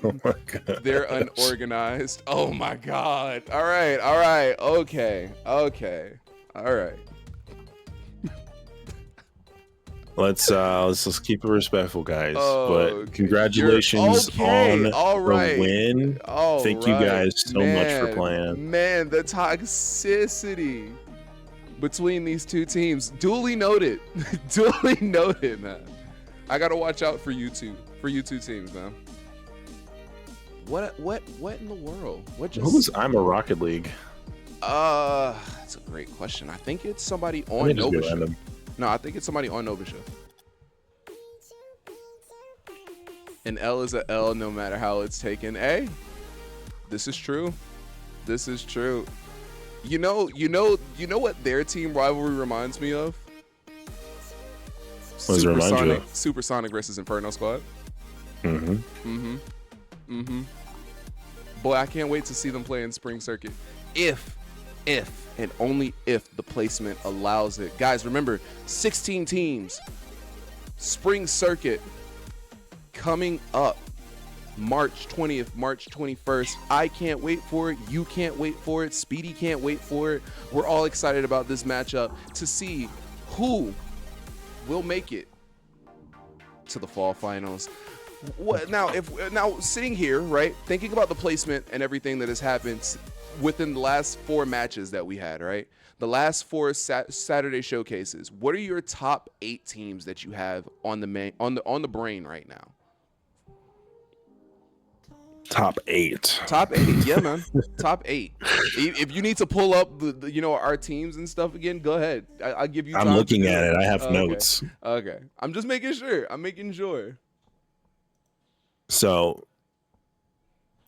Oh my god. They're unorganized. Oh my god. All right. Okay. All right. Let's keep it respectful, guys. Okay. But congratulations on All right. the win. Thank you guys so much for playing. Man, the toxicity between these two teams. Duly noted. Duly noted, man. I gotta watch out for you two teams, man. What in the world? What just? Who was I'm a Rocket League? That's a great question. I think it's somebody on Nova Show. No, I think it's somebody on Nova Show. An L is a L no matter how it's taken. Hey, this is true. This is true. You know what their team rivalry reminds me of? What does it remind you of? Supersonic versus Inferno Squad. Mm-hmm. Boy, I can't wait to see them play in Spring Circuit. If and only if the placement allows it. Guys, remember, 16 teams. Spring Circuit coming up March 20th, March 21st. I can't wait for it. You can't wait for it. Speedy can't wait for it. We're all excited about this matchup to see who will make it to the fall finals. Now sitting here, right, thinking about the placement and everything that has happened within the last 4 matches that we had, right? The last 4 Saturday showcases. What are your top 8 teams that you have on the brain right now? Top 8. Top 8, yeah, man. Top 8. If you need to pull up the our teams and stuff again, go ahead. I'll give you time. I'm looking at it. I have notes. Okay. I'm just making sure. So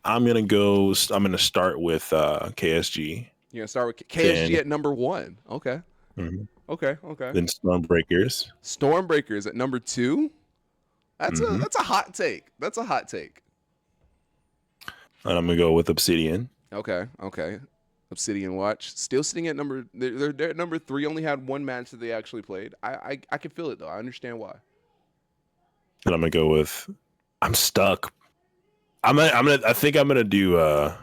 I'm gonna start with KSG. You're gonna start with KSG at number 1. Okay. Mm-hmm. Okay. Then Stormbreakers. Stormbreakers at number 2. That's a hot take. And I'm gonna go with Obsidian. Okay. Obsidian Watch still sitting at they're at number 3. Only had 1 match that they actually played. I can feel it though. I understand why. And I'm gonna go with. I'm stuck. I think I'm gonna do. I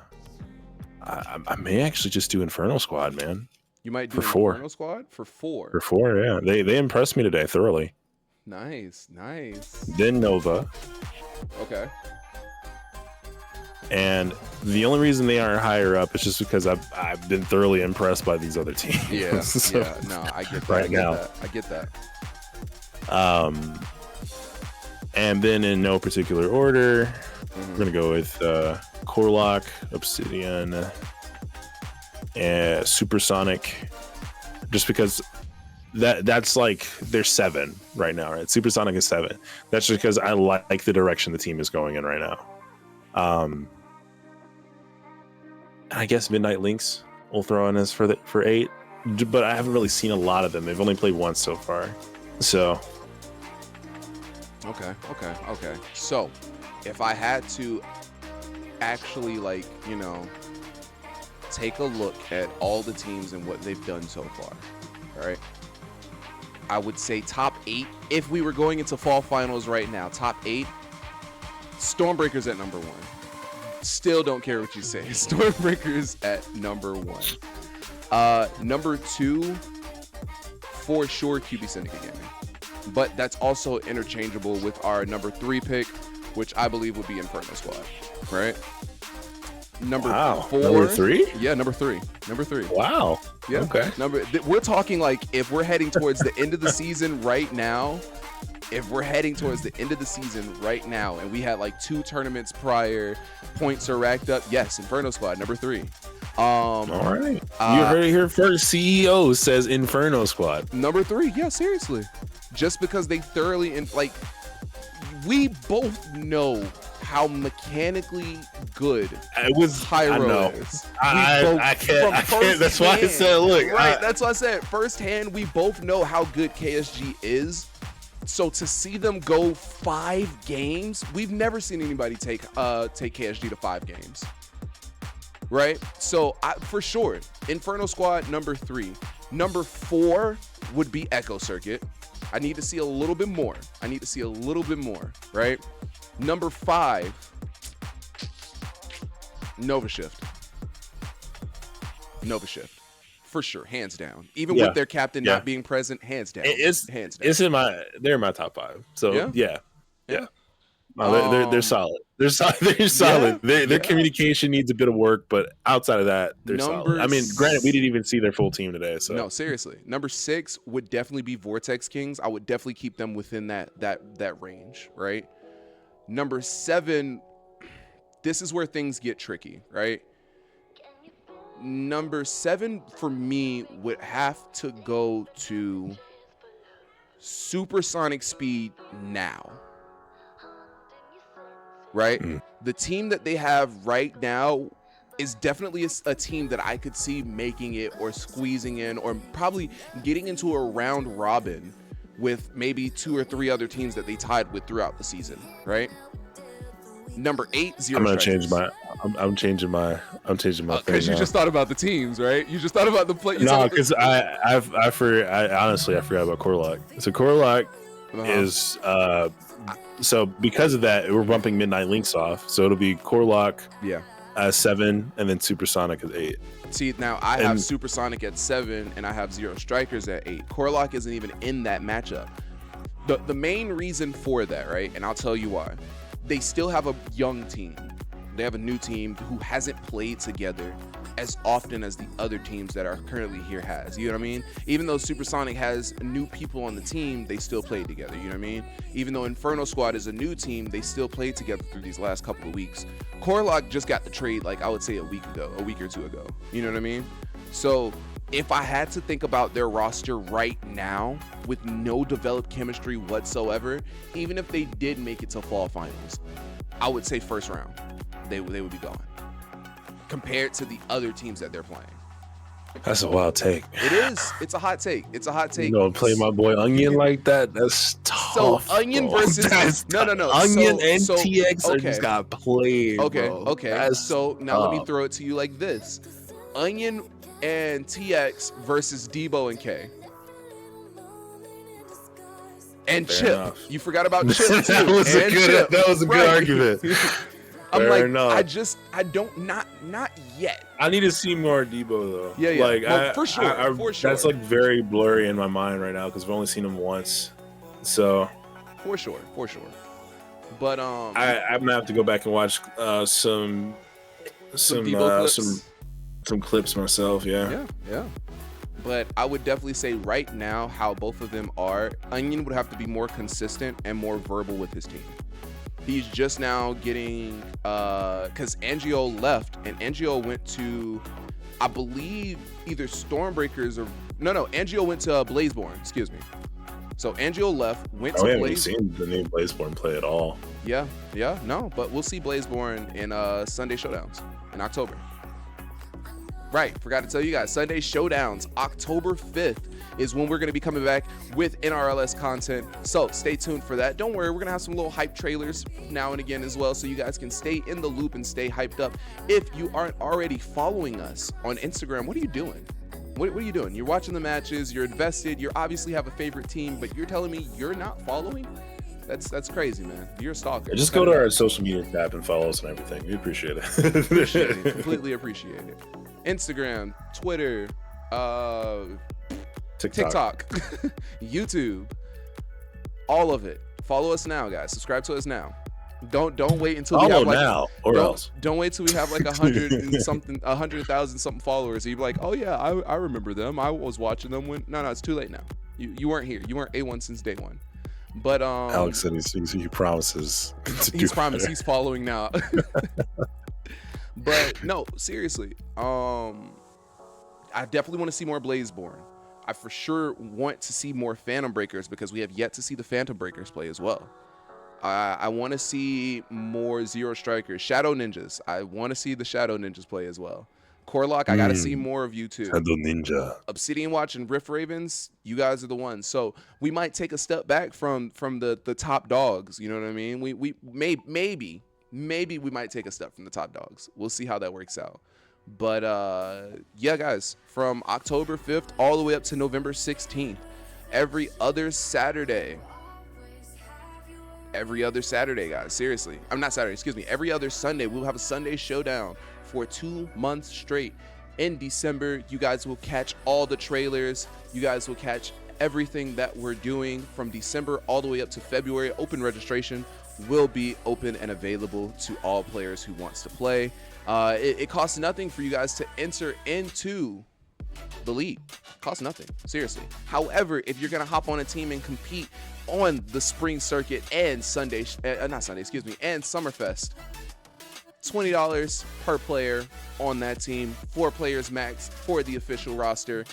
may actually just do Inferno Squad, man. You might do for 4. Inferno Squad for 4. For 4, yeah. They impressed me today thoroughly. Nice. Then Nova. Okay. And the only reason they aren't higher up is just because I've been thoroughly impressed by these other teams. Yeah, So, yeah. No, I get that. right I get now. that. I get that. And then in no particular order, we're gonna go with Corlock, Obsidian, and Supersonic, just because that's like they're 7 right now, right? Supersonic is 7. That's just because I like the direction the team is going in right now. I guess Midnight Lynx will throw in as for 8, but I haven't really seen a lot of them. They've only played once so far, so. Okay. So, if I had to actually, like, you know, take a look at all the teams and what they've done so far, all right? I would say top 8. If we were going into fall finals right now, top 8, Stormbreakers at number 1. Still don't care what you say. Stormbreakers at number 1. Number 2, for sure, QB Syndicate Gaming. But that's also interchangeable with our number 3 pick, which I believe would be Inferno Squad, right? Number 4. Number 3? Yeah, number 3. Number 3. Wow. Yeah. Okay. We're talking like if we're heading towards the end of the season right now, and we had like 2 tournaments prior, points are racked up. Yes, Inferno Squad, number 3. All right. You heard it here first. CEO says Inferno Squad. Number 3. Yeah, seriously. Just because they thoroughly, we both know how mechanically good Pyro is. I can't. That's why I said, look. Right, that's why I said firsthand, we both know how good KSG is. So to see them go 5 games, we've never seen anybody take KSG to 5 games. Right? So for sure, Inferno Squad, number 3. Number 4 would be Echo Circuit. I need to see a little bit more. Right? Number 5, Nova Shift. For sure, hands down. Even with their captain not being present, hands down. They're in my top 5. So yeah. No, they're solid. They're solid. Their communication needs a bit of work, but outside of that, they're solid. I mean, granted, we didn't even see their full team today. So no, seriously. Number 6 would definitely be Vortex Kings. I would definitely keep them within that range, right? Number 7, this is where things get tricky, right? Number 7 for me would have to go to Supersonic Speed now. Right? The team that they have right now is definitely a team that I could see making it or squeezing in or probably getting into a round robin with maybe 2 or 3 other teams that they tied with throughout the season, right? Number 8, Zero I'm gonna Strikers. I'm changing my because you just thought about the teams, right? You just thought about the play. No, because I honestly forgot about Corlock. So Corlock is so because of that, we're bumping Midnight Lynx off. So it'll be Corlock 7, and then Supersonic is 8. See, now I have Supersonic at 7, and I have Zero Strikers at 8. Corlock isn't even in that matchup. The main reason for that, right? And I'll tell you why. They still have a young team. They have a new team who hasn't played together as often as the other teams that are currently here has. You know what I mean? Even though Supersonic has new people on the team, they still play together. You know what I mean? Even though Inferno Squad is a new team, they still played together through these last couple of weeks. Corlock just got the trade, like I would say a week or 2 ago. You know what I mean? So if I had to think about their roster right now with no developed chemistry whatsoever, even if they did make it to fall finals, I would say first round, they would be gone compared to the other teams that they're playing. That's a wild take. It is. It's a hot take. You know, play my boy Onion like that? That's tough. So Onion versus no. Onion and TX just got played. Okay. Bro. That's so now let me throw it to you like this: Onion and TX versus Debo and K. And Fair Chip. enough. You forgot about Chip too. That was a good argument. I'm Fair like, enough. I don't, not yet. I need to see more Debo though. Yeah. Like, well, for sure. That's like very blurry in my mind right now because I've only seen him once. So. For sure. But I'm gonna have to go back and watch some Debo clips. some clips myself. Yeah. But I would definitely say right now how both of them are. Onion would have to be more consistent and more verbal with his team. He's just now getting because Angio left, and Angio went to, I believe, either Stormbreakers or no, Angio went to Blazeborn. Excuse me. So Angio left, went to We haven't Blaze. seen the new Blazeborn play at all. Yeah, no, but we'll see Blazeborn in Sunday Showdowns in October. Right, forgot to tell you guys, Sunday Showdowns, October 5th is when we're going to be coming back with NRLS content. So stay tuned for that. Don't worry, we're going to have some little hype trailers now and again as well, so you guys can stay in the loop and stay hyped up. If you aren't already following us on Instagram, what are you doing? What are you doing? You're watching the matches, you're invested, you obviously have a favorite team, but you're telling me you're not following? That's crazy, man. You're a stalker. Just go to our social media tab and follow us and everything. We appreciate it. Appreciate it. Completely appreciate it. Instagram, Twitter, TikTok, YouTube, all of it. Follow us now, guys. Subscribe to us now. Don't wait until we have like now or else. Don't wait till we have like 100,000 something followers. You'd be like, oh yeah, I remember them. I was watching them when. No, it's too late now. You weren't here. You weren't A1 since day one. But Alex said he promises. He's promised. He's following now. But no, seriously. I definitely want to see more Blazeborn. I for sure want to see more Phantom Breakers because we have yet to see the Phantom Breakers play as well. I want to see more Zero Strikers, Shadow Ninjas. I want to see the Shadow Ninjas play as well. Corlock, I got to see more of you too. Shadow Ninja. Obsidian Watch and Rift Ravens, you guys are the ones. So we might take a step back from the top dogs. You know what I mean? We maybe we might take a step from the top dogs. We'll see how that works out. But yeah, guys, from October 5th all the way up to November 16th, every other Saturday, guys, seriously. I'm not Saturday, excuse me. Every other Sunday, we'll have a Sunday Showdown for 2 months straight. In December, you guys will catch all the trailers. You guys will catch everything that we're doing from December all the way up to February. Open registration will be open and available to all players who wants to play. It costs nothing for you guys to enter into the league. Costs nothing, seriously. However, if you're gonna hop on a team and compete on the spring circuit and and Summerfest, $20 per player on that team, 4 players max for the official roster,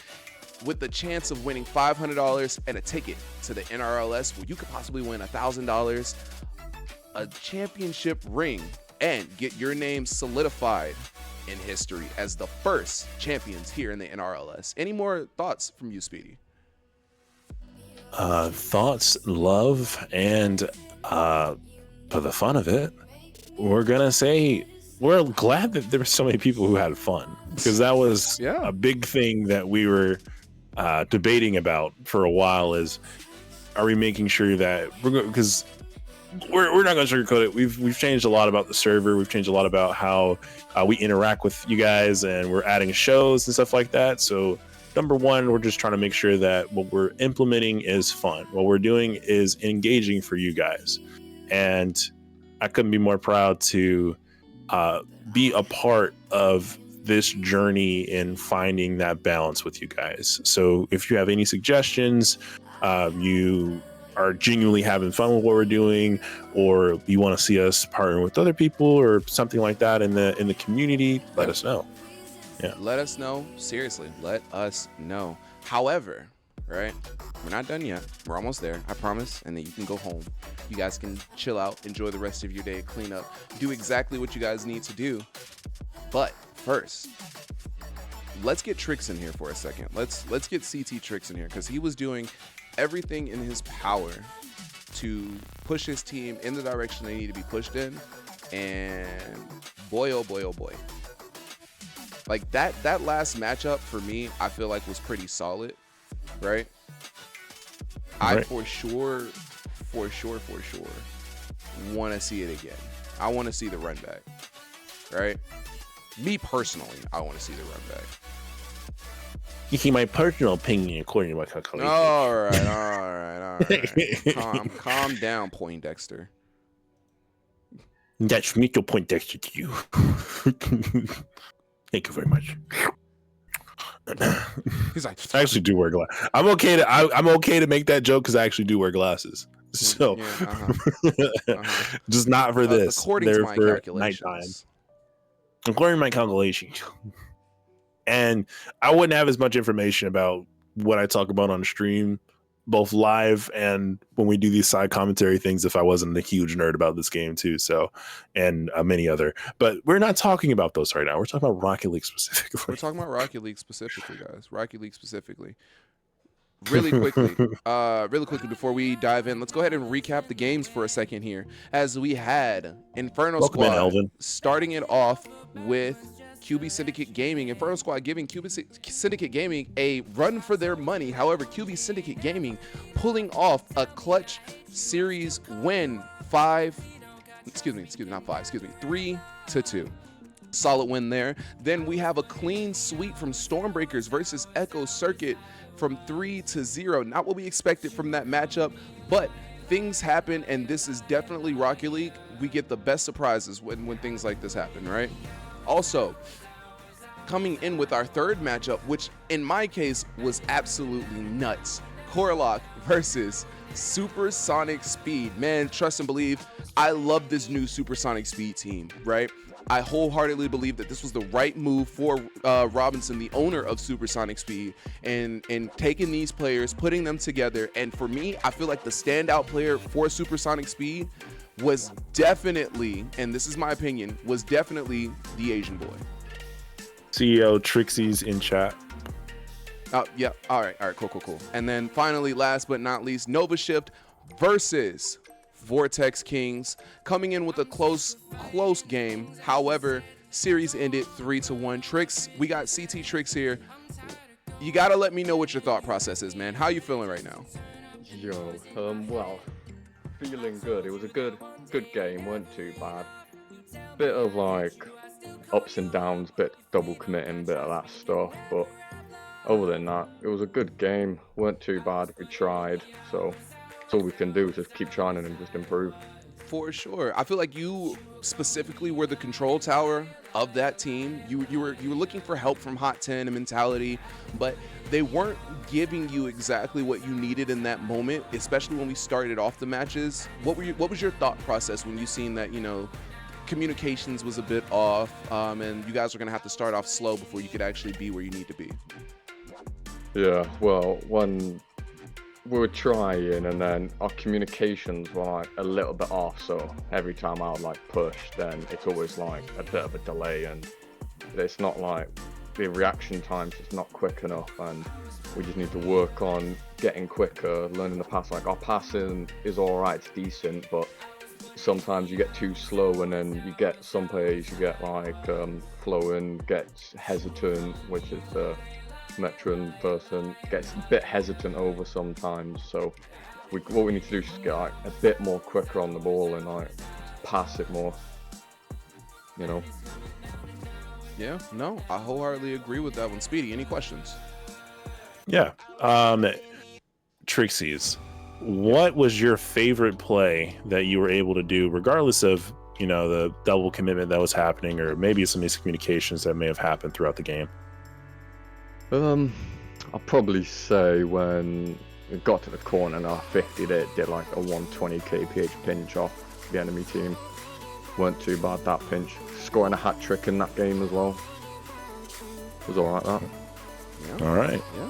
with the chance of winning $500 and a ticket to the NRLS, where you could possibly win $1,000, a championship ring, and get your name solidified in history as the first champions here in the NRLS. Any more thoughts from you, Speedy? Thoughts, love, and for the fun of it, we're gonna say we're glad that there were so many people who had fun, because that was a big thing that we were debating about for a while. Is, are we making sure that because we're not going to sugarcoat it. We've changed a lot about the server. We've changed a lot about how we interact with you guys, and we're adding shows and stuff like that. So number one, we're just trying to make sure that what we're implementing is fun. What we're doing is engaging for you guys. And I couldn't be more proud to be a part of this journey in finding that balance with you guys. So if you have any suggestions, you are genuinely having fun with what we're doing, or you want to see us partner with other people or something like that in the community, let us know. Yeah, let us know. Seriously, let us know. However, right, we're not done yet. We're almost there, I promise. And then you can go home. You guys can chill out, enjoy the rest of your day, clean up, do exactly what you guys need to do. But first, let's get Trix in here for a second. Let's get CT Trix in here, because he was doing everything in his power to push his team in the direction they need to be pushed in. And boy, oh boy, oh boy. Like that last matchup for me, I feel like was pretty solid, right? I for sure want to see it again. I want to see the run back, right? Me personally, I want to see the run back. You see, my personal opinion, according to my calculation. All right. Calm down, Poindexter. That's me to point next to you. Thank you very much. He's like, I actually do wear glasses. I'm okay to make that joke because I actually do wear glasses. So, just not for this. According to my calculations. Nighttime. According to my calculations. And I wouldn't have as much information about what I talk about on stream, both live and when we do these side commentary things, if I wasn't a huge nerd about this game too. So, and many other, but we're not talking about those right now. We're talking about Rocket League specifically. We're talking about Rocket League specifically, guys. Rocket League specifically. Really quickly before we dive in, let's go ahead and recap the games for a second here. As we had Inferno Squad starting it off with QB Syndicate Gaming. Inferno Squad giving QB Syndicate Gaming a run for their money. However, QB Syndicate Gaming pulling off a clutch series win 3-2. Solid win there. Then we have a clean sweep from Stormbreakers versus Echo Circuit from 3-0. Not what we expected from that matchup, but things happen, and this is definitely Rocket League. We get the best surprises when things like this happen, right? Also, coming in with our third matchup, which in my case was absolutely nuts. Corlock versus Supersonic Speed. Man, trust and believe, I love this new Supersonic Speed team, right? I wholeheartedly believe that this was the right move for Robinson, the owner of Supersonic Speed, and taking these players, putting them together. And for me, I feel like the standout player for Supersonic Speed was definitely, and this is my opinion, was definitely the Asian boy. CEO Trixie's in chat. Oh, yeah. All right, cool. And then finally, last but not least, Nova Shift versus Vortex Kings, coming in with a close game. However, series ended 3-1. Trix, we got CT Trix here. You got to let me know what your thought process is, man. How you feeling right now? Yo, well, feeling good. It was a good game, weren't too bad. Bit of like ups and downs, bit double committing, bit of that stuff, but other than that, it was a good game, weren't too bad. We tried, so that's all we can do is just keep trying and just improve. For sure. I feel like you specifically were the control tower of that team. You were looking for help from Hot 10 and Mentality, but they weren't giving you exactly what you needed in that moment, especially when we started off the matches. What was your thought process when you seen that, communications was a bit off, and you guys were gonna have to start off slow before you could actually be where you need to be? Yeah, well, when we were trying and then our communications were like a little bit off, so every time I would like push, then it's always like a bit of a delay, and it's not like the reaction times is not quick enough, and we just need to work on getting quicker, learning the pass. Like our passing is alright, it's decent, but sometimes you get too slow, and then you get some players, you get like flowing, gets hesitant, which is the veteran person, gets a bit hesitant over sometimes. So what we need to do is just get like a bit more quicker on the ball and like pass it more, Yeah, no, I wholeheartedly agree with that one. Speedy, any questions? Yeah. Trixie's, what was your favorite play that you were able to do, regardless of, the double commitment that was happening, or maybe some miscommunications that may have happened throughout the game? I'll probably say when it got to the corner and our 50, they did like a 120 kph pinch off the enemy team. Weren't too bad, that pinch. Scoring a hat trick in that game as well. Was alright, that. Yeah. All right. Yeah.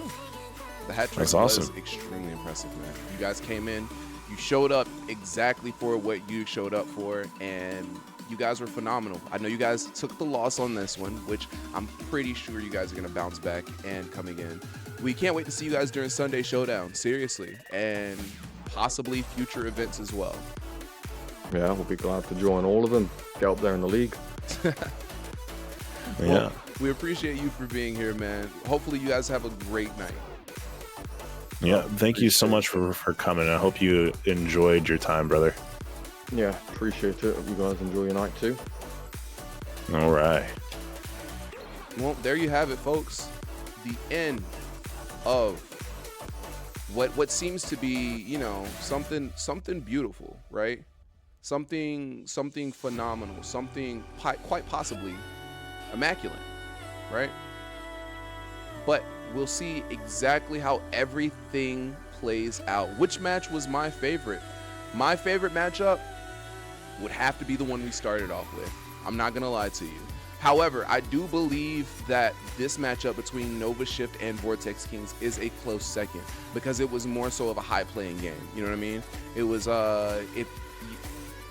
The hat trick was awesome. Extremely impressive, man. You guys came in, you showed up exactly for what you showed up for, and you guys were phenomenal. I know you guys took the loss on this one, which I'm pretty sure you guys are going to bounce back and coming in. We can't wait to see you guys during Sunday Showdown, seriously, and possibly future events as well. Yeah, we'll be glad to join all of them. Get up there in the league. Well, we appreciate you for being here, man. Hopefully you guys have a great night. Yeah, thank you so much for coming. I hope you enjoyed your time, brother. Yeah, appreciate it. Hope you guys enjoy your night too. All right. Well, there you have it, folks. The end of what seems to be, something beautiful, right? something phenomenal, something quite possibly immaculate, right? But we'll see exactly how everything plays out. Which match was my favorite? My favorite matchup would have to be the one we started off with. I'm not gonna lie to you. However, I do believe that this matchup between Nova Shift and Vortex Kings is a close second because it was more so of a high playing game. You know what I mean? It was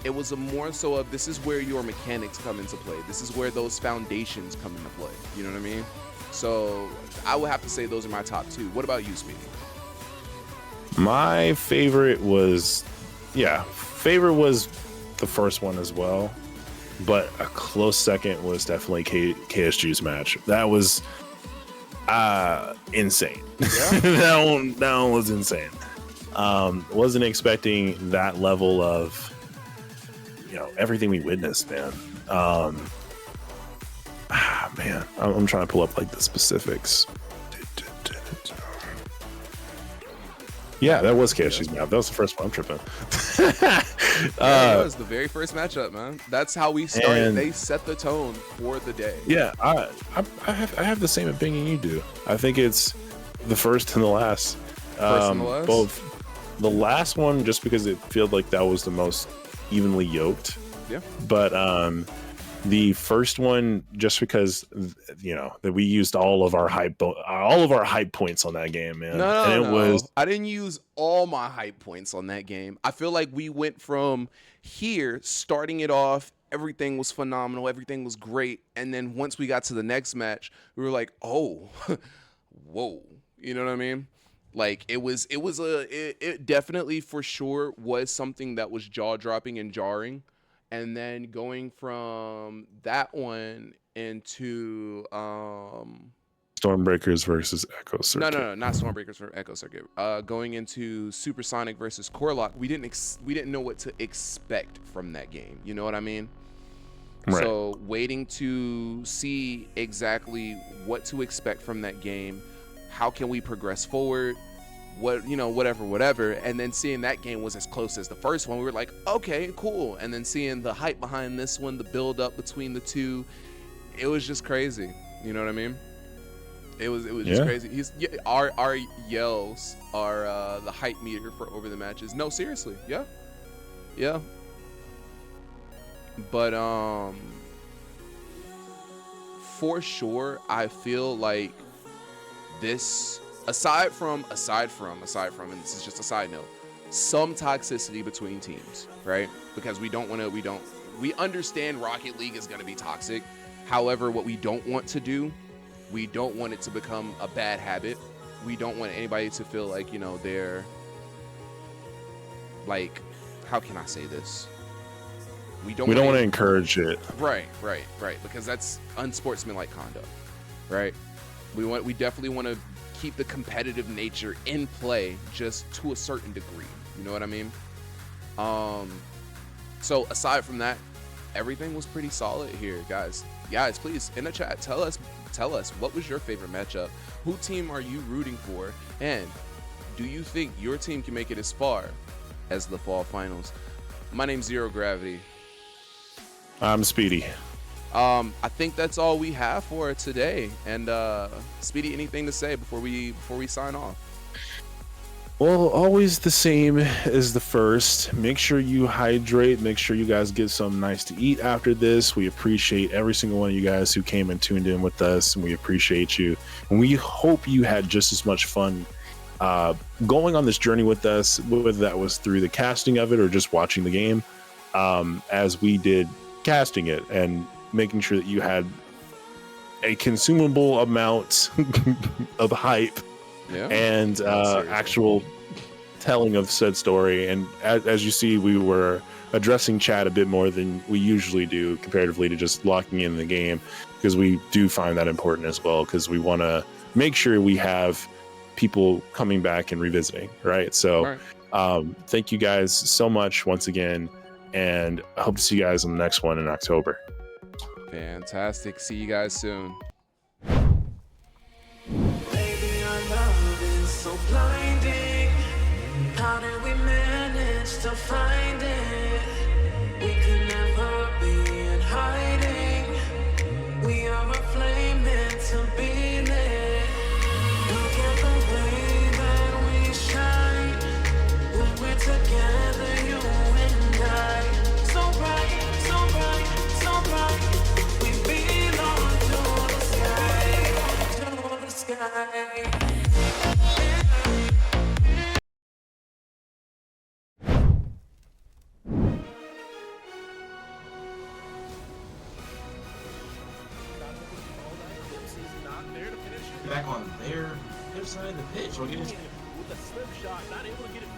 it was a more so of this is where your mechanics come into play. This is where those foundations come into play. You know what I mean? So I would have to say those are my top two. What about you, Speedy? My favorite was, the first one as well. But a close second was definitely KSG's match. That was insane. Yeah? that one was insane. Wasn't expecting that level of, everything we witnessed, man. Man, I'm trying to pull up like the specifics. Yeah, that was KSG's match. That was the first one. I'm tripping. That was the very first matchup, man. That's how we started. They set the tone for the day. Yeah, I have the same opinion you do. I think it's the first and the last. Both the last one, just because it felt like that was the most evenly yoked. Yeah. But the first one, just because that we used all of our hype points on that game, man. No. I didn't use all my hype points on that game. I feel like we went from here, starting it off, everything was phenomenal, everything was great, and then once we got to the next match, we were like, oh, whoa, you know what I mean? Like it definitely for sure was something that was jaw-dropping and jarring. And then going from that one into Stormbreakers versus Echo Circuit. No, not Stormbreakers versus Echo Circuit. Going into Supersonic versus Corlock, we didn't know what to expect from that game. You know what I mean? Right. So waiting to see exactly what to expect from that game, how can we progress forward? Whatever, and then seeing that game was as close as the first one, we were like, okay, cool. And then seeing the hype behind this one, the build up between the two, it was just crazy. You know what I mean? It was just crazy. Our yells are the hype meter for over the matches. No, seriously, yeah. But for sure, I feel like this. Aside from, and this is just a side note, some toxicity between teams, right? Because we understand Rocket League is going to be toxic. However, what we don't want to do, we don't want it to become a bad habit. We don't want anybody to feel like, they're like, how can I say this? We don't want to encourage it. Right. Because that's unsportsmanlike conduct, right? We definitely want to keep the competitive nature in play just to a certain degree. You know what I mean? So aside from that, everything was pretty solid here, guys. Guys, please in the chat tell us what was your favorite matchup? Who team are you rooting for? And do you think your team can make it as far as the fall finals? My name's Zero Gravity. I'm Speedy. I think that's all we have for today. And Speedy, anything to say before we sign off? Well, always the same as the first. Make sure you hydrate. Make sure you guys get something nice to eat after this. We appreciate every single one of you guys who came and tuned in with us, and we appreciate you. And we hope you had just as much fun going on this journey with us, whether that was through the casting of it or just watching the game, as we did casting it and making sure that you had a consumable amount of hype and actual telling of said story. And as you see, we were addressing chat a bit more than we usually do comparatively to just locking in the game, because we do find that important as well, because we want to make sure we have people coming back and revisiting, right? So thank you guys so much once again, and I hope to see you guys on the next one in October. Fantastic. See you guys soon. Baby, our love is so blinding. How did we manage to find it? side of the pitch. Like, it is With a slip shot, not able to get it